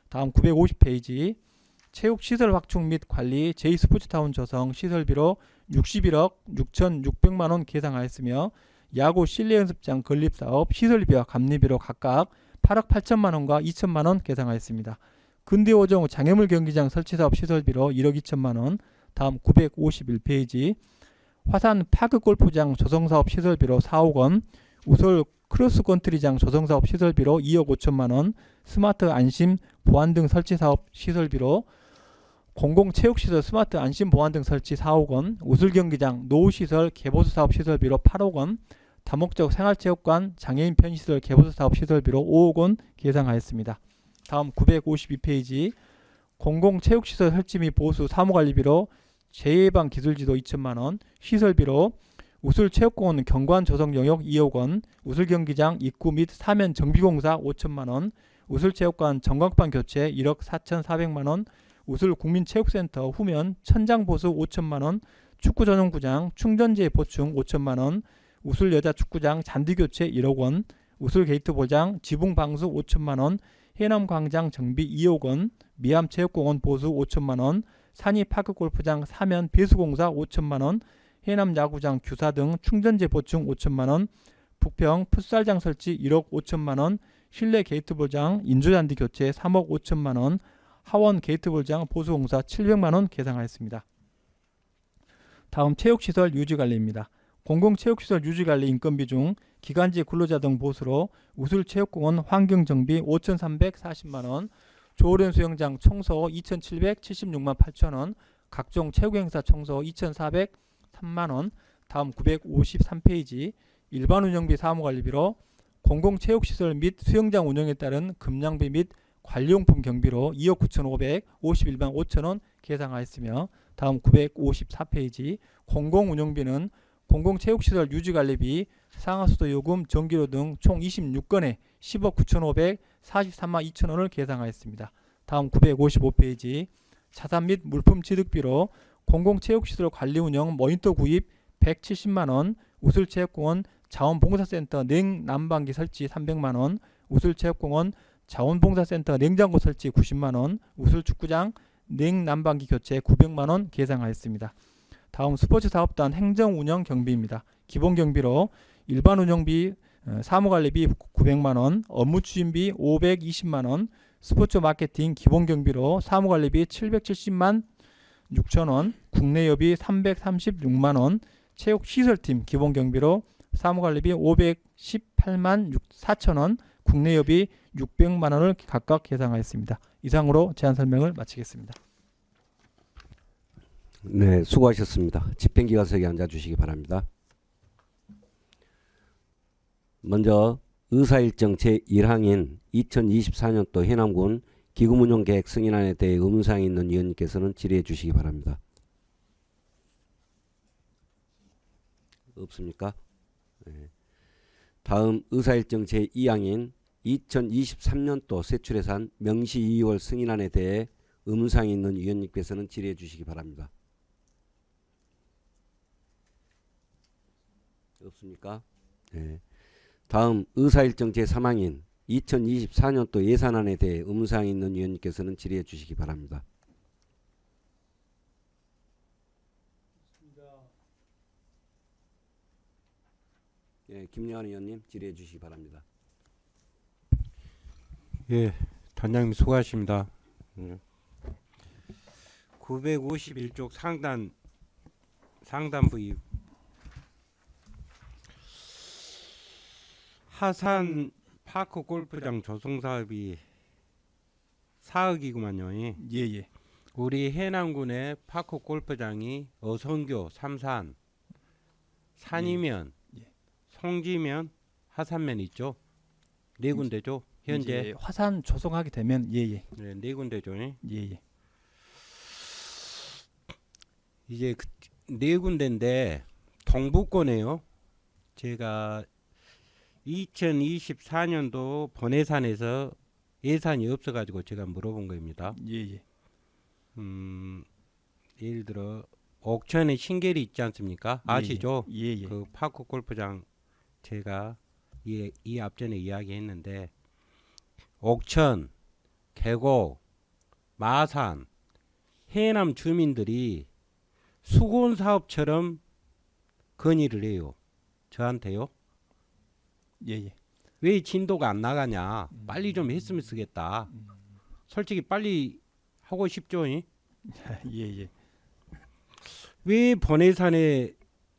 다음 950페이지 체육시설 확충 및 관리 제2스포츠타운 조성 시설비로 61억 6,600만원 계상하였으며 야구 실내 연습장 건립사업 시설비와 감리비로 각각 8억 8천만원과 2천만원 계상하였습니다. 근대오정 장애물 경기장 설치사업 시설비로 1억 2천만원. 다음 951페이지 화산 파크골프장 조성사업 시설비로 4억원, 우솔 크로스컨트리장 조성사업 시설비로 2억 5천만원, 스마트 안심 보안 등 설치사업 시설비로 공공체육시설 스마트 안심 보안 등 설치 4억원, 우슬경기장 노후시설 개보수 사업 시설비로 8억원, 다목적 생활체육관 장애인 편의시설 개보수 사업 시설비로 5억원 계상하였습니다. 다음 952페이지 공공체육시설 설치 및 보수 사무관리비로 재예방 기술지도 2천만원, 시설비로 우슬체육공원 경관 조성 영역 2억원, 우슬경기장 입구 및 사면 정비공사 5천만원, 우슬체육관 전광판 교체 1억 4,400만원, 우슬국민체육센터 후면 천장보수 5천만원, 축구전용구장 충전재 보충 5천만원, 우슬여자축구장 잔디교체 1억원, 우슬게이트보장 지붕방수 5천만원, 해남광장 정비 2억원, 미암체육공원 보수 5천만원, 산이파크골프장 사면 배수공사 5천만원, 해남야구장 규사 등 충전재 보충 5천만원, 북평 풋살장 설치 1억 5천만원, 실내 게이트볼장 인조잔디 교체 3억 5천만원, 하원 게이트볼장 보수공사 700만원 계상하였습니다. 다음 체육시설 유지관리입니다. 공공체육시설 유지관리 인건비 중 기간제 근로자 등 보수로 우슬체육공원 환경정비 5,340만원, 조오련 수영장 청소 2,776만 8천원, 각종 체육행사 청소 2,403만원. 다음 953페이지 일반 운영비 사무관리비로 공공체육시설 및 수영장 운영에 따른 금량비 및 관리용품 경비로 2억 9,551만 5천원 계상하였으며 다음 954페이지 공공운영비는 공공체육시설 유지관리비, 상하수도 요금, 전기료 등 총 26건에 10억 9,543만 2천원을 계상하였습니다. 다음 955페이지 자산 및 물품 취득비로 공공체육시설 관리운영 모니터 구입 170만원, 우슬체육공원 자원봉사센터 냉난방기 설치 300만원, 우슬체육공원 자원봉사센터 냉장고 설치 90만원, 우슬축구장 냉난방기 교체 900만 원 계상하였습니다. 다음 스포츠 사업단 행정 운영 경비입니다. 기본 경비로 일반 운영비, 사무관리비 900만 원, 업무 추진비 520만 원, 스포츠 마케팅 기본 경비로 사무관리비 770만 6천 원, 국내여비 336만 원, 체육시설팀 기본 경비로 사무관리비 518만 4천 원, 국내여비 600만 원을 각각 계상하였습니다. 이상으로 제안 설명을 마치겠습니다. 네, 수고하셨습니다. 집행기관석에 앉아주시기 바랍니다. 먼저 의사일정 제1항인 2024년도 해남군 기금운용계획 승인안에 대해 의문사항이 있는 위원님께서는 질의해 주시기 바랍니다. 없습니까? 네. 다음 의사일정 제2항인 2023년도 세출예산 명시 2월 승인안에 대해 의문사항이 있는 위원님께서는 질의해 주시기 바랍니다. 없습니까? 네. 다음 의사일정 제3항인 2024년도 예산안에 대해 의문사항이 있는 위원님께서는 질의해 주시기 바랍니다. 예, 김여한 의원님 질의해 주시기 바랍니다. 예, 단장님 수고하십니다. 951쪽 상단 부위 하산 파크 골프장 조성 사업이 4억이구만요. 예예. 우리 해남군의 파크 골프장이 어선교, 삼산, 산이면, 송지면, 하산면 있죠. 네 군데죠. 현재 화산 조성하게 되면 예예. 네, 네 군데죠. 예예. 이제 네 군데인데 동북권에요. 제가 2024년도 번해산에서 예산이 없어가지고 제가 물어본 겁니다. 예예. 예를 들어 옥천에 신계리 있지 않습니까? 아시죠? 예예. 그 파크 골프장 제가 이 앞전에 이야기했는데 옥천, 계곡, 마산, 해남 주민들이 수건 사업처럼 건의를 해요. 저한테요. 예예. 왜 진도가 안 나가냐? 빨리 좀 했으면 쓰겠다. 솔직히 빨리 하고 싶죠. 예예. 왜 번해산에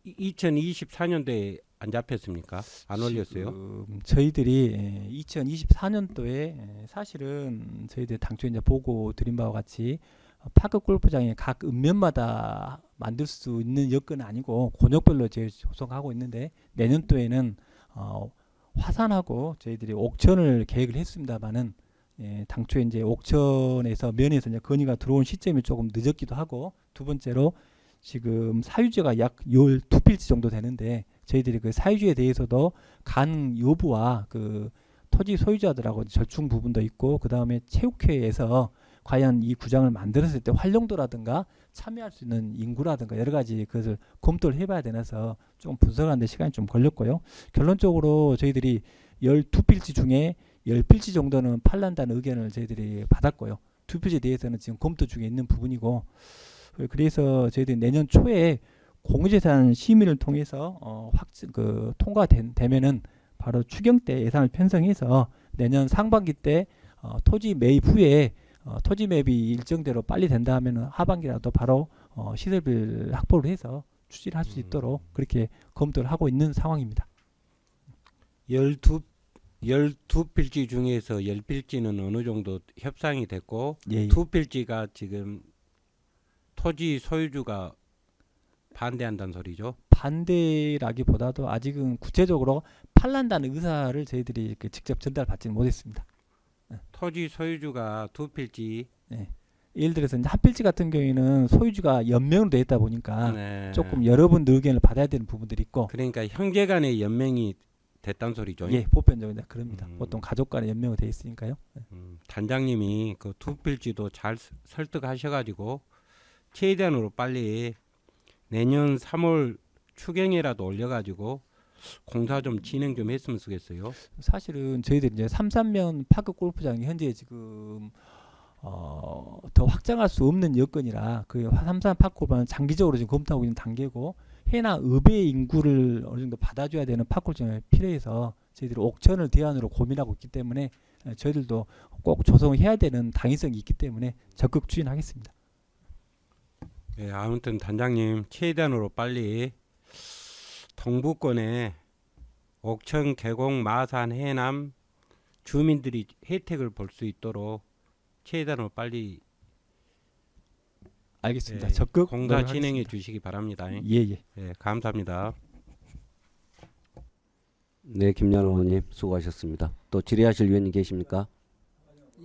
2024년도에 안 잡혔습니까? 안 올렸어요? 저희들이 2024년도에 사실은 저희들 당초에 이제 보고 드린 바와 같이 파크 골프장에 각 읍면마다 만들 수 있는 여건은 아니고 권역별로 저희 조성하고 있는데 내년도에는 화산하고 저희들이 옥천을 계획을 했습니다만은 당초에 이제 옥천에서 면에서 이제 건의가 들어온 시점이 조금 늦었기도 하고 두 번째로 지금 사유지가 약 12필지 정도 되는데 저희들이 그 사유지에 대해서도 간 여부와 그 토지 소유자들하고 절충 부분도 있고 그 다음에 체육회에서 과연 이 구장을 만들었을 때 활용도라든가 참여할 수 있는 인구라든가 여러 가지 그것을 검토를 해봐야 되나서 좀 분석하는데 시간이 좀 걸렸고요. 결론적으로 저희들이 12필지 중에 10필지 정도는 팔란다는 의견을 저희들이 받았고요. 2필지에 대해서는 지금 검토 중에 있는 부분이고 그래서 저희들이 내년 초에 공유재산 심의를 통해서 통과되면은 바로 추경 때 예산을 편성해서 내년 상반기 때 토지 매입 후에 토지 매입이 일정대로 빨리 된다 하면 하반기라도 바로 시설비를 확보를 해서 추진을 할 수 있도록 그렇게 검토를 하고 있는 상황입니다. 12필지 중에서 10필지는 어느 정도 협상이 됐고 예. 2필지가 지금 토지 소유주가 반대한다는 소리죠. 반대라기보다도 아직은 구체적으로 팔란다는 의사를 저희들이 직접 전달받지는 못했습니다. 토지 소유주가 2필지 예를 들어서 이제 한 필지 같은 경우에는 소유주가 연명으로 되어 있다 보니까 네. 조금 여러분들 의견을 받아야 되는 부분들이 있고 그러니까 형제간의 연맹이 됐단 소리죠. 예, 보편적으로 그럽니다. 보통 가족 간에 연명으로 되어 있으니까요. 단장님이 그 2필지도 잘 설득하셔가지고 최대한으로 빨리 내년 3월 추경이라도 올려가지고 공사 좀 진행 좀 했으면 좋겠어요. 사실은 저희들이 이제 삼산면 파크 골프장이 현재 지금 더 확장할 수 없는 여건이라 그 삼산 파크홀은 장기적으로 지금 검토하고 있는 단계고 해나 읍의 인구를 어느 정도 받아줘야 되는 파크홀이 필요해서 저희들이 옥천을 대안으로 고민하고 있기 때문에 저희들도 꼭 조성해야 되는 당위성이 있기 때문에 적극 추진하겠습니다. 네, 아무튼 단장님 최대한으로 빨리 동부권에 옥천, 계곡, 마산, 해남 주민들이 혜택을 볼 수 있도록 최대한으로 빨리 알겠습니다. 예, 적극 공사 진행해 노력하겠습니다. 주시기 바랍니다. 예. 예, 감사합니다. 네, 김연호 의원님 수고하셨습니다. 또 질의하실 위원님 계십니까?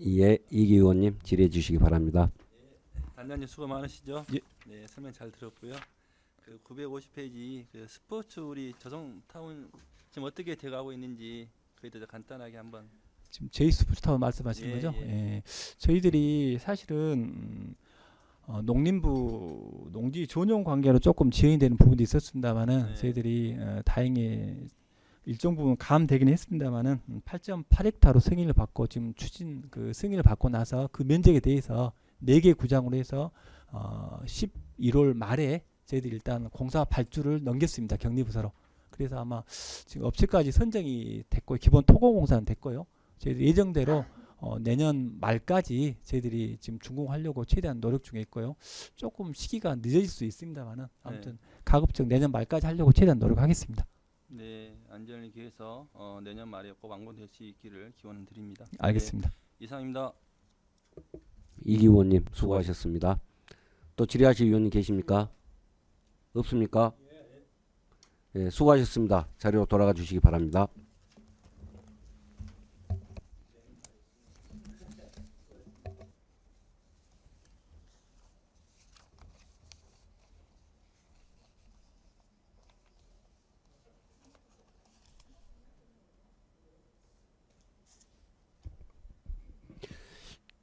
예, 이기 의원님 질의해 주시기 바랍니다. 단장님 수고 많으시죠? 예. 네, 설명 잘 들었고요. 그 950페이지 그 스포츠 우리 저성타운 지금 어떻게 돼가고 있는지 그에 대해서 간단하게 한번. 지금 제이 스포츠타운 말씀하시는 예, 거죠? 예. 예. 저희들이 사실은 농림부 농지 전용 관계로 조금 지연이 되는 부분도 있었습니다만은 네. 저희들이 다행히 일정 부분 감되긴 했습니다만은 8.8헥타로 승인을 받고 지금 추진 그 승인을 받고 나서 그 면적에 대해서 4개 구장으로 해서 11월 말에 저희들이 일단 공사 발주를 넘겼습니다. 경리부서로. 그래서 아마 지금 업체까지 선정이 됐고 기본 토공 공사는 됐고요. 저희들 예정대로 내년 말까지 저희들이 지금 준공하려고 최대한 노력 중에 있고요. 조금 시기가 늦어질 수 있습니다만은 아무튼 가급적 내년 말까지 하려고 최대한 노력하겠습니다. 네, 안전을 기해서 내년 말에 꼭 완공될 수 있기를 기원 드립니다. 알겠습니다. 네, 이상입니다. 이기 의원님 수고하셨습니다. 또 질의하실 위원님 계십니까? 없습니까? 예, 수고하셨습니다. 자리로 돌아가 주시기 바랍니다.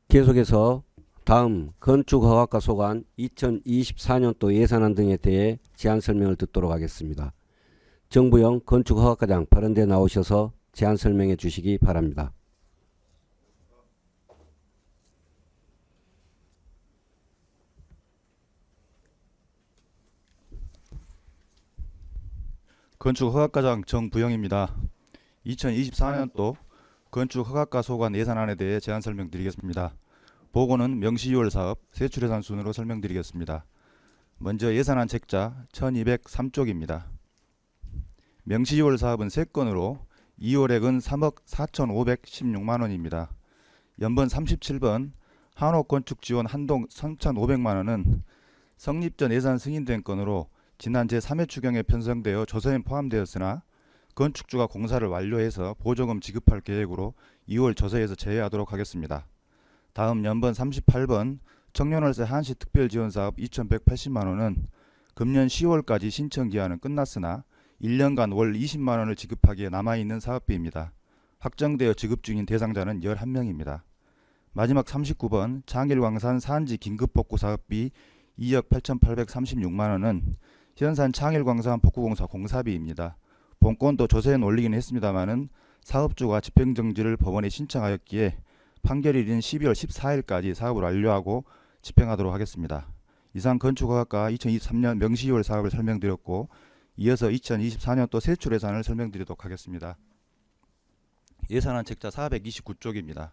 계속해서 다음 건축허가과 소관 2024년도 예산안 등에 대해 제안 설명을 듣도록 하겠습니다. 정부영 건축허가과장 발언대 나오셔서 제안 설명해 주시기 바랍니다. 건축허가과장 정부영입니다. 2024년도 건축허가과 소관 예산안에 대해 제안 설명드리겠습니다. 보고는 명시2월 사업 세출예산 순으로 설명드리겠습니다. 먼저 예산안 책자 1203쪽입니다. 명시2월 사업은 3건으로 2월액은 3억 4,516만원입니다. 연번 37번 한옥건축지원 한동 3,500만원은 성립전 예산 승인된 건으로 지난 제3회 추경에 편성되어 조서에 포함되었으나 건축주가 공사를 완료해서 보조금 지급할 계획으로 2월 조서에서 제외하도록 하겠습니다. 다음 연번 38번 청년월세 한시 특별지원사업 2,180만원은 금년 10월까지 신청기한은 끝났으나 1년간 월 20만원을 지급하기에 남아있는 사업비입니다. 확정되어 지급 중인 대상자는 11명입니다. 마지막 39번 창일광산 산지 긴급복구 사업비 2억 8,836만원은 현산 창일광산 복구공사 공사비입니다. 본건도 조서에 올리긴 했습니다마는 사업주가 집행정지를 법원에 신청하였기에 판결일인 12월 14일까지 사업을 완료하고 집행하도록 하겠습니다. 이상 건축허가과 2023년 명시2월 사업을 설명드렸고 이어서 2024년도 세출예산을 설명드리도록 하겠습니다. 예산안 책자 429쪽입니다.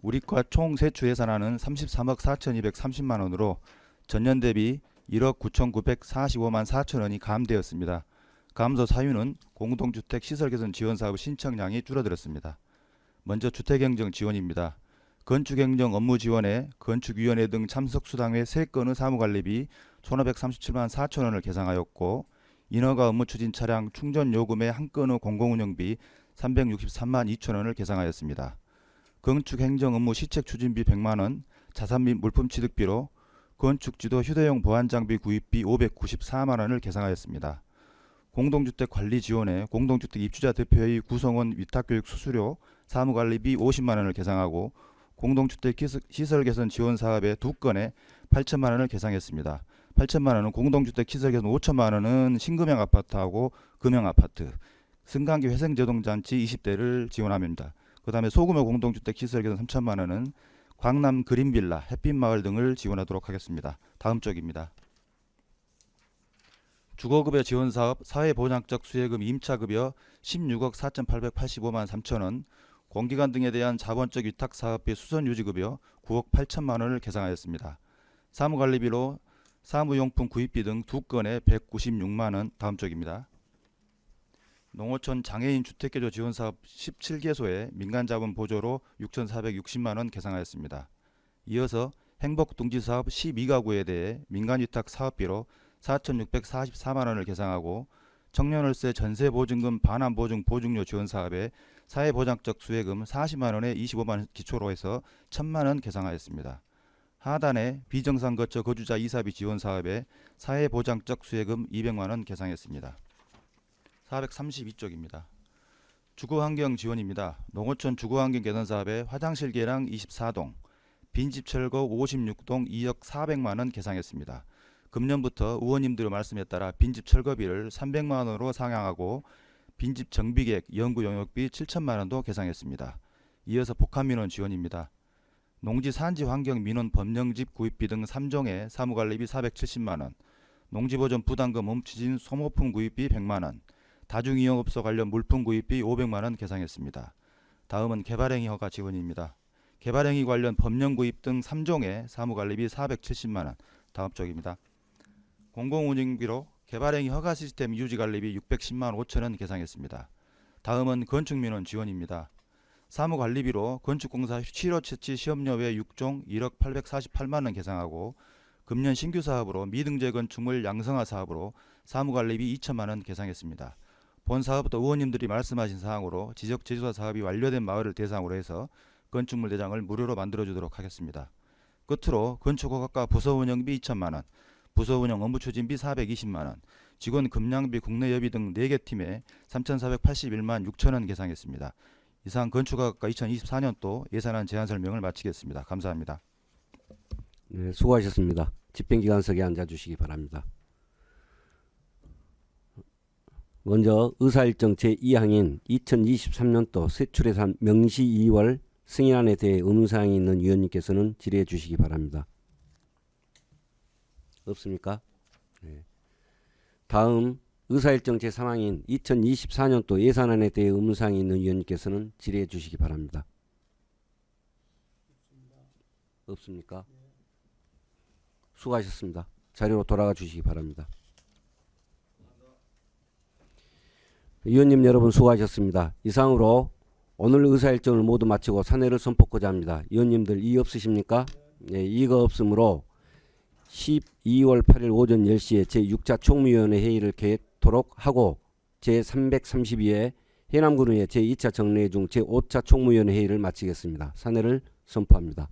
우리과 총 세출예산안은 33억 4,230만원으로 전년 대비 1억 9,945만 4천원이 감되었습니다. 감소 사유는 공동주택 시설개선 지원사업 신청량이 줄어들었습니다. 먼저 주택행정 지원입니다. 건축행정 업무 지원에 건축위원회 등 참석수당 외 3건의 사무관리비 1,537만 4천원을 계상하였고 인허가 업무 추진 차량 충전요금의 1건의 공공운영비 363만 2천원을 계상하였습니다. 건축행정 업무 시책 추진비 100만원, 자산 및 물품 취득비로 건축지도 휴대용 보안장비 구입비 594만원을 계상하였습니다. 공동주택 관리 지원에 공동주택 입주자 대표회의 구성원 위탁교육 수수료 사무관리비 50만원을 계상하고 공동주택 시설개선 지원사업에 2건에 8천만원을 계상했습니다. 8천만원은 공동주택 시설개선 5천만원은 신금형 아파트하고 금형 아파트, 승강기 회생제동장치 20대를 지원합니다. 그다음에 소규모 공동주택 시설 개선 3천만 원은 광남 그린빌라, 햇빛마을 등을 지원하도록 하겠습니다. 다음 쪽입니다. 주거급여 지원사업 사회보장적 수혜금 임차급여 16억 4,885만 3천 원, 공기관 등에 대한 자본적 위탁사업비 수선유지급여 9억 8천만 원을 계상하였습니다. 사무관리비로 사무용품 구입비 등 2건에 196만 원. 다음 쪽입니다. 농어촌 장애인 주택개조 지원사업 17개소에 민간자본 보조로 6,460만 원 계상하였습니다. 이어서 행복둥지사업 12가구에 대해 민간위탁 사업비로 4,644만 원을 계상하고 청년월세 전세보증금 반환보증 보증료 지원사업에 사회보장적 수혜금 40만 원에 25만 원 기초로 해서 1,000만 원 계상하였습니다. 하단에 비정상 거처 거주자 이사비 지원사업에 사회보장적 수혜금 200만 원 계상했습니다. 432쪽입니다. 주거환경 지원입니다. 농어촌 주거환경 개선사업에 화장실 개량 24동, 빈집 철거 56동 2억 400만 원 계상했습니다. 금년부터 의원님들의 말씀에 따라 빈집 철거비를 300만 원으로 상향하고 빈집 정비계획 연구 용역비 7천만 원도 계상했습니다. 이어서 복합민원 지원입니다. 농지 산지 환경 민원 법령집 구입비 등 3종에 사무관리비 470만 원, 농지보전 부담금 멈추진 소모품 구입비 100만 원, 다중이용업소 관련 물품 구입비 500만 원 계상했습니다. 다음은 개발행위 허가 지원입니다. 개발행위 관련 법령 구입 등 3종에 사무관리비 470만 원. 다음 쪽입니다. 공공운영비로 개발행위 허가 시스템 유지관리비 610만 5천 원 계상했습니다. 다음은 건축민원 지원입니다. 사무관리비로 건축공사 실효 채취 시험료 외 6종 1억 848만 원 계상하고 금년 신규 사업으로 미등재 건축물 양성화 사업으로 사무관리비 2천만 원 계상했습니다. 본 사업부터 의원님들이 말씀하신 사항으로 지적재조사 사업이 완료된 마을을 대상으로 해서 건축물 대장을 무료로 만들어주도록 하겠습니다. 끝으로 건축허가과 부서운영비 2천만 원, 부서운영 업무추진비 420만 원, 직원 급량비 국내여비 등 4개 팀에 3,481만 6천 원 계상했습니다. 이상 건축허가과 2024년도 예산안 제안 설명을 마치겠습니다. 감사합니다. 네, 수고하셨습니다. 집행기관석에 앉아주시기 바랍니다. 먼저 의사일정 제2항인 2023년도 세출예산 명시 2월 승인안에 대해 의문사항이 있는 위원님께서는 질의해 주시기 바랍니다. 없습니까? 네. 다음 의사일정 제3항인 2024년도 예산안에 대해 의문사항이 있는 위원님께서는 질의해 주시기 바랍니다. 없습니까? 수고하셨습니다. 자리로 돌아가 주시기 바랍니다. 위원님 여러분 수고하셨습니다. 이상으로 오늘 의사일정을 모두 마치고 사내를 선포하고자 합니다. 위원님들 이의 없으십니까? 네, 이의가 없으므로 12월 8일 오전 10시에 제6차 총무위원회 회의를 개토록 하고 제332회 해남군의회 제2차 정례 중 제5차 총무위원회 회의를 마치겠습니다. 사내를 선포합니다.